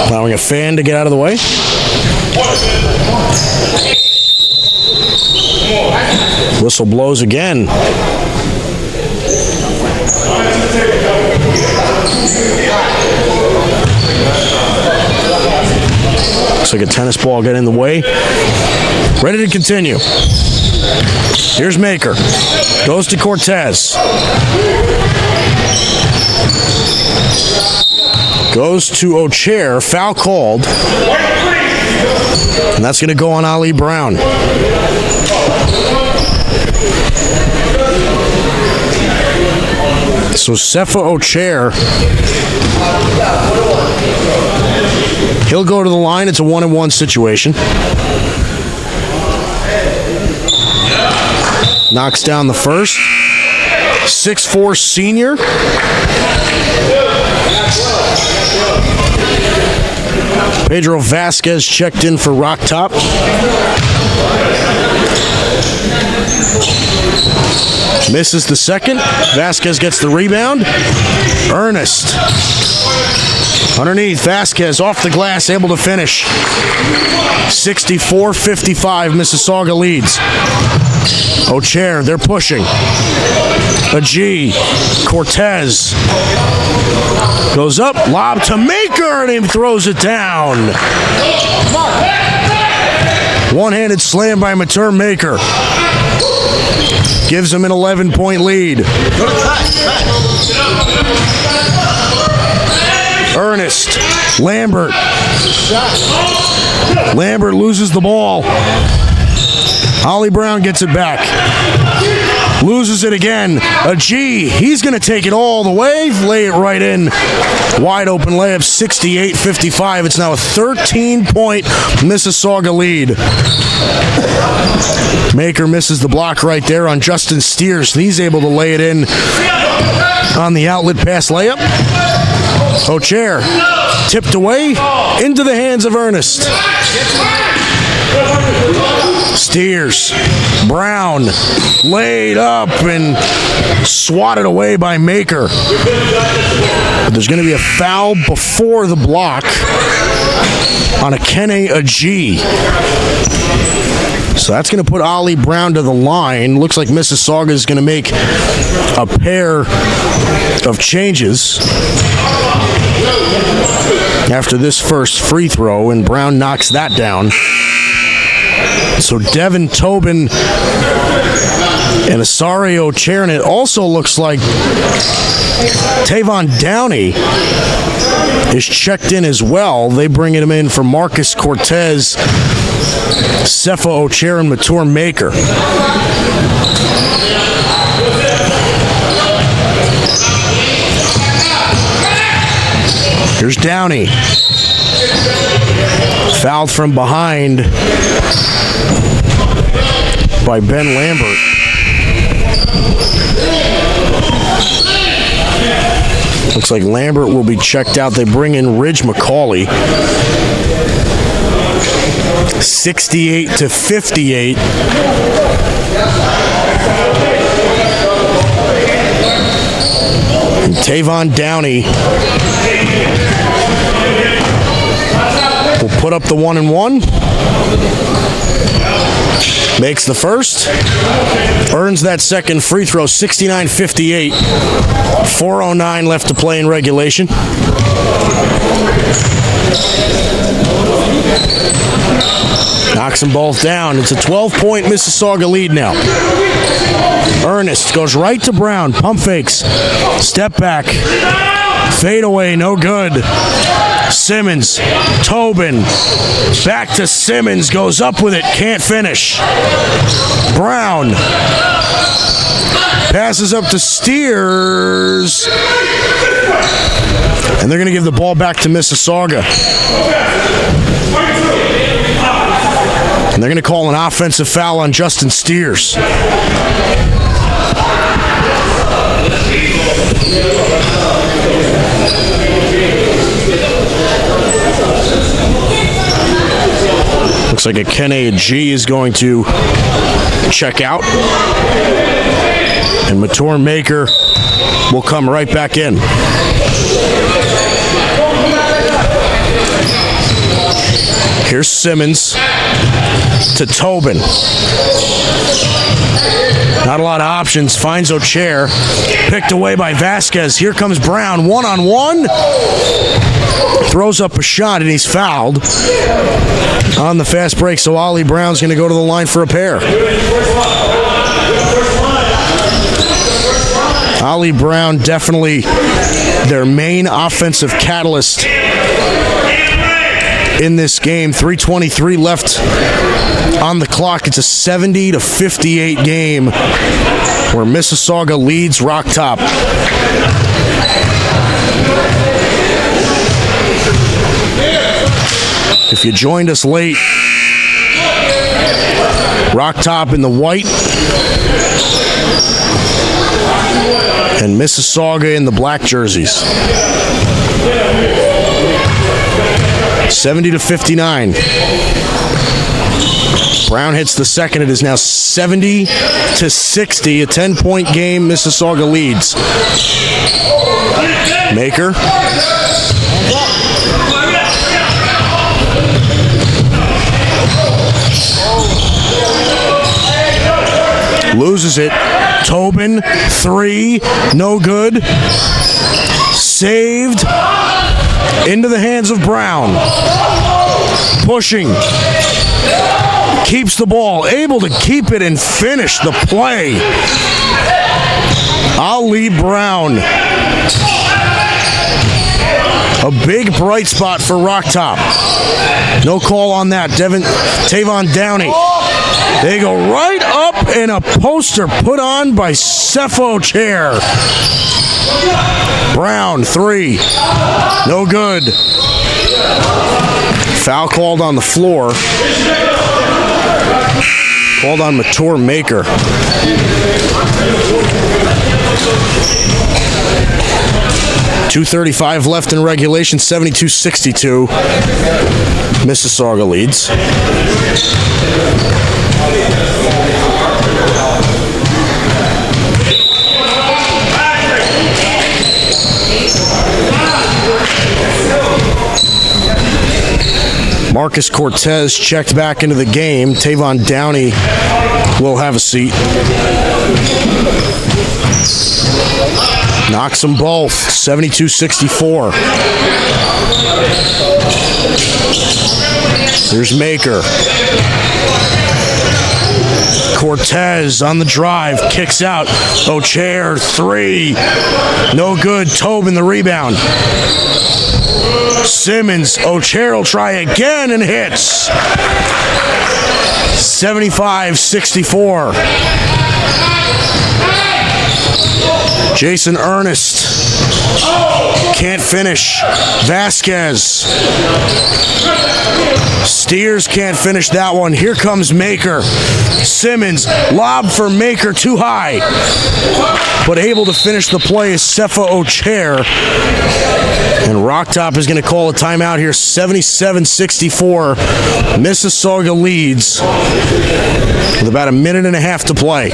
S1: Allowing a fan to get out of the way. Whistle blows again. Looks like a tennis ball got in the way. Ready to continue. Here's Maker. Goes to Cortez. Goes to O'Chair. Foul called. And that's going to go on Ali Brown. So Sefa Ocher, he'll go to the line. It's a 1-and-1 situation. Knocks down the first. 6'4" senior. Pedro Vasquez checked in for Rocktop. Misses the second. Vasquez gets the rebound. Ernest. Underneath, Vasquez off the glass, able to finish. 64-55, Mississauga leads. Ocher, they're pushing. A G. Cortez. Goes up, lob to Maker, and he throws it down. One-handed slam by Mature Maker. Gives him an 11-point lead. Ernest. Lambert. Lambert loses the ball. Ollie Brown gets it back. Loses it again. A G. He's going to take it all the way. Lay it right in. Wide open layup. 68-55. It's now a 13-point Mississauga lead. Maker misses the block right there on Justin Steers. He's able to lay it in on the outlet pass layup. Ocher tipped away into the hands of Ernest. Steers, Brown, laid up and swatted away by Maker. But there's going to be a foul before the block on a Kene Ag. So that's going to put Ollie Brown to the line. Looks like Mississauga is going to make a pair of changes after this first free throw, and Brown knocks that down. So Devin Tobin and Asari Ocher, and it also looks like Tavon Downey is checked in as well. They bring him in for Marcus Cortez, Sefa Ocher, and Mature Maker. Here's Downey. Fouled from behind by Ben Lambert. Looks like Lambert will be checked out. They bring in Ridge McCauley. 68-58. And Tavon Downey will put up the 1-and-1. Makes the first. Earns that second free throw. 69-58. 4:09 left to play in regulation. Knocks them both down. It's a 12-point Mississauga lead now. Ernest goes right to Brown. Pump fakes. Step back. Fade away. No good. Simmons. Tobin. Back to Simmons. Goes up with it. Can't finish. Brown. Passes up to Steers. And they're going to give the ball back to Mississauga. And they're going to call an offensive foul on Justin Steers. Looks like a Kene G is going to check out. And Mature Maker will come right back in. Here's Simmons to Tobin. Not a lot of options. Finds Ocher. Picked away by Vasquez. Here comes Brown. One-on-one. Throws up a shot, and he's fouled on the fast break. So Ollie Brown's going to go to the line for a pair. Ollie Brown definitely their main offensive catalyst in this game. 3:23 left on the clock. It's a 70-58 game where Mississauga leads Rocktop. If you joined us late, Rocktop in the white and Mississauga in the black jerseys. 70-59. Brown hits the second. It is now 70-60. A 10-point game. Mississauga leads. Maker. Loses it. Tobin, 3, no good. Saved. Into the hands of Brown. Pushing. Keeps the ball. Able to keep it and finish the play. Ali Brown. A big bright spot for Rocktop. No call on that. Tavon Downey. They go right up and a poster put on by Cepho Chair. Brown, 3. No good. Foul called on the floor. Called on Mature Maker. .235 left in regulation, 72-62. Mississauga leads. Marcus Cortez checked back into the game. Tavon Downey will have a seat. Knocks them both, 72-64. There's Maker. Cortez on the drive, kicks out. O'Chair, 3. No good. Tobin the rebound. Simmons, O'Chair will try again and hits. 75-64. Jason Ernest can't finish. Vasquez. Steers can't finish that one. Here comes Maker. Simmons, lob for Maker, too high. But able to finish the play is Cepho O'Chair. And Rocktop is going to call a timeout here. 77-64. Mississauga leads with about a minute and a half to play.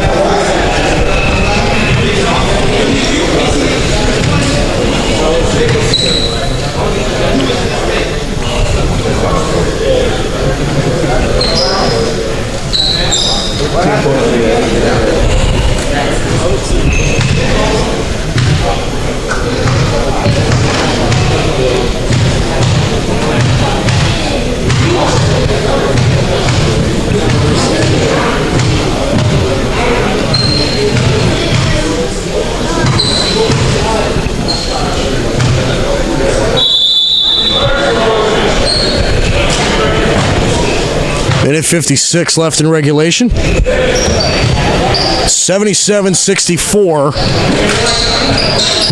S1: Minute 56 left in regulation. 77-64.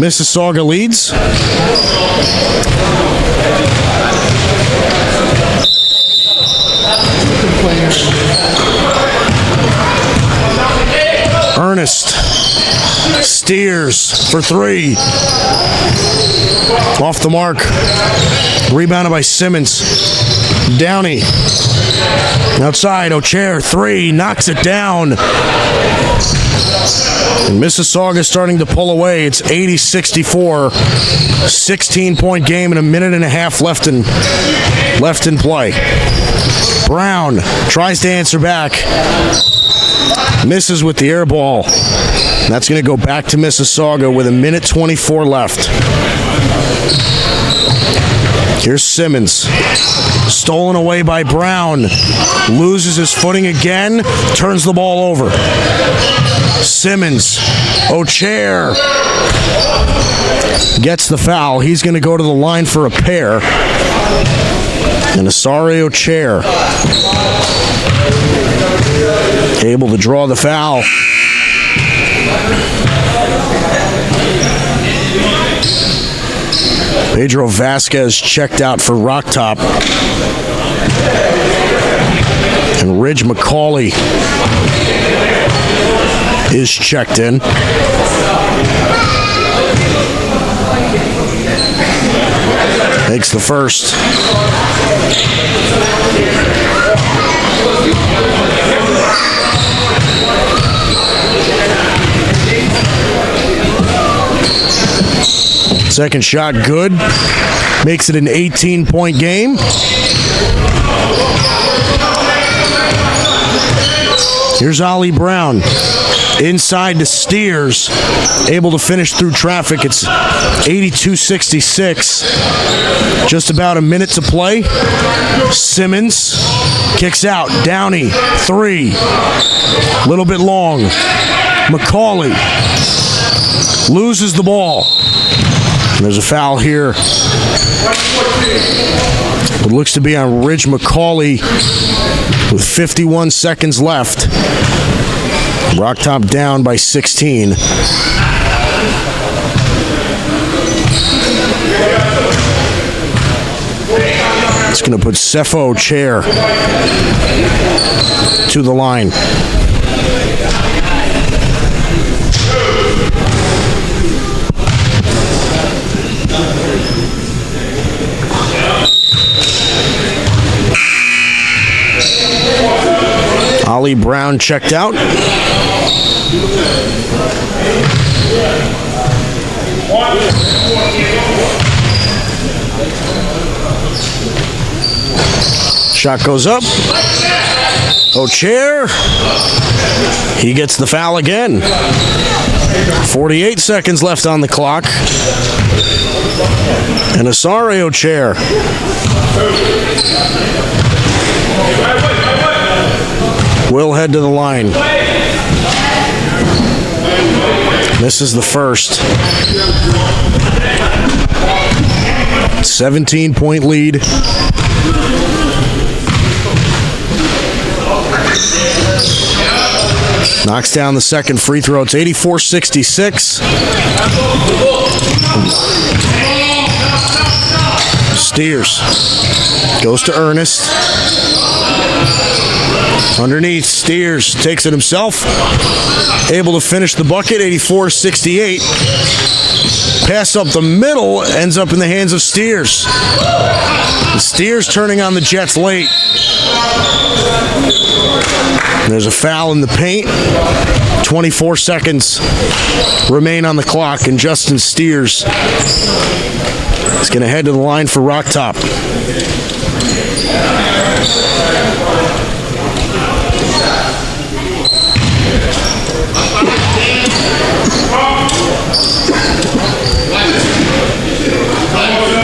S1: Mississauga leads. Ernest steers for 3. Off the mark. Rebounded by Simmons. Downey. Outside, O'Chair, 3, knocks it down. And Mississauga starting to pull away. It's 80-64. 16-point game and a minute and a half left in play. Brown tries to answer back. Misses with the air ball. That's going to go back to Mississauga with a minute 24 left. Here's Simmons. Stolen away by Brown. Loses his footing again. Turns the ball over. Simmons. O'Chair. Gets the foul. He's going to go to the line for a pair. And Osario Chair able to draw the foul. Pedro Vasquez checked out for Rocktop. And Ridge McCauley is checked in. Makes the first. Second shot good. Makes it an 18-point game. Here's Ollie Brown. Inside to Steers. Able to finish through traffic. It's 82-66. Just about a minute to play. Simmons kicks out. Downey, 3. Little bit long. McCauley loses the ball. And there's a foul here. It looks to be on Ridge McCauley with 51 seconds left. Rocktop down by 16. It's going to put Cepho Chair to the line. Ollie Brown checked out. Shot goes up. O'Chair. He gets the foul again. 48 seconds left on the clock. And Osario Chair. Will head to the line. Misses the first. 17-point lead. Knocks down the second free throw. It's 84-66. Steers. Goes to Ernest. Underneath, Steers takes it himself. Able to finish the bucket, 84-68. Pass up the middle, ends up in the hands of Steers. The Steers turning on the Jets late. And there's a foul in the paint. 24 seconds remain on the clock, and Justin Steers is going to head to the line for Rocktop.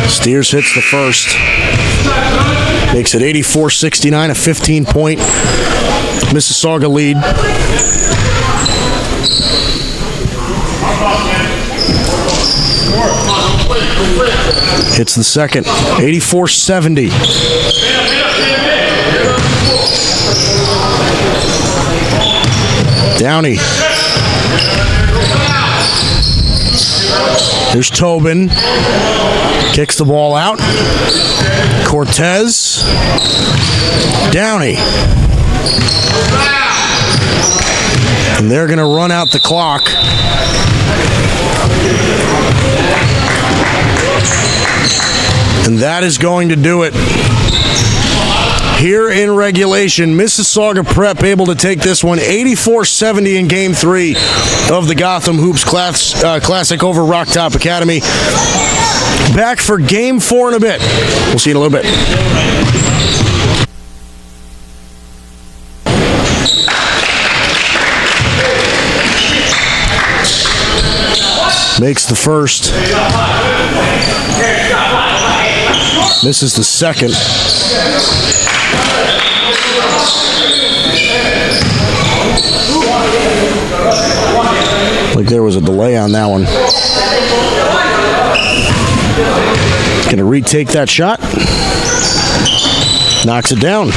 S1: Steers hits the first. Makes it 84-69, a 15-point Mississauga lead. Hits the second. 84-70. Downey. There's Tobin. Kicks the ball out. Cortez. Downey. And they're going to run out the clock. And that is going to do it. Here in regulation, Mississauga Prep able to take this one 84-70 in Game 3 of the Gotham Hoops Classic over Rocktop Academy. Back for Game 4 in a bit. We'll see you in a little bit. Makes the first. Misses the second. Like there was a delay on that one. Gonna retake that shot. Knocks it down.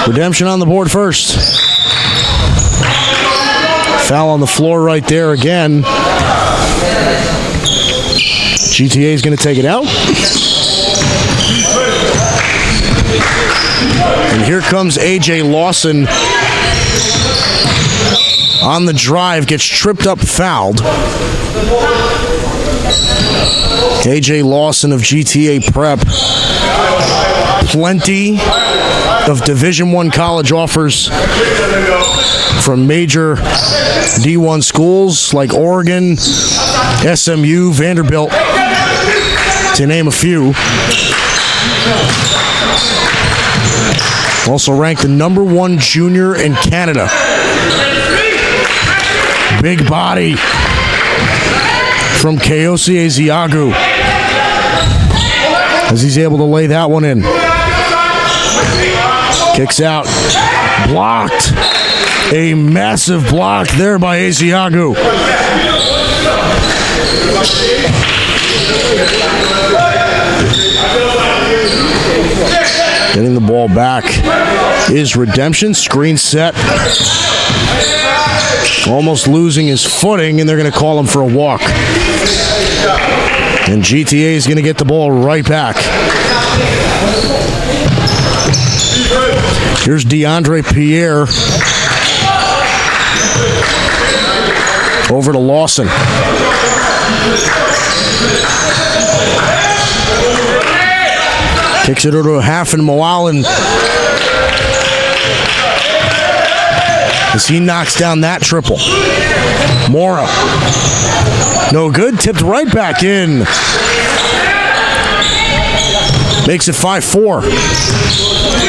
S1: Redemption on the board first. Foul on the floor right there again. GTA is going to take it out. And here comes A.J. Lawson on the drive, gets tripped up, fouled. A.J. Lawson of GTA Prep. Plenty of Division I college offers from major D1 schools like Oregon, SMU, Vanderbilt, to name a few. Also ranked the #1 junior in Canada. Big body from Keosi Ezeagu as he's able to lay that one in. Kicks out. Blocked. A massive block there by Ezeagu. Getting the ball back is Redemption. Screen set. Almost losing his footing, and they're going to call him for a walk. And GTA is going to get the ball right back. Here's DeAndre Pierre. Over to Lawson. Kicks it over to half and Moalen as he knocks down that triple. Mora. No good. Tipped right back in. Makes it 5-4.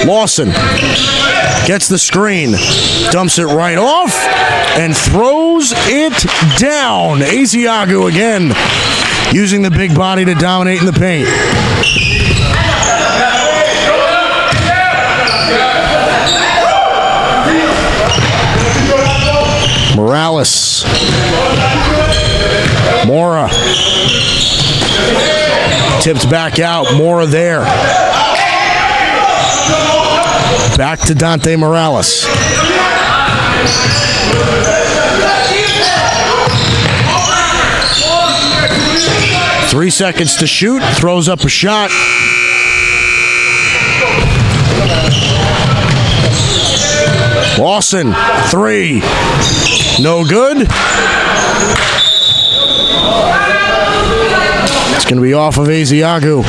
S1: Lawson gets the screen. Dumps it right off and throws it down. Ezeagu again using the big body to dominate in the paint. Morales. Mora. Tipped back out. Mora there. Back to Dante Morales. Three seconds to shoot. Throws up a shot. Lawson, three. No good. It's going to be off of Ezeagu.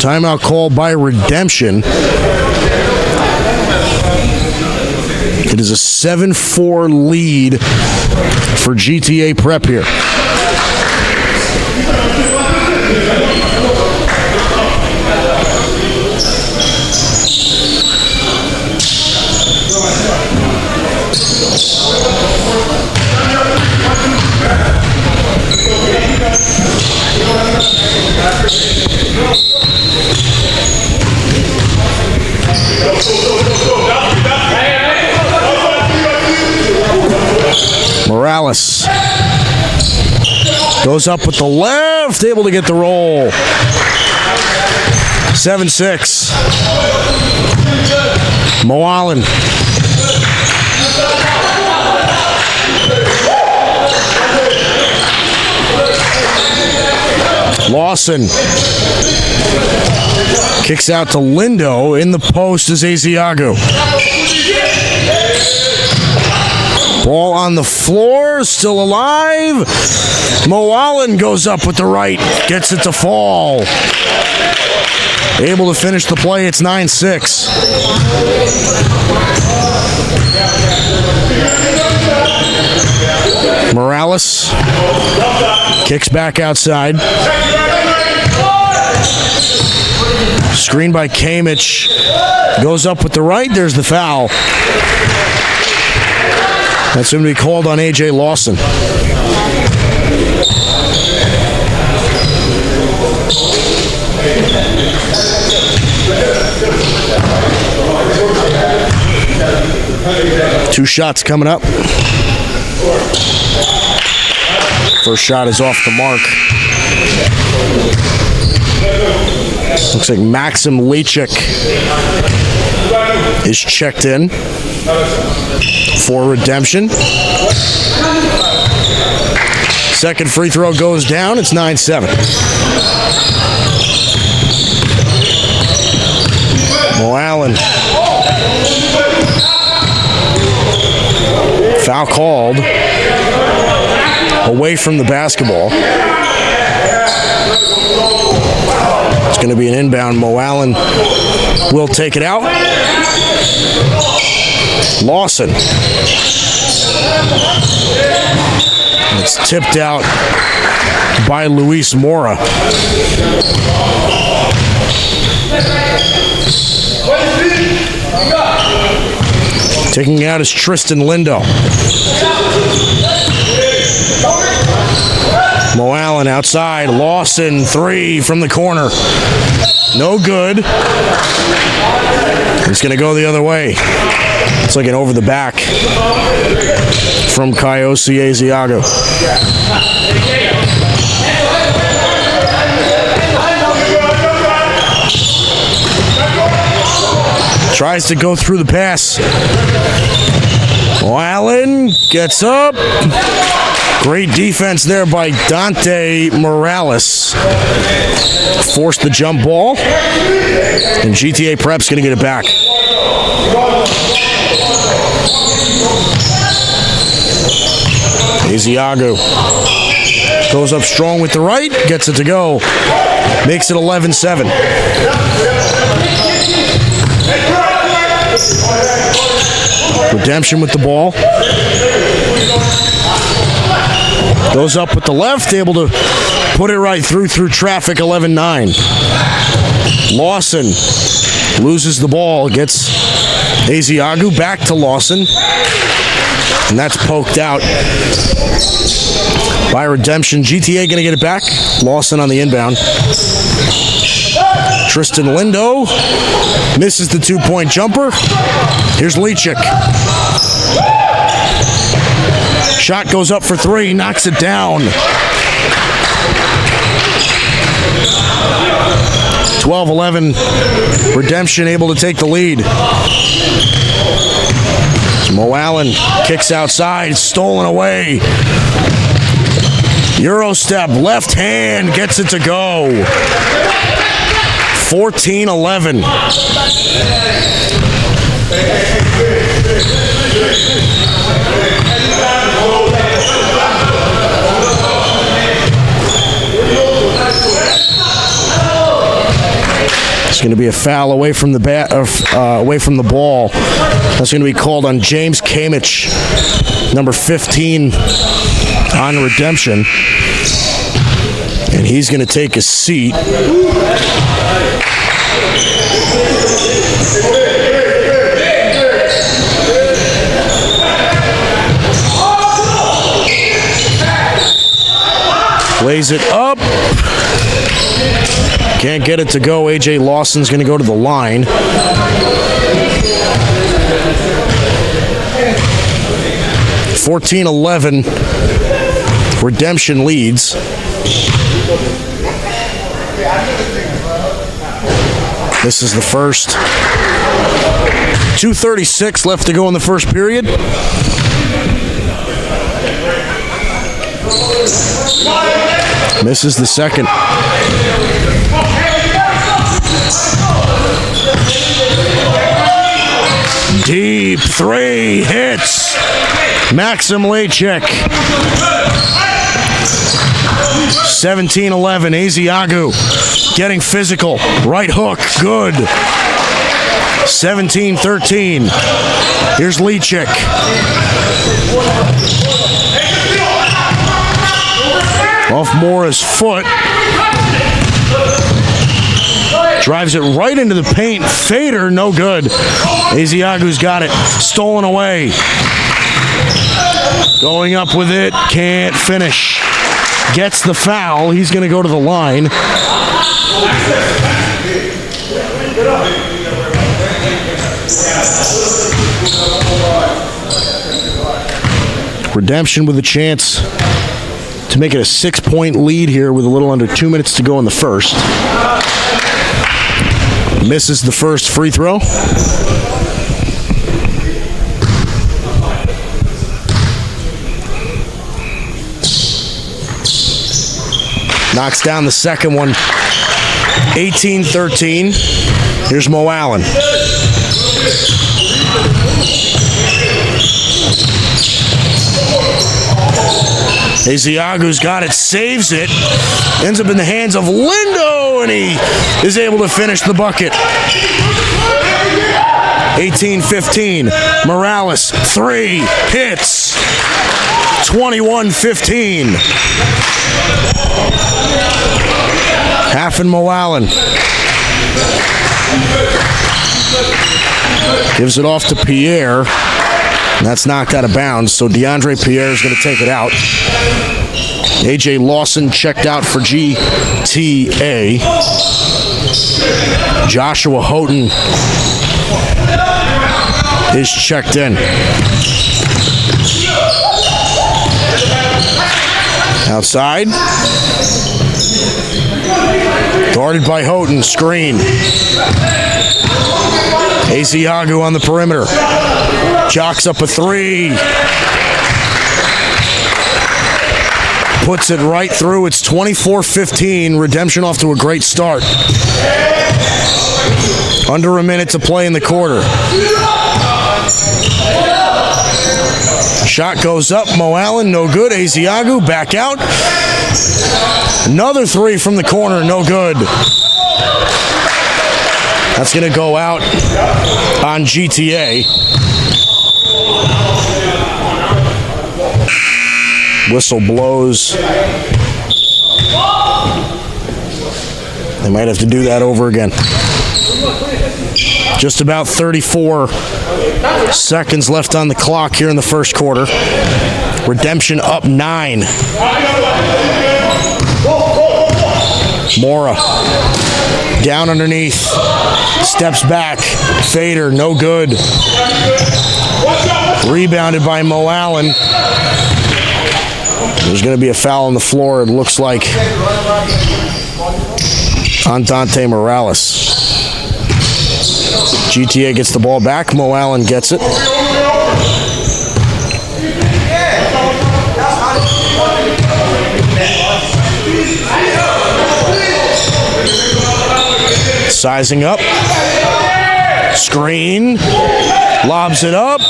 S1: Timeout called by Redemption. It is a 7-4 lead for GTA Prep here. Morales goes up with the left, able to get the roll. 7-6. Moalen. Lawson kicks out to Lindo. In the post is Ezeagu. Ball on the floor, still alive. Moalen goes up with the right, gets it to fall. Able to finish the play, it's 9-6. Morales kicks back outside. Screen by Kamich. Goes up with the right, there's the foul. That's going to be called on A.J. Lawson. Two shots coming up. First shot is off the mark. Looks like Maxim Lechik is checked in for redemption. Second free throw goes down. It's 9-7. Mo Allen. Foul called. Away from the basketball. It's going to be an inbound. Mo Allen will take it out. Lawson. It's tipped out by Luis Mora. Taking out is Tristan Lindo. Mo Allen outside. Lawson, three from the corner. No good. It's going to go the other way. It's like an over the back from Kaiose Asiago. Tries to go through the pass. Allen gets up. Great defense there by Dante Morales. Forced the jump ball. And GTA Prep's going to get it back. Asiago goes up strong with the right. Gets it to go. Makes it 11-7. Redemption with the ball. Goes up with the left, able to put it right through traffic, 11-9. Lawson loses the ball, gets Asiago back to Lawson. And that's poked out by Redemption. GTA going to get it back. Lawson on the inbound. Tristan Lindo misses the two-point jumper. Here's Lechik. Shot goes up for three, knocks it down. 12-11. Redemption able to take the lead. Mo Allen kicks outside, stolen away. Euro step, left hand, gets it to go. 14-11. It's going to be a foul away from the away from the ball. That's going to be called on James Kamich, number 15, on Redemption. And he's going to take a seat. Lays it up. Can't get it to go. A.J. Lawson's going to go to the line. (14-11). Redemption leads. This is the first. 2:36 left to go in the first period. Misses the second. Deep three hits. Maxim Lechik. 17-11. Asiago getting physical. Right hook. Good. 17-13. Here's Lechik. Off Mora's foot. Drives it right into the paint. Fader, no good. Asiago's got it. Stolen away. Going up with it. Can't finish. Gets the foul. He's going to go to the line. Redemption with a chance to make it a 6-point lead here with a little under 2 minutes to go in the first. Misses the first free throw. Knocks down the second one. 18-13. Here's Mo Allen. Ezeagu's got it, saves it, ends up in the hands of Lindo, and he is able to finish the bucket. 18-15. Morales, 3, hits. 21-15. Half and Mo Allen. Gives it off to Pierre. And that's knocked out of bounds, so DeAndre Pierre is going to take it out. A.J. Lawson checked out for GTA. Joshua Houghton is checked in. Outside. Guarded by Houghton, screen. Ezeagu on the perimeter. Jocks up a 3. Puts it right through. It's 24-15. Redemption off to a great start. Under a minute to play in the quarter. Shot goes up. Mo Allen, no good. Ezeagu back out. Another 3 from the corner, no good. That's going to go out on GTA. Whistle blows. They might have to do that over again. Just about 34 seconds left on the clock here in the first quarter. Redemption up 9. Mora down underneath. Steps back. Fader, no good. Rebounded by Mo Allen. There's going to be a foul on the floor, it looks like, on Dante Morales. GTA gets the ball back. Mo Allen gets it. Sizing up. Screen. Lobs it up.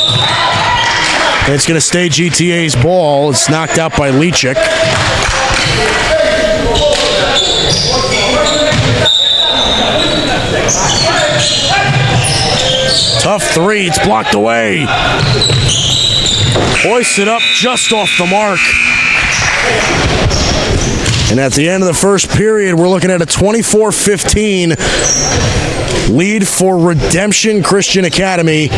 S1: It's going to stay GTA's ball. It's knocked out by Leachik. Tough 3. It's blocked away. Hoists it up just off the mark. And at the end of the first period, we're looking at a 24-15 lead for Redemption Christian Academy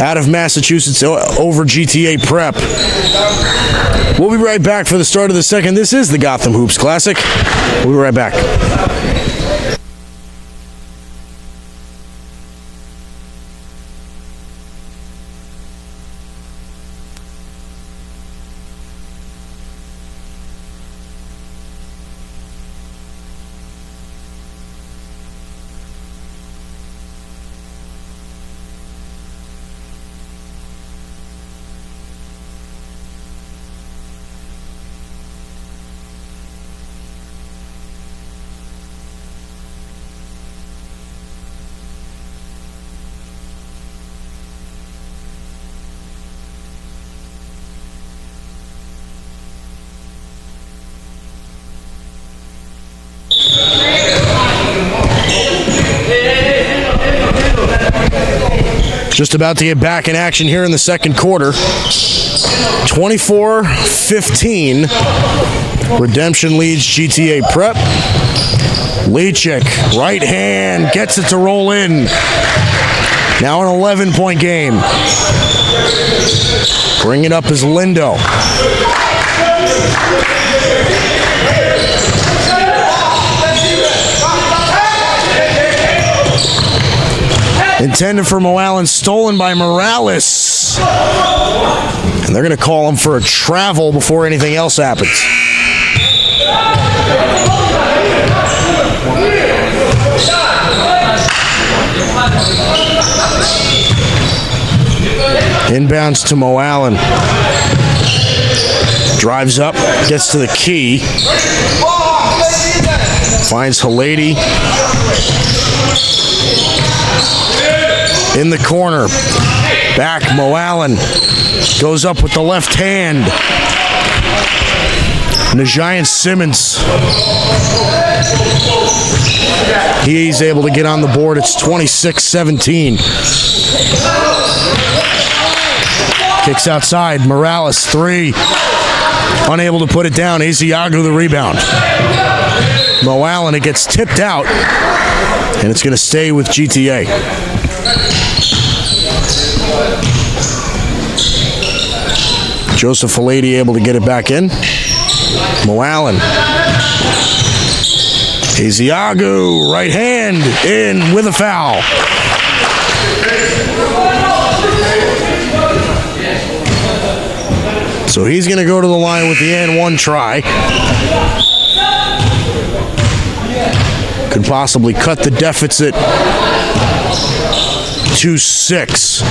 S1: out of Massachusetts over GTA Prep. We'll be right back for the start of the second. This is the Gotham Hoops Classic. We'll be right back. Just about to get back in action here in the second quarter. 24-15. Redemption leads GTA Prep. Leachik, right hand, gets it to roll in. Now an 11-point game. Bring it up is Lindo. Intended for Mo Allen, stolen by Morales. And they're going to call him for a travel before anything else happens. Inbounds to Mo Allen. Drives up, gets to the key. Finds Halady. In the corner. Back, Mo Allen. Goes up with the left hand. Najian Simmons. He's able to get on the board. It's 26-17. Kicks outside. Morales, 3. Unable to put it down. Asiago the rebound. Mo Allen, it gets tipped out. And it's going to stay with GTA. Joseph Halady able to get it back in. Mo Allen. Asiago, right hand, in with a foul. So he's going to go to the line with the and one try. Could possibly cut the deficit to 6.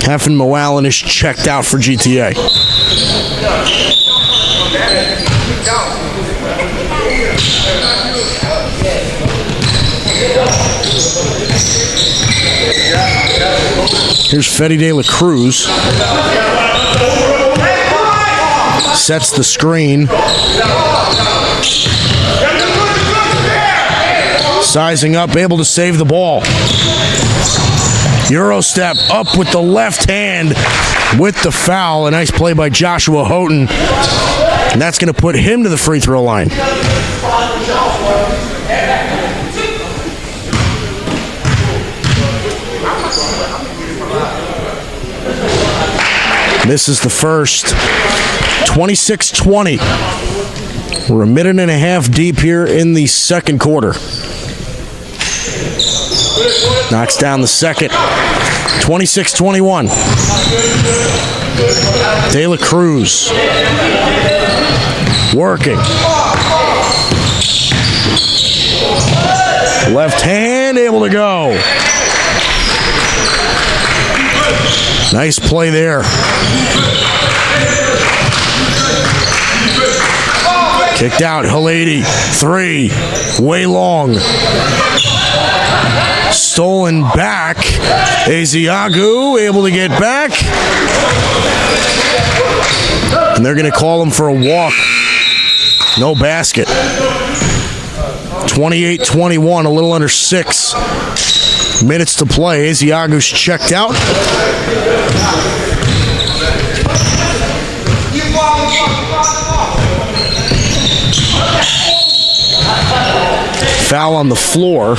S1: Hefin Mo Allen is checked out for GTA. Here's Fede De La Cruz. Sets the screen. Sizing up, able to save the ball. Euro step up with the left hand with the foul. A nice play by Joshua Houghton. And that's going to put him to the free throw line. Misses the first. 26-20. We're a minute and a half deep here in the second quarter. Knocks down the second. 26-21. De La Cruz. Working. Left hand able to go. Nice play there. Kicked out, Halady, 3, way long. Stolen back, Asiago able to get back. And they're gonna call him for a walk. No basket. 28-21, a little under 6 minutes to play. Asiago's checked out. Foul on the floor.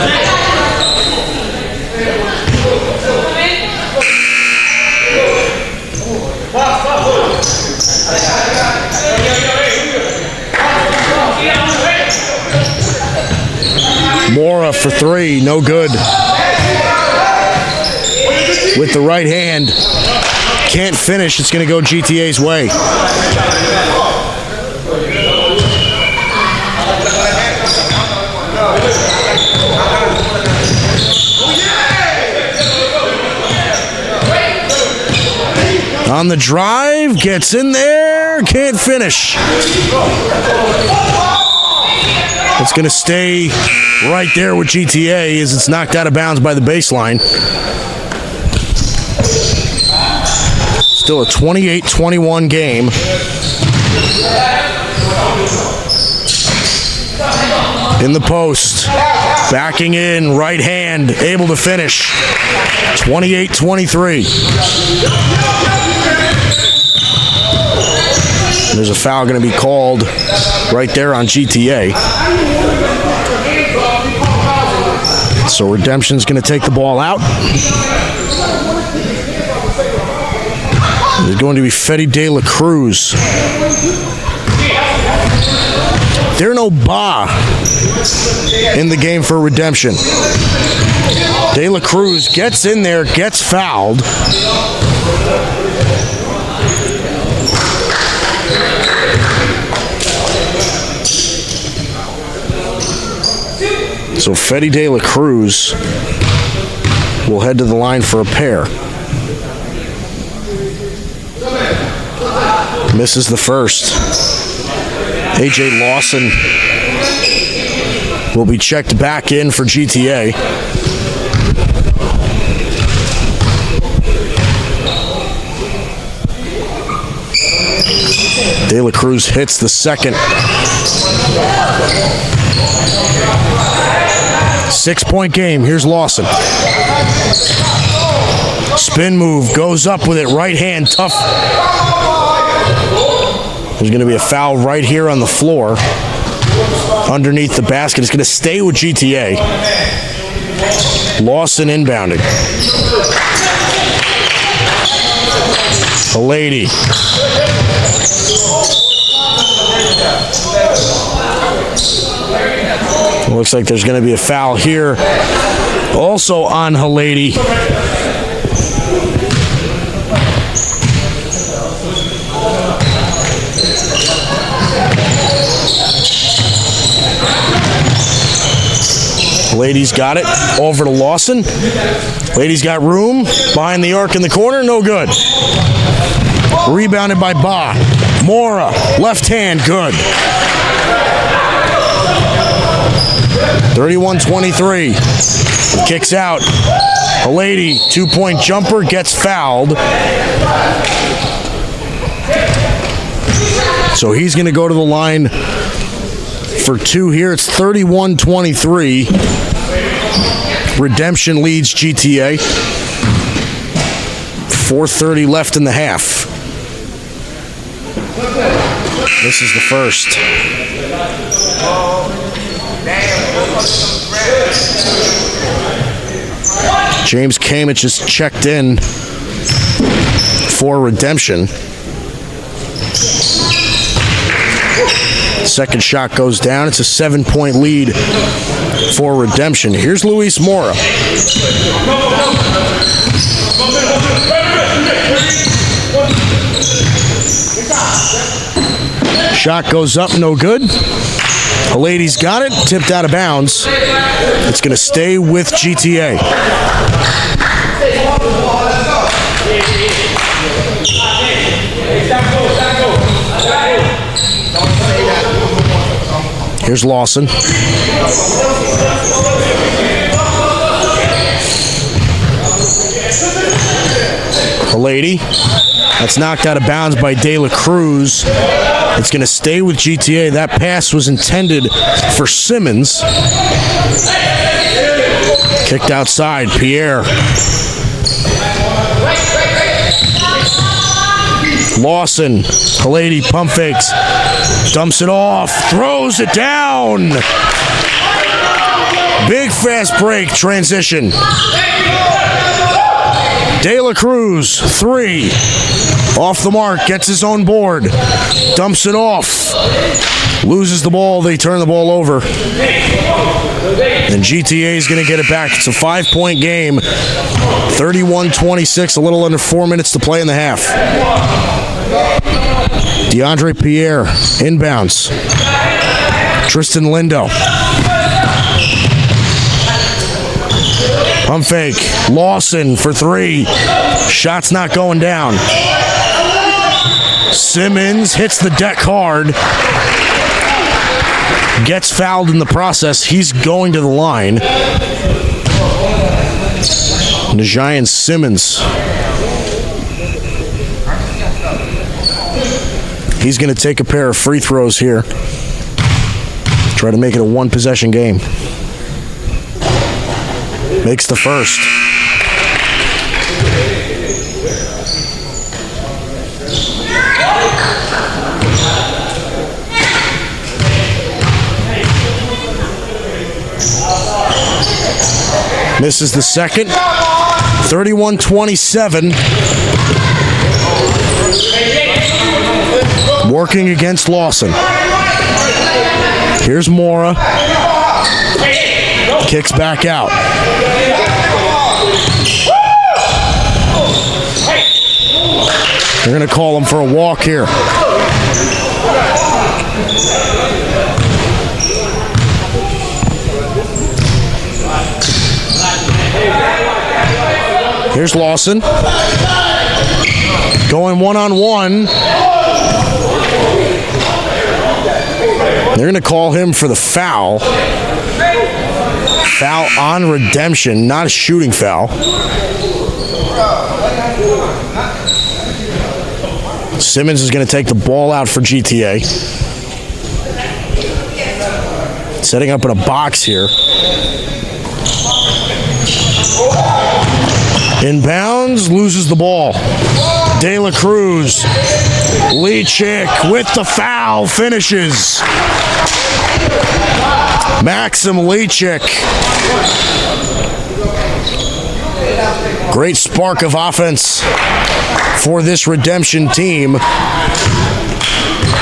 S1: Mora for 3, no good. With the right hand. Can't finish, it's going to go GTA's way. On the drive, gets in there, can't finish. It's going to stay right there with GTA as it's knocked out of bounds by the baseline. Still a 28-21 game. In the post. Backing in, right hand, able to finish. 28-23. There's a foul going to be called right there on GTA. So Redemption's going to take the ball out. There's going to be Fede De La Cruz. There are no Ba in the game for Redemption. De La Cruz gets in there, gets fouled. So Fede De La Cruz will head to the line for a pair. Misses the first. AJ Lawson will be checked back in for GTA. De La Cruz hits the second. 6-point game. Here's Lawson. Spin move, goes up with it, right hand, tough. There's going to be a foul right here on the floor underneath the basket. It's going to stay with GTA. Lawson inbounding. A lady. Looks like there's going to be a foul here. Also on Halady. Lady's got it. Over to Lawson. Lady's got room. Behind the arc in the corner. No good. Rebounded by Ba. Mora. Left hand. Good. 31-23. Kicks out. A lady, 2-point jumper, gets fouled. So he's going to go to the line for two here. It's 31-23. Redemption leads GTA. 4:30 left in the half. This is the first. James Kamich is checked in for Redemption. Second shot goes down. It's a 7-point lead for Redemption. Here's Luis Mora. Shot goes up, no good. The lady's got it, tipped out of bounds. It's going to stay with GTA. Here's Lawson. The lady. That's knocked out of bounds by De La Cruz. It's going to stay with GTA. That pass was intended for Simmons. Kicked outside. Pierre. Lawson. Halady pump fakes. Dumps it off. Throws it down. Big fast break. Transition. De La Cruz, 3. Off the mark, gets his own board. Dumps it off. Loses the ball, they turn the ball over. And GTA is going to get it back. It's a 5-point game. 31-26, a little under 4 minutes to play in the half. DeAndre Pierre, inbounds. Tristan Lindo. Pump fake. Lawson for 3. Shot's not going down. Simmons hits the deck hard. Gets fouled in the process. He's going to the line. Najian Simmons. He's going to take a pair of free throws here. Try to make it a 1-possession game. Makes the first. Misses the second. 31-27. Working against Lawson. Here's Mora. Kicks back out. They're going to call him for a walk here. Here's Lawson. Going one-on-one. They're going to call him for the foul. Foul on redemption, not a shooting foul. Simmons is going to take the ball out for GTA. Setting up in a box here. Inbounds, loses the ball. De La Cruz. Leachik with the foul, finishes. Maxim Leachik. Great spark of offense for this redemption team.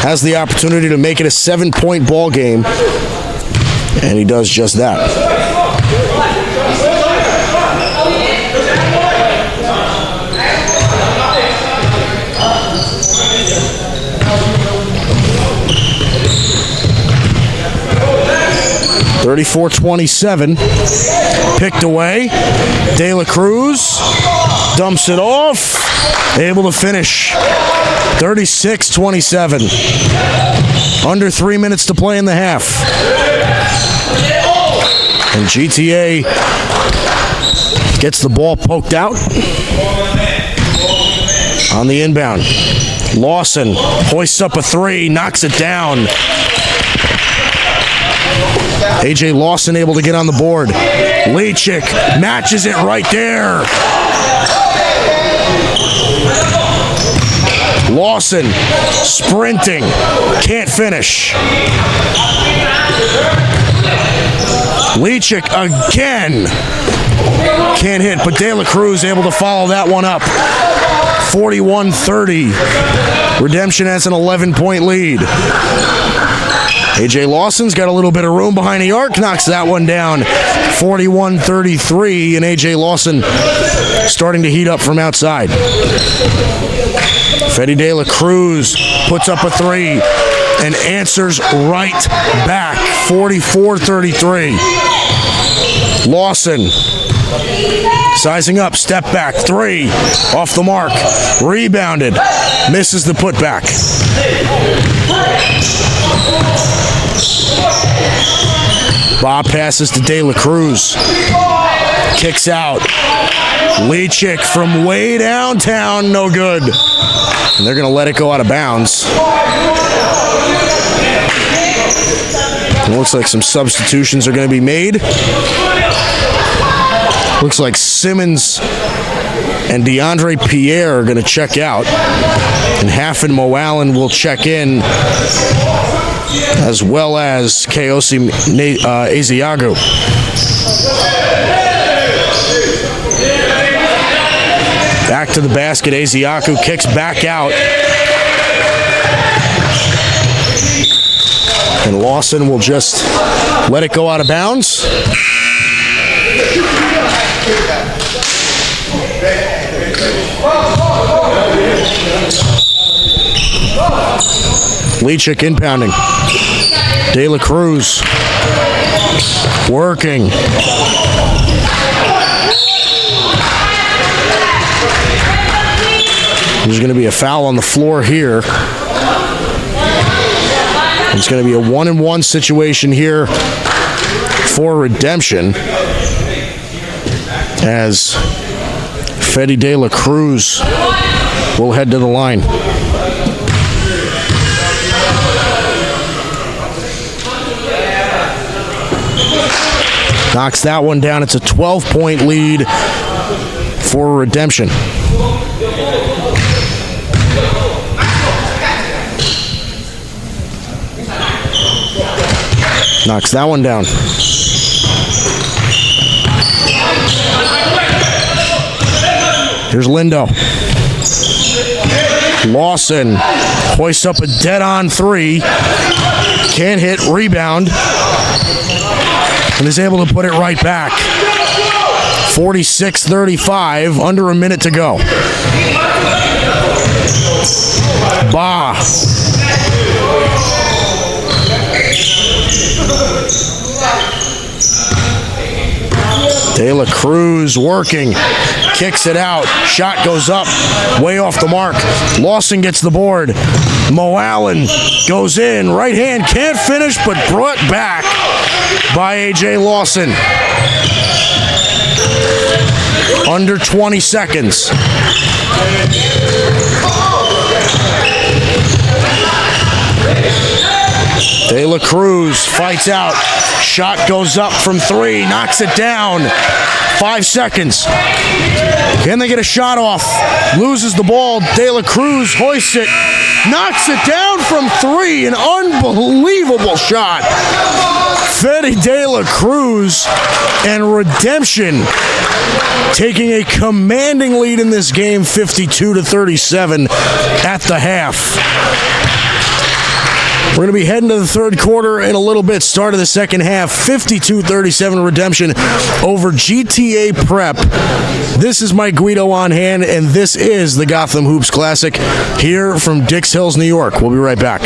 S1: Has the opportunity to make it a 7-point ball game. And he does just that. (34-27). Picked away. De La Cruz dumps it off. Able to finish. 36-27. Under 3 minutes to play in the half. And GTA gets the ball poked out on the inbound. Lawson hoists up a three, knocks it down. A.J. Lawson able to get on the board. Leachik matches it right there. Lawson sprinting, can't finish. Leachik again. Can't hit, but De La Cruz able to follow that one up. 41-30. Redemption has an 11-point lead. A.J. Lawson's got a little bit of room behind the arc, knocks that one down. 41-33, and A.J. Lawson starting to heat up from outside. Fede De La Cruz puts up a three and answers right back. 44-33. Lawson sizing up, step back, three, off the mark, rebounded, misses the putback. Bob passes to De La Cruz, kicks out. Leachik from way downtown, no good. And they're going to let it go out of bounds. It looks like some substitutions are going to be made. Looks like Simmons and DeAndre Pierre are going to check out. And Haffen Moalen will check in, as well as Keosi Ezeagu. Back to the basket, Ezeagu kicks back out. And Lawson will just let it go out of bounds. Leachik inbounding. De La Cruz working. There's going to be a foul on the floor here. It's going to be a 1-and-1 situation here for redemption, as Fede De La Cruz will head to the line. Knocks that one down. It's a 12-point lead for redemption. Knocks that one down. Here's Lindo. Lawson hoists up a dead-on three. Can't hit, rebound. And is able to put it right back. 46-35, under a minute to go. Ba. De La Cruz working. kicks it out. Shot goes up, way off the mark. Lawson gets the board. Mo Allen goes in, right hand, can't finish, but brought back by A.J. Lawson. Under 20 seconds. De La Cruz fights out. Shot goes up from 3, knocks it down. 5 seconds. Can they get a shot off? Loses the ball. De La Cruz hoists it. Knocks it down from 3. An unbelievable shot. Fede De La Cruz and Redemption taking a commanding lead in this game, 52-37 at the half. We're going to be heading to the third quarter in a little bit. Start of the second half, 52-37 Redemption over GTA Prep. This is Mike Guido on hand, and this is the Gotham Hoops Classic here from Dix Hills, New York. We'll be right back.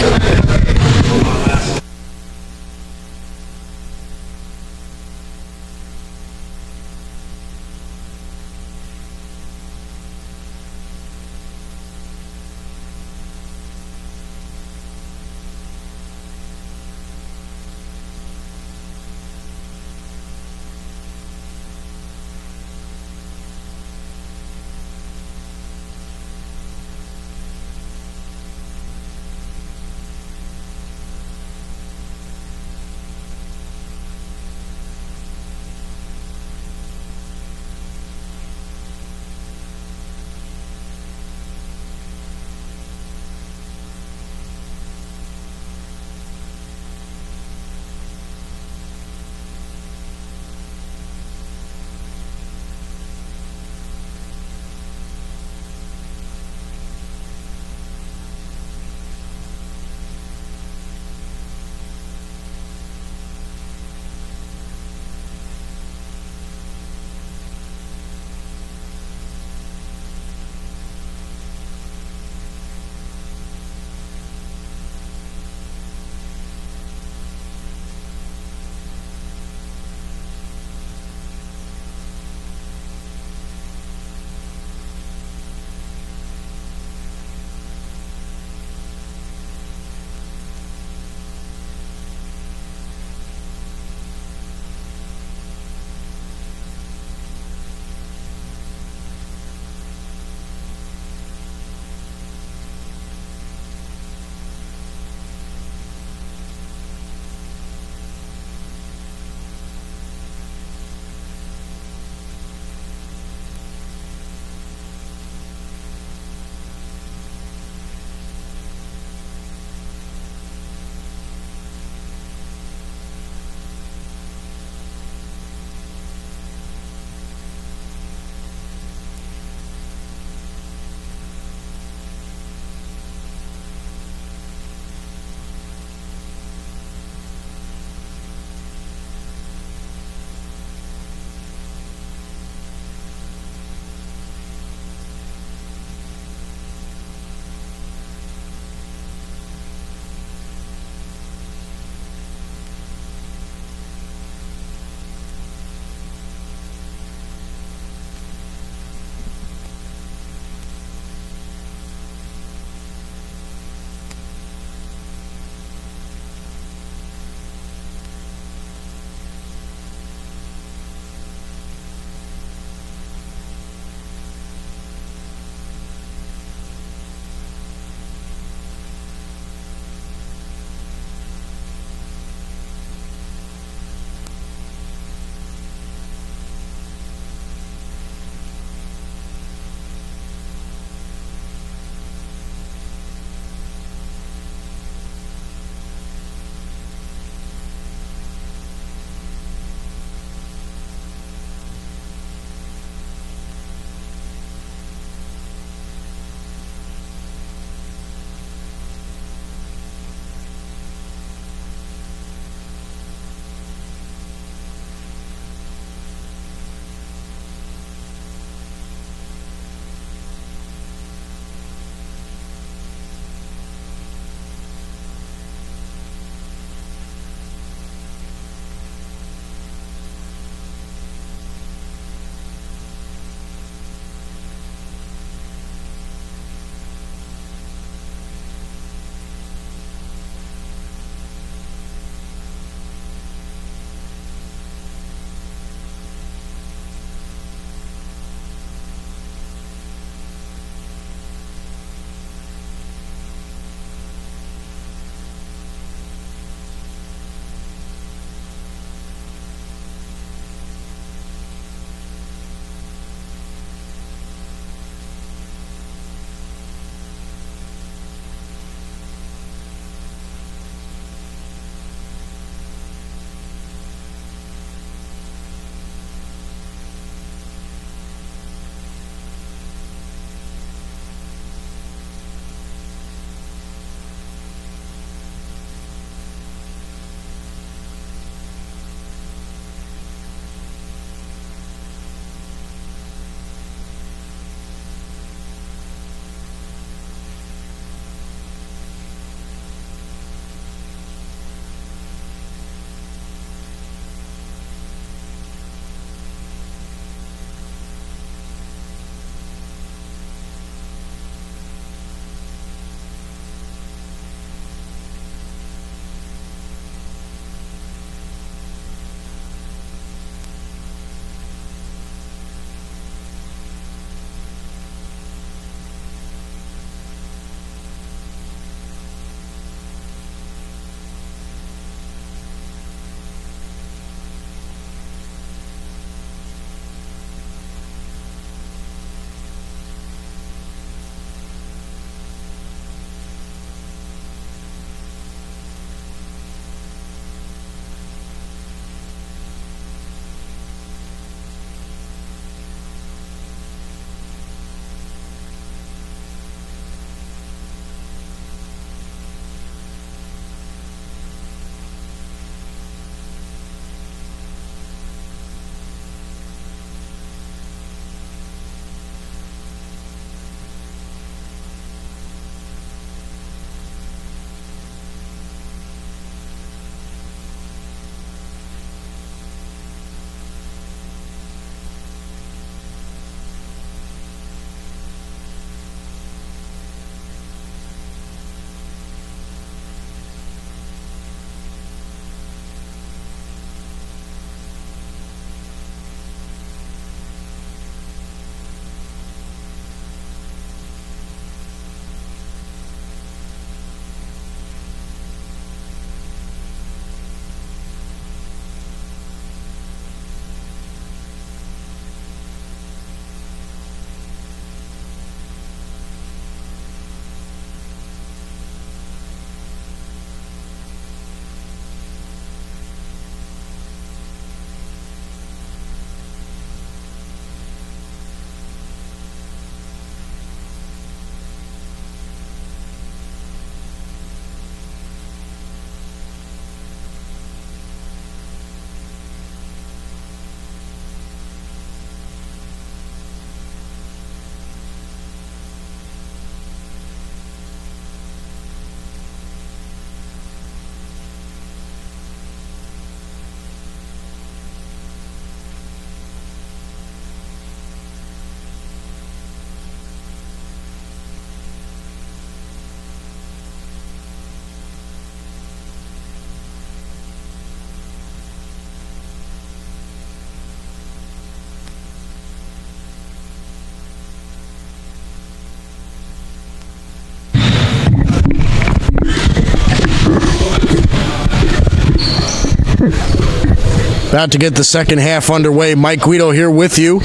S1: About to get the second half underway. Mike Guido here with you.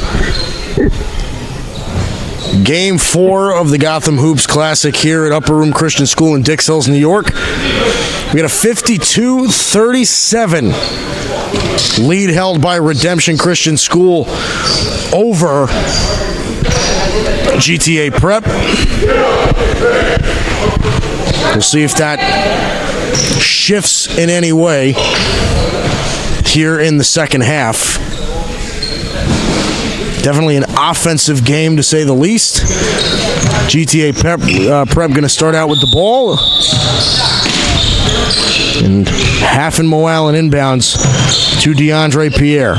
S1: Game 4 of the Gotham Hoops Classic here at Upper Room Christian School in Dix Hills, New York. We got a 52-37 lead held by Redemption Christian School over GTA Prep. We'll see if that shifts in any way here in the second half. Definitely an offensive game, to say the least. GTA Prep going to start out with the ball. And Papamanuel inbounds to DeAndre Pierre.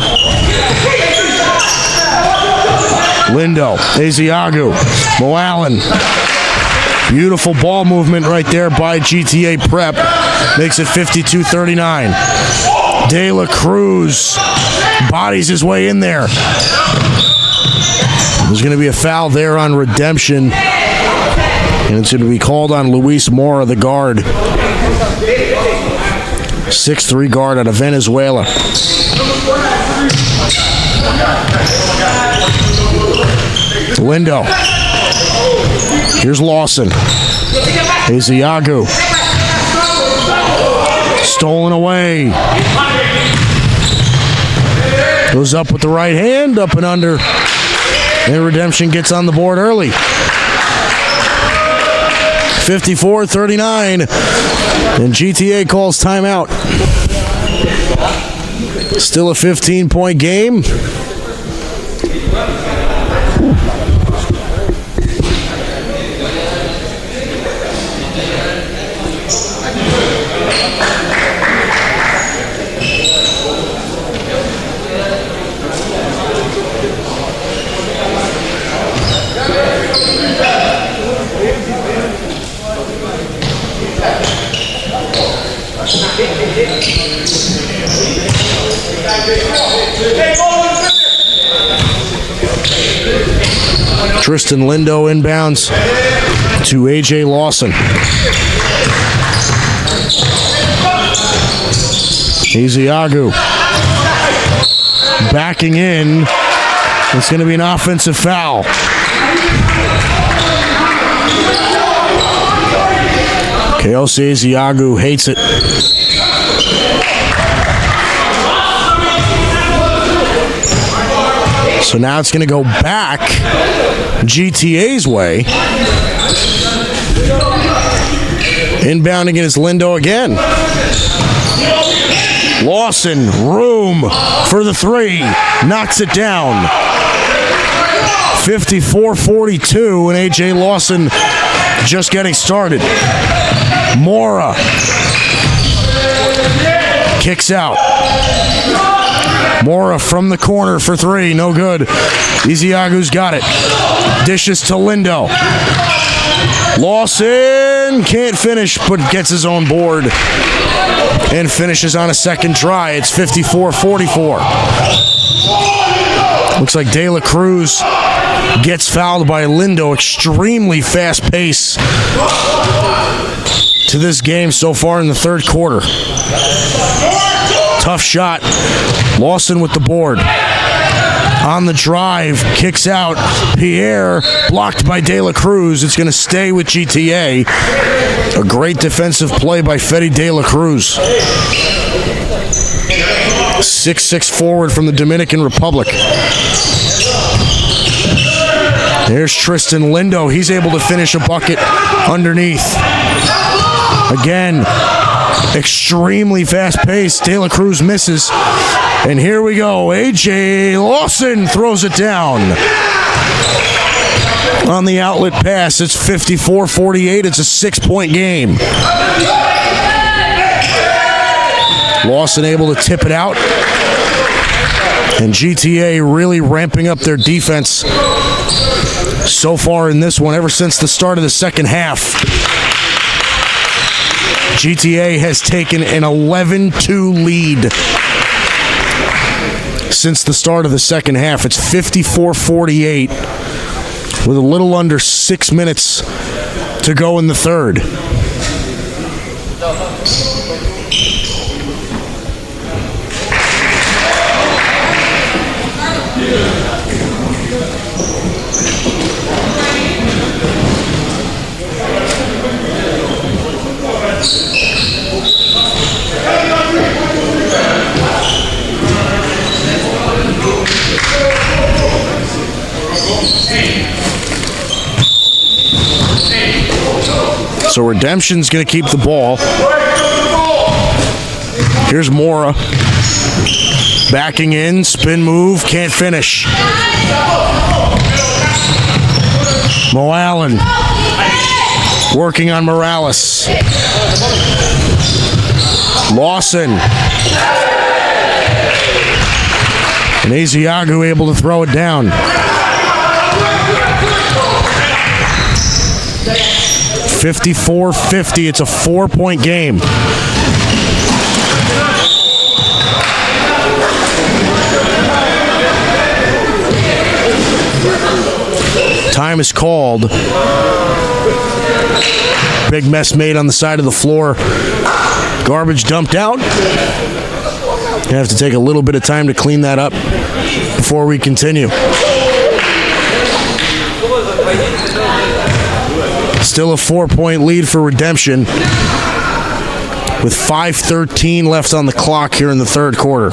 S1: Lindo, Asiagu, Moalen. Beautiful ball movement right there by GTA Prep. Makes it 52-39. De La Cruz bodies his way in there. There's going to be a foul there on Redemption. And it's going to be called on Luis Mora, the guard. 6'3" guard out of Venezuela. Lindo. Here's Lawson. Asiagu. Stolen away. Goes up with the right hand, up and under. And Redemption gets on the board early. 54-39. And GTA calls timeout. Still a 15-point game. Tristan Lindo inbounds to A.J. Lawson. Asiagu backing in. It's going to be an offensive foul. Keosi Asiagu hates it. So now it's going to go back GTA's way. Inbounding it is Lindo again. Lawson, room for the three. Knocks it down. 54-42, and A.J. Lawson just getting started. Mora kicks out. Mora from the corner for three, no good. Isiagu's got it. Dishes to Lindo. Lawson can't finish, but gets his own board and finishes on a second try. It's 54-44. Looks like De La Cruz gets fouled by Lindo. Extremely fast pace to this game so far in the third quarter. Tough shot. Lawson with the board. On the drive, kicks out. Pierre blocked by De La Cruz. It's going to stay with GTA. A great defensive play by Fede De La Cruz. 6'6" forward from the Dominican Republic. There's Tristan Lindo. He's able to finish a bucket underneath. Again, extremely fast pace. De La Cruz misses. And here we go. A.J. Lawson throws it down. On the outlet pass, it's 54-48. It's a 6-point game. Lawson able to tip it out. And GTA really ramping up their defense so far in this one, ever since the start of the second half. GTA has taken an 11-2 lead since the start of the second half. It's 54-48 with a little under 6 minutes to go in the third. So Redemption's going to keep the ball. Here's Mora. Backing in, spin move, can't finish. Mo Allen working on Morales. Lawson. And Asiago able to throw it down. 54-50. It's a 4-point game. Time is called. Big mess made on the side of the floor. Garbage dumped out. You have to take a little bit of time to clean that up before we continue. Still a 4-point lead for Redemption with 5:13 left on the clock here in the third quarter.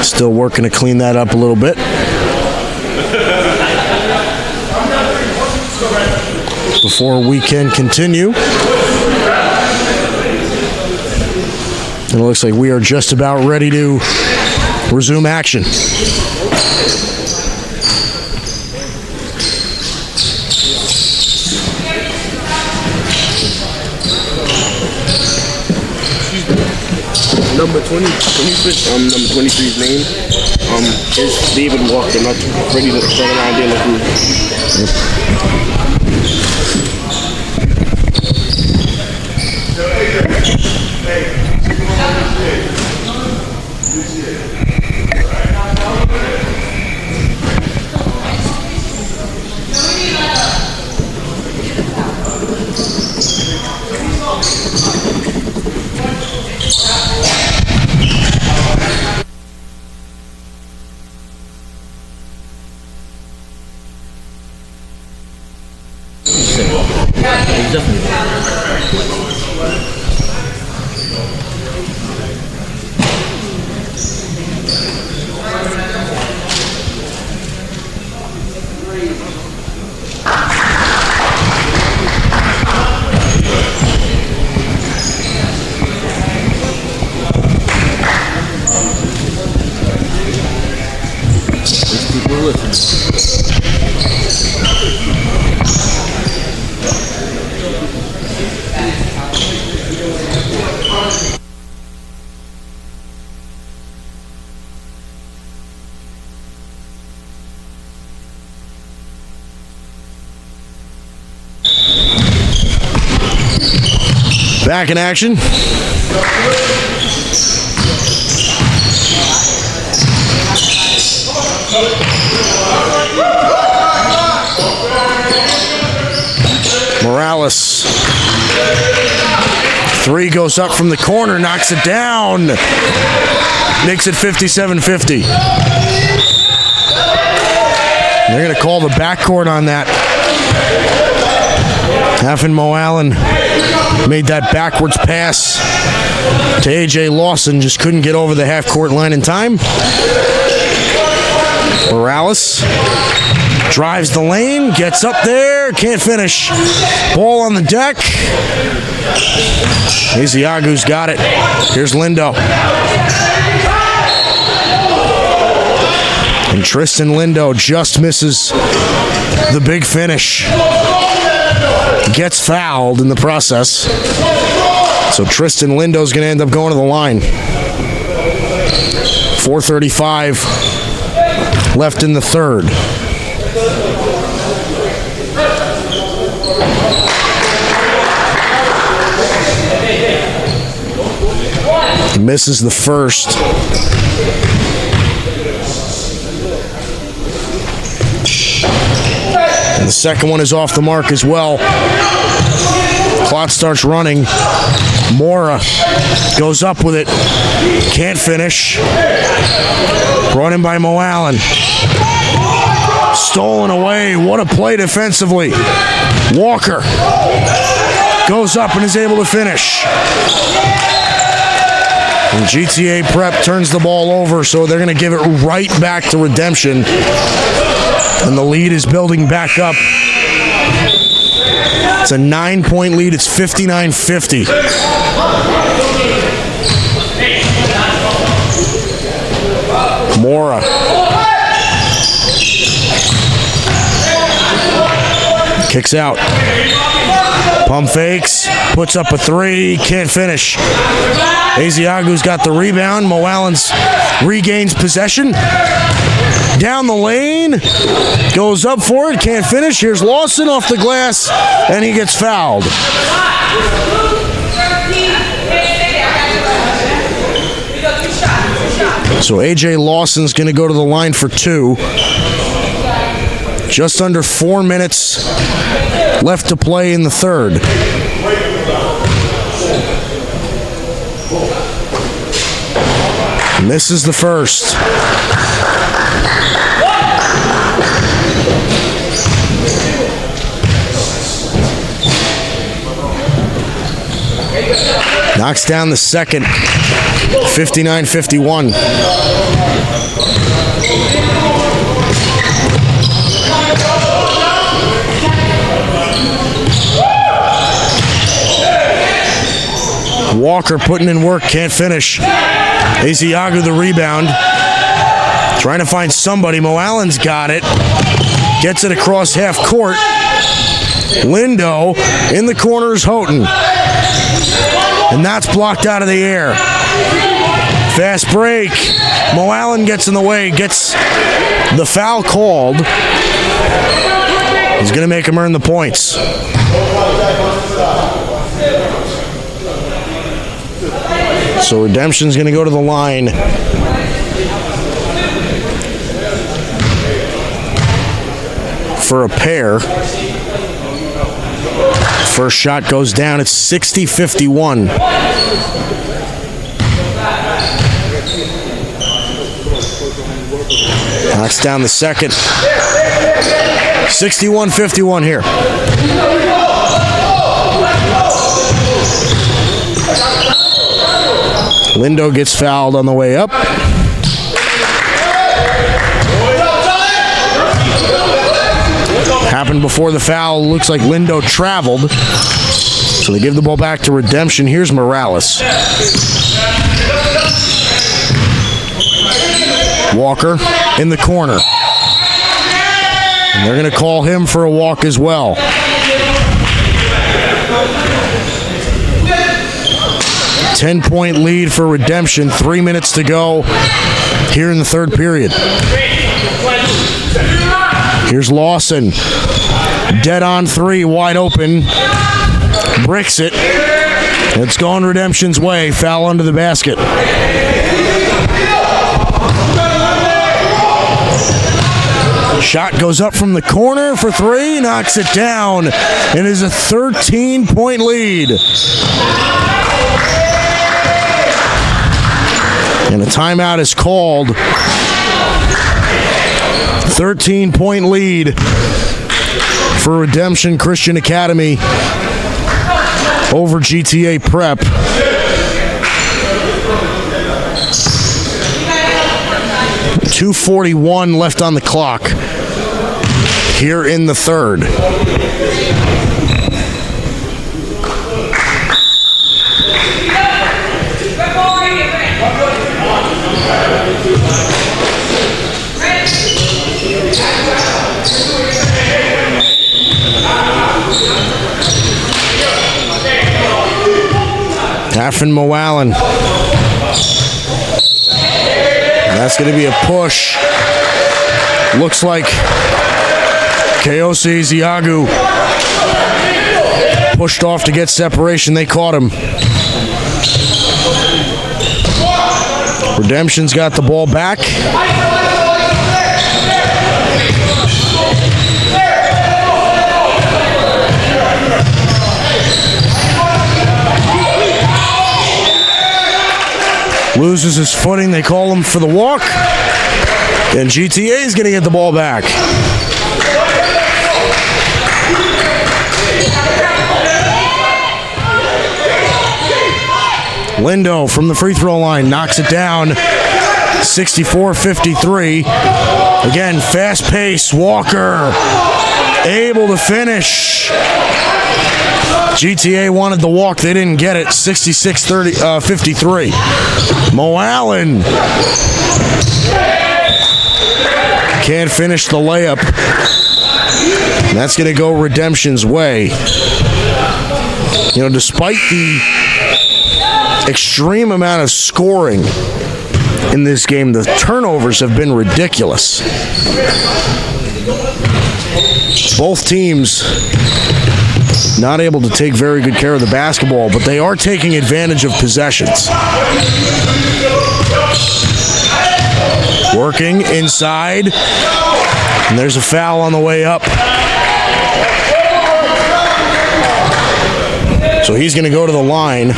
S1: Still working to clean that up a little bit. Before we can continue. And it looks like we are just about ready to resume action.
S4: Number 20, can you switch number 23's name? Is David Walker, not ready to turn around there like
S1: Back in action. Morales. Three goes up from the corner, knocks it down. Makes it 57-50. They're going to call the backcourt on that. Halfin Mo Allen made that backwards pass to A.J. Lawson, just couldn't get over the half-court line in time. Morales drives the lane, gets up there, can't finish. Ball on the deck. Asiago's got it. Here's Lindo. And Tristan Lindo just misses the big finish. Gets fouled in the process. So Tristan Lindo's going to end up going to the line. 4:35 left in the third. He misses the first. And the second one is off the mark as well. Clock starts running. Mora goes up with it. Can't finish. Brought in by Mo Allen. Stolen away. What a play defensively. Walker goes up and is able to finish. And GTA Prep turns the ball over, so they're going to give it right back to Redemption. And the lead is building back up. It's a 9-point lead. It's 59-50. Mora. Kicks out. Pump fakes. Puts up a three. Can't finish. Asiagu's got the rebound. Mo Allen's regains possession. Down the lane. Goes up for it. Can't finish. Here's Lawson off the glass. And he gets fouled. So AJ Lawson's going to go to the line for two. Just under 4 minutes left to play in the third. And this is the first. Knocks down the second. 59-51. Walker putting in work, can't finish. Asiagu the rebound. Trying to find somebody. Mo Allen's got it. Gets it across half court. Lindo in the corner is Houghton. And that's blocked out of the air. Fast break. Mo Allen gets in the way, gets the foul called. He's going to make him earn the points. So Redemption's going to go to the line. For a pair. First shot goes down. It's 60-51. Knocks down the second. 61-51 here. Lindo gets fouled on the way up. Happened before the foul. Looks like Lindo traveled. So they give the ball back to Redemption. Here's Morales. Walker in the corner. And they're going to call him for a walk as well. Ten-point lead for Redemption. 3 minutes to go here in the third period. Here's Lawson. Dead on three, wide open. Bricks it. It's going Redemption's way. Foul under the basket. Shot goes up from the corner for three. Knocks it down. It is a 13-point lead. And a timeout is called. 13-point lead for Redemption Christian Academy over GTA Prep. .241 left on the clock here in the third. Halfin Mo Allen. That's going to be a push. Looks like Keosi Ziagu pushed off to get separation. They caught him. Redemption's got the ball back. Loses his footing. They call him for the walk. And GTA is going to get the ball back. Lindo from the free throw line knocks it down. 64-53. Again, fast pace. Walker able to finish. GTA wanted the walk. They didn't get it. 66-53. Mo Allen can't finish the layup. And that's going to go Redemption's way. You know, despite the extreme amount of scoring in this game, the turnovers have been ridiculous. Both teams not able to take very good care of the basketball, but they are taking advantage of possessions. Working inside, and there's a foul on the way up. So he's going to go to the line.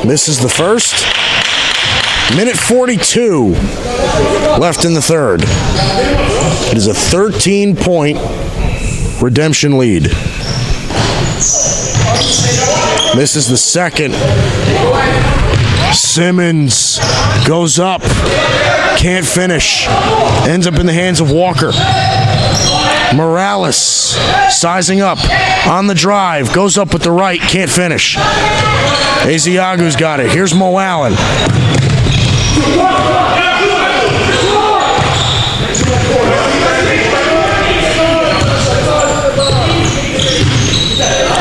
S1: Misses the first. Minute 42 left in the third. It is a 13-point Redemption lead. Misses the second. Simmons goes up. Can't finish. Ends up in the hands of Walker. Morales sizing up on the drive. Goes up with the right. Can't finish. Ezeagu's got it. Here's Mo Allen.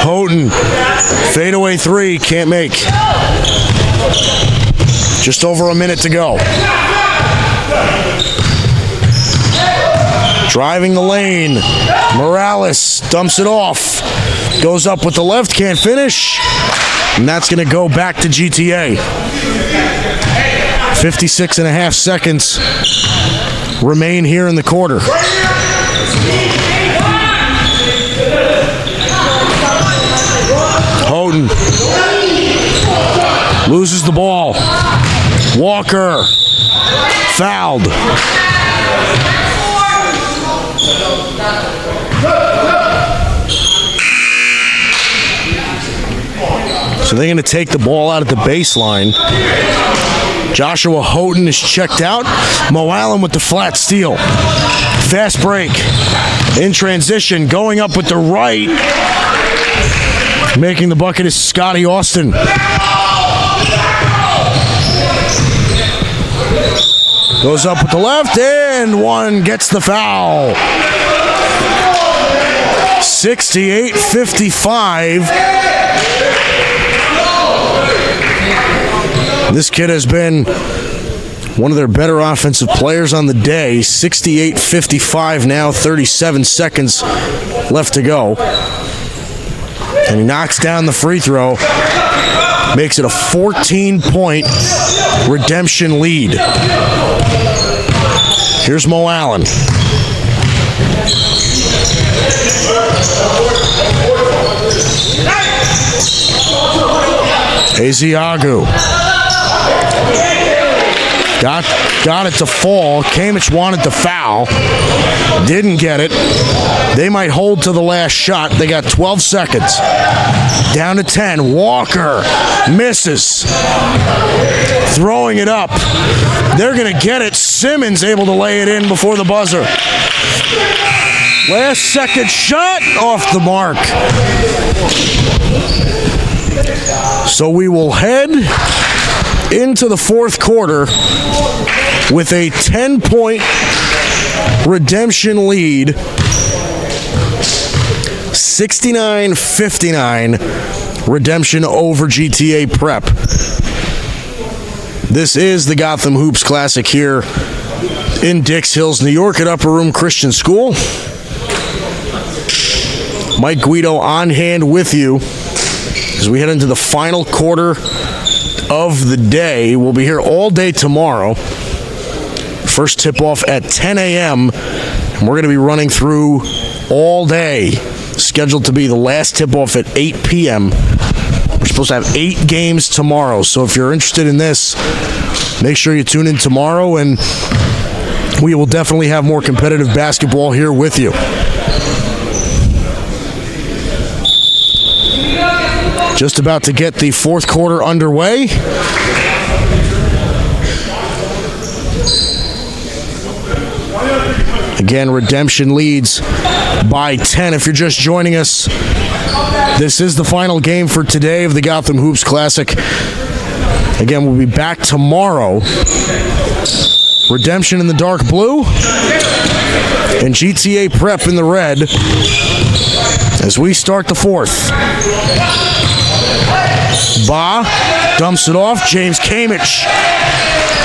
S1: Houghton. Fadeaway three. Can't make. Just over a minute to go. Driving the lane. Morales dumps it off. Goes up with the left. Can't finish. And that's going to go back to GTA. 56 and a half seconds remain here in the quarter. Houghton loses the ball. Walker fouled. So they're going to take the ball out at the baseline. Joshua Houghton is checked out. Mo Allen with the flat steal. Fast break. In transition, going up with the right. Making the bucket is Scotty Austin. Goes up with the left, and one gets the foul. 68-55. This kid has been one of their better offensive players on the day. 68-55 now, 37 seconds left to go. And he knocks down the free throw. Makes it a 14-point Redemption lead. Here's Mo Allen. Ezeagu. Got it to fall. Kamich wanted the foul. Didn't get it. They might hold to the last shot. They got 12 seconds. Down to 10. Walker misses. Throwing it up. They're going to get it. Simmons able to lay it in before the buzzer. Last second shot off the mark. So we will head into the fourth quarter with a 10-point Redemption lead. 69-59 Redemption over GTA Prep. This is the Gotham Hoops Classic here in Dix Hills, New York at Upper Room Christian School. Mike Guido on hand with you as we head into the final quarter of the day. We'll be here all day tomorrow. First tip-off at 10 a.m. We're going to be running through all day. Scheduled to be the last tip-off at 8 p.m. We're supposed to have 8 games tomorrow. So if you're interested in this, make sure you tune in tomorrow, and we will definitely have more competitive basketball here with you. Just about to get the fourth quarter underway. Again, Redemption leads by 10. If you're just joining us, this is the final game for today of the Gotham Hoops Classic. Again, we'll be back tomorrow. Redemption in the dark blue and GTA Prep in the red as we start the fourth. Ba dumps it off. James Kamich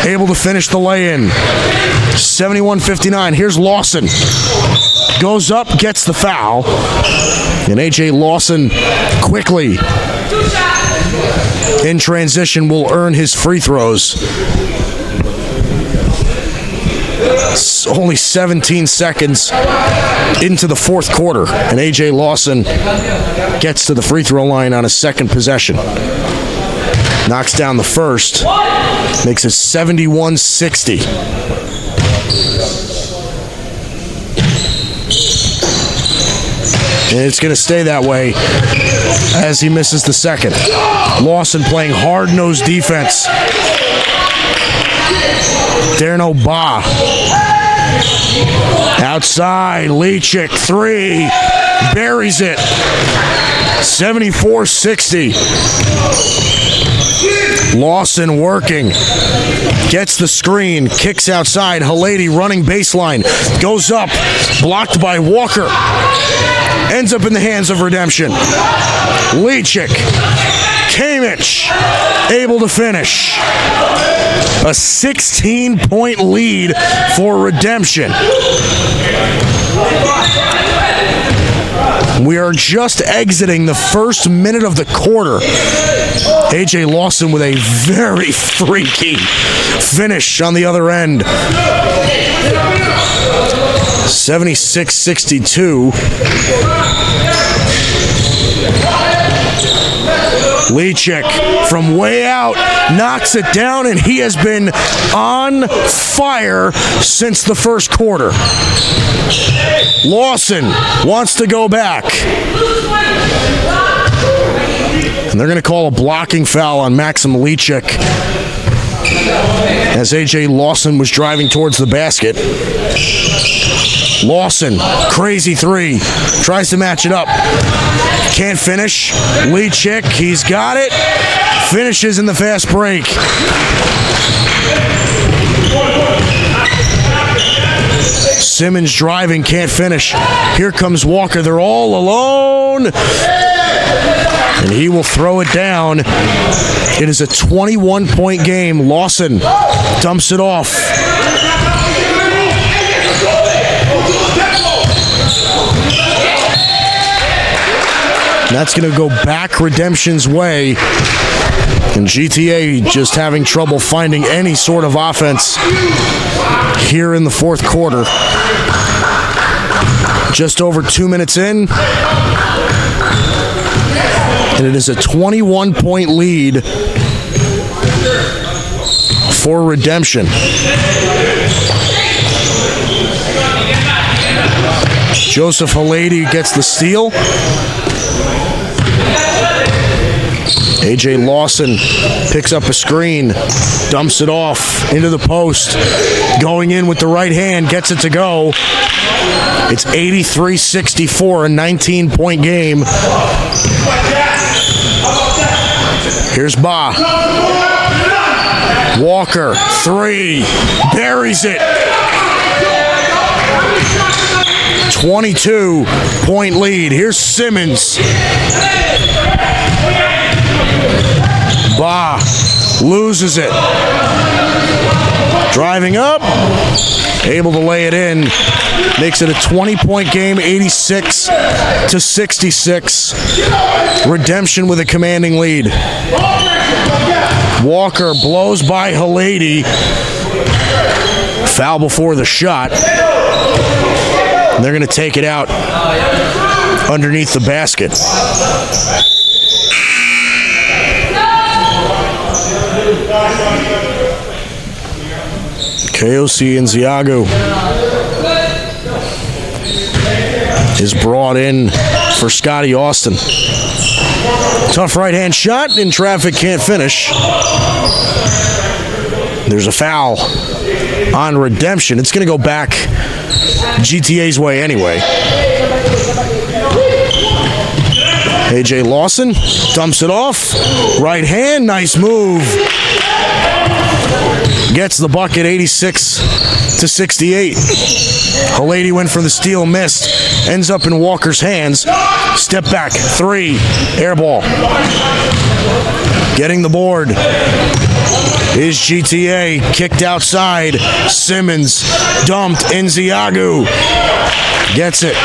S1: able to finish the lay-in. 71-59. Here's Lawson. Goes up, gets the foul. And A.J. Lawson quickly in transition will earn his free throws. It's only 17 seconds into the fourth quarter, and A.J. Lawson gets to the free throw line on his second possession. Knocks down the first, makes it 71-60. And it's going to stay that way as he misses the second. Lawson playing hard-nosed defense. Darno Ba. Outside, Leachik, 3. Buries it. 74-60. Lawson working. Gets the screen. Kicks outside. Halady running baseline. Goes up. Blocked by Walker. Ends up in the hands of Redemption. Leachik. Kamich able to finish. A 16-point lead for Redemption. We are just exiting the first minute of the quarter. A.J. Lawson with a very freaky finish on the other end. 76-62. Leachik from way out knocks it down, and he has been on fire since the first quarter. Lawson wants to go back. And they're going to call a blocking foul on Maxim Leachik as A.J. Lawson was driving towards the basket. Lawson, crazy 3, tries to match it up. Can't finish. Leachik, he's got it. Finishes in the fast break. Simmons driving, can't finish. Here comes Walker. They're all alone. And he will throw it down. It is a 21-point game. Lawson dumps it off. That's going to go back Redemption's way. And GTA just having trouble finding any sort of offense here in the fourth quarter. Just over 2 minutes in. And it is a 21-point lead for Redemption. Joseph Halady gets the steal. A.J. Lawson picks up a screen, dumps it off into the post, going in with the right hand, gets it to go. It's 83-64, a 19-point game. Here's Ba. Walker, 3, buries it. 22-point lead. Here's Simmons. Ba loses it. Driving up. Able to lay it in. Makes it a 20-point game, 86-66. Redemption with a commanding lead. Walker blows by Halady. Foul before the shot. And they're going to take it out underneath the basket. KOC Inaugural is brought in for Scotty Austin. Tough right-hand shot in traffic, can't finish. There's a foul on Redemption. It's going to go back GTA's way anyway. AJ Lawson dumps it off. Right hand, nice move. Gets the bucket, 86-68. Halady went for the steal, missed. Ends up in Walker's hands. Step back, three, air ball. Getting the board is GTA. Kicked outside. Simmons dumped. Nziagu gets it.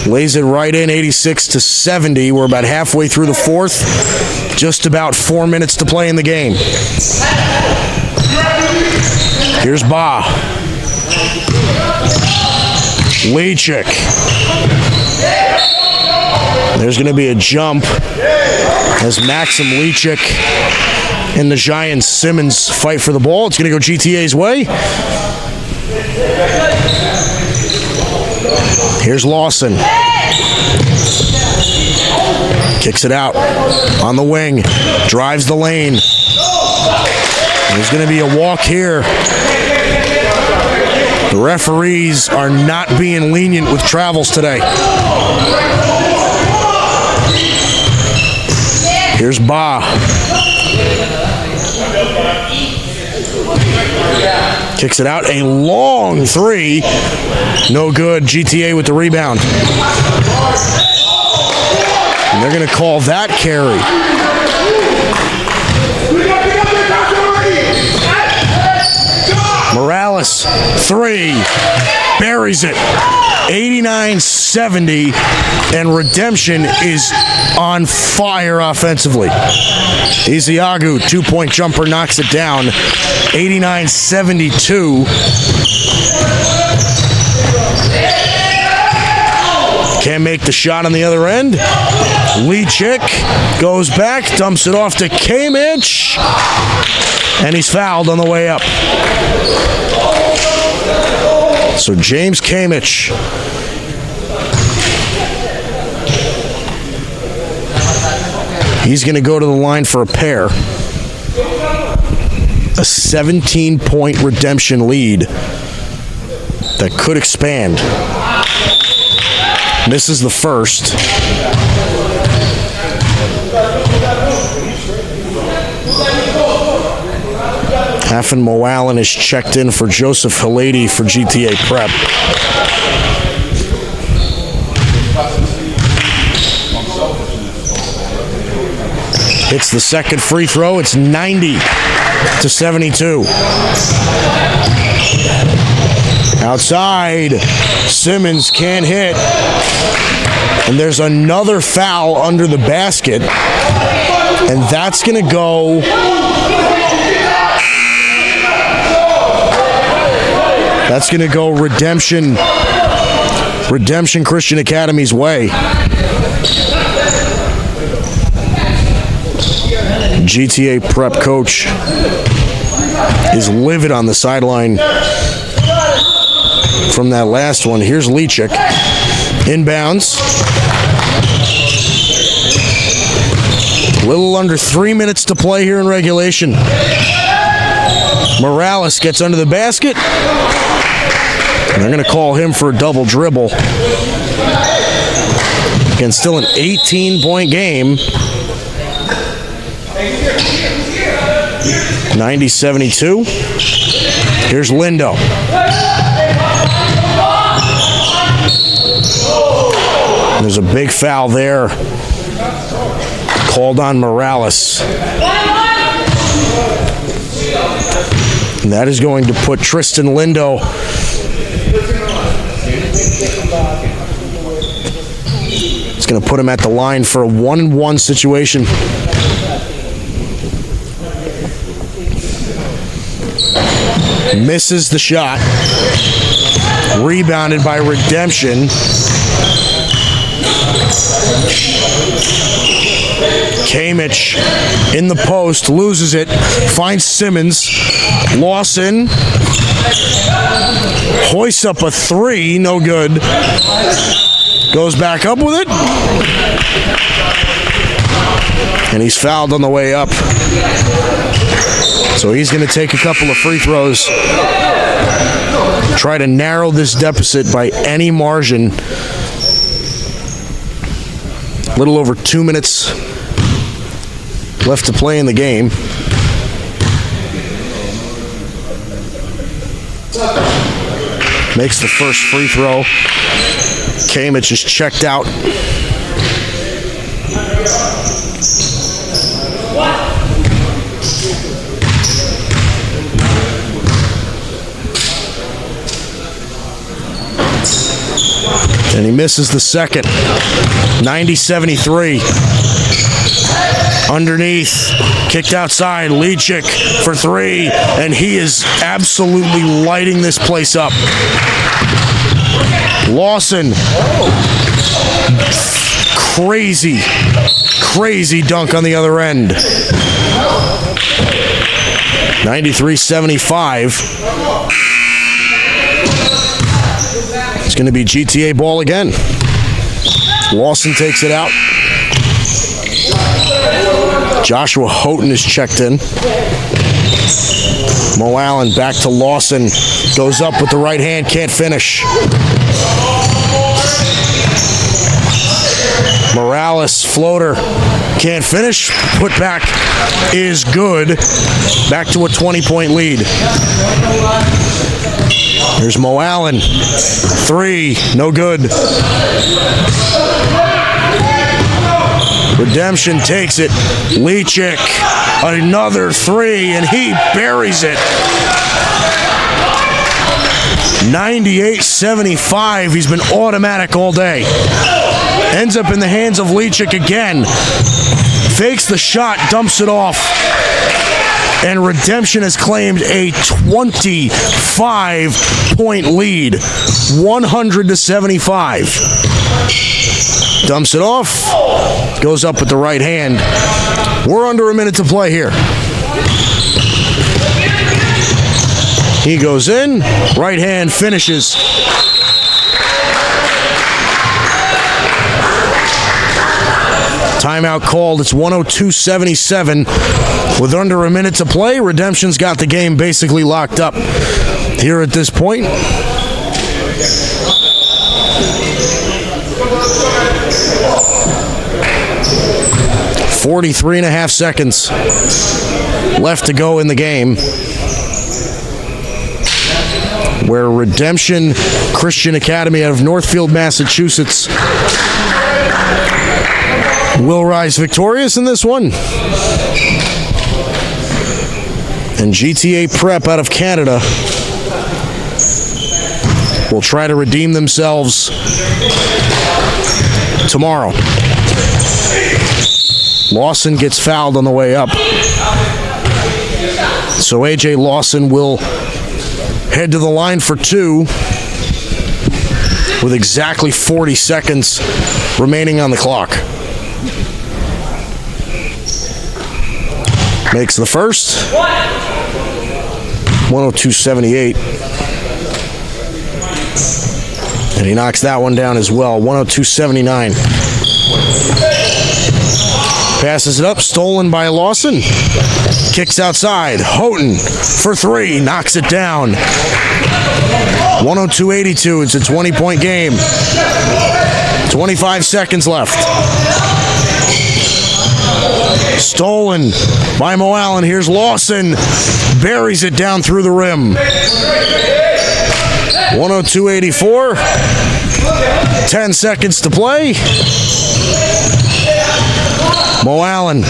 S1: Lays it right in, 86-70. We're about halfway through the fourth. Just about 4 minutes to play in the game. Here's Ba. Leachik. There's going to be a jump as Maxim Leachik and the Giant Simmons fight for the ball. It's going to go GTA's way. Here's Lawson. Kicks it out on the wing. Drives the lane. There's going to be a walk here. The referees are not being lenient with travels today. Here's Ba. Kicks it out. A long three. No good. GTA with the rebound. And they're going to call that carry. Morales, three. Buries it. 89-70. And Redemption is on fire offensively. Iziagu, two-point jumper, knocks it down. 89-72. Can't make the shot on the other end. Leachik goes back, dumps it off to Kamich, and he's fouled on the way up. So James Kamich he's going to go to the line for a pair. A 17-point Redemption lead that could expand. Misses the first. Hafen Moalen is checked in for Joseph Halady for GTA Prep. Hits the second free throw. It's 90-72. Outside, Simmons can't hit. And there's another foul under the basket. And that's going to go... That's going to go Redemption Christian Academy's way. GTA Prep coach is livid on the sideline from that last one. Here's Leachik. Inbounds. A little under 3 minutes to play here in regulation. Morales gets under the basket. And they're going to call him for a double dribble. Again, still an 18-point game. 90-72. Here's Lindo. There's a big foul there. Called on Morales. And that is going to put Tristan Lindo it's going to put him at the line for a 1-1 situation. Misses the shot. Rebounded by Redemption. Kamich in the post, loses it, finds Simmons. Lawson hoists up a 3, no good. Goes back up with it. And he's fouled on the way up. So he's going to take a couple of free throws. Try to narrow this deficit by any margin. A little over 2 minutes left to play in the game. Makes the first free throw. Kamich is checked out. And he misses the second. 90-73. Underneath, kicked outside, Leachik for 3, and he is absolutely lighting this place up. Lawson, crazy dunk on the other end. 93-75. It's going to be GTA ball again. Lawson takes it out. Joshua Houghton is checked in. Mo Allen back to Lawson. Goes up with the right hand, can't finish. Morales, floater, can't finish. Put back is good. Back to a 20-point lead. Here's Mo Allen. 3, no good. Redemption takes it. Leachik, another 3, and he buries it. 98-75. He's been automatic all day. Ends up in the hands of Leachik again. Fakes the shot, dumps it off. And Redemption has claimed a 25-point lead. 100-75. Dumps it off. Goes up with the right hand. We're under a minute to play here. He goes in. Right hand finishes. Timeout called. It's 102-77. With under a minute to play, Redemption's got the game basically locked up here at this point. .43.5 seconds left to go in the game, where Redemption Christian Academy out of Northfield, Massachusetts will rise victorious in this one. And GTA Prep out of Canada will try to redeem themselves tomorrow. Lawson gets fouled on the way up. So A.J. Lawson will head to the line for 2 with exactly 40 seconds remaining on the clock. Makes the first. 102-78. And he knocks that one down as well. 102-79. Passes it up, stolen by Lawson. Kicks outside. Houghton for 3, knocks it down. 102-82. It's a 20-point game. 25 seconds left. Stolen by Mo Allen. Here's Lawson. Buries it down through the rim. 102-84. 10 seconds to play. Mo Allen.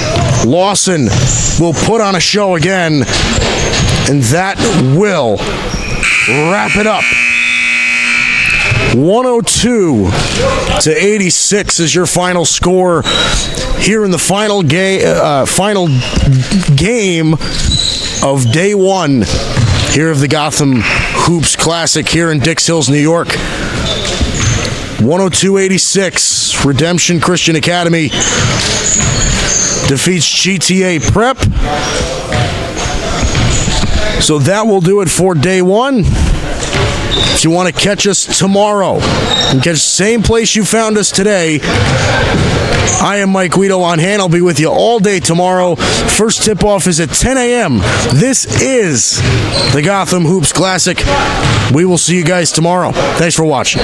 S1: Lawson will put on a show again. And that will wrap it up. 102-86 is your final score here in the final game of day 1 here of the Gotham Hoops Classic here in Dix Hills, New York. 102-86, Redemption Christian Academy defeats GTA Prep. So that will do it for day one. If you want to catch us tomorrow, and catch the same place you found us today, I am Mike Guido on hand. I'll be with you all day tomorrow. First tip-off is at 10 a.m. This is the Gotham Hoops Classic. We will see you guys tomorrow. Thanks for watching.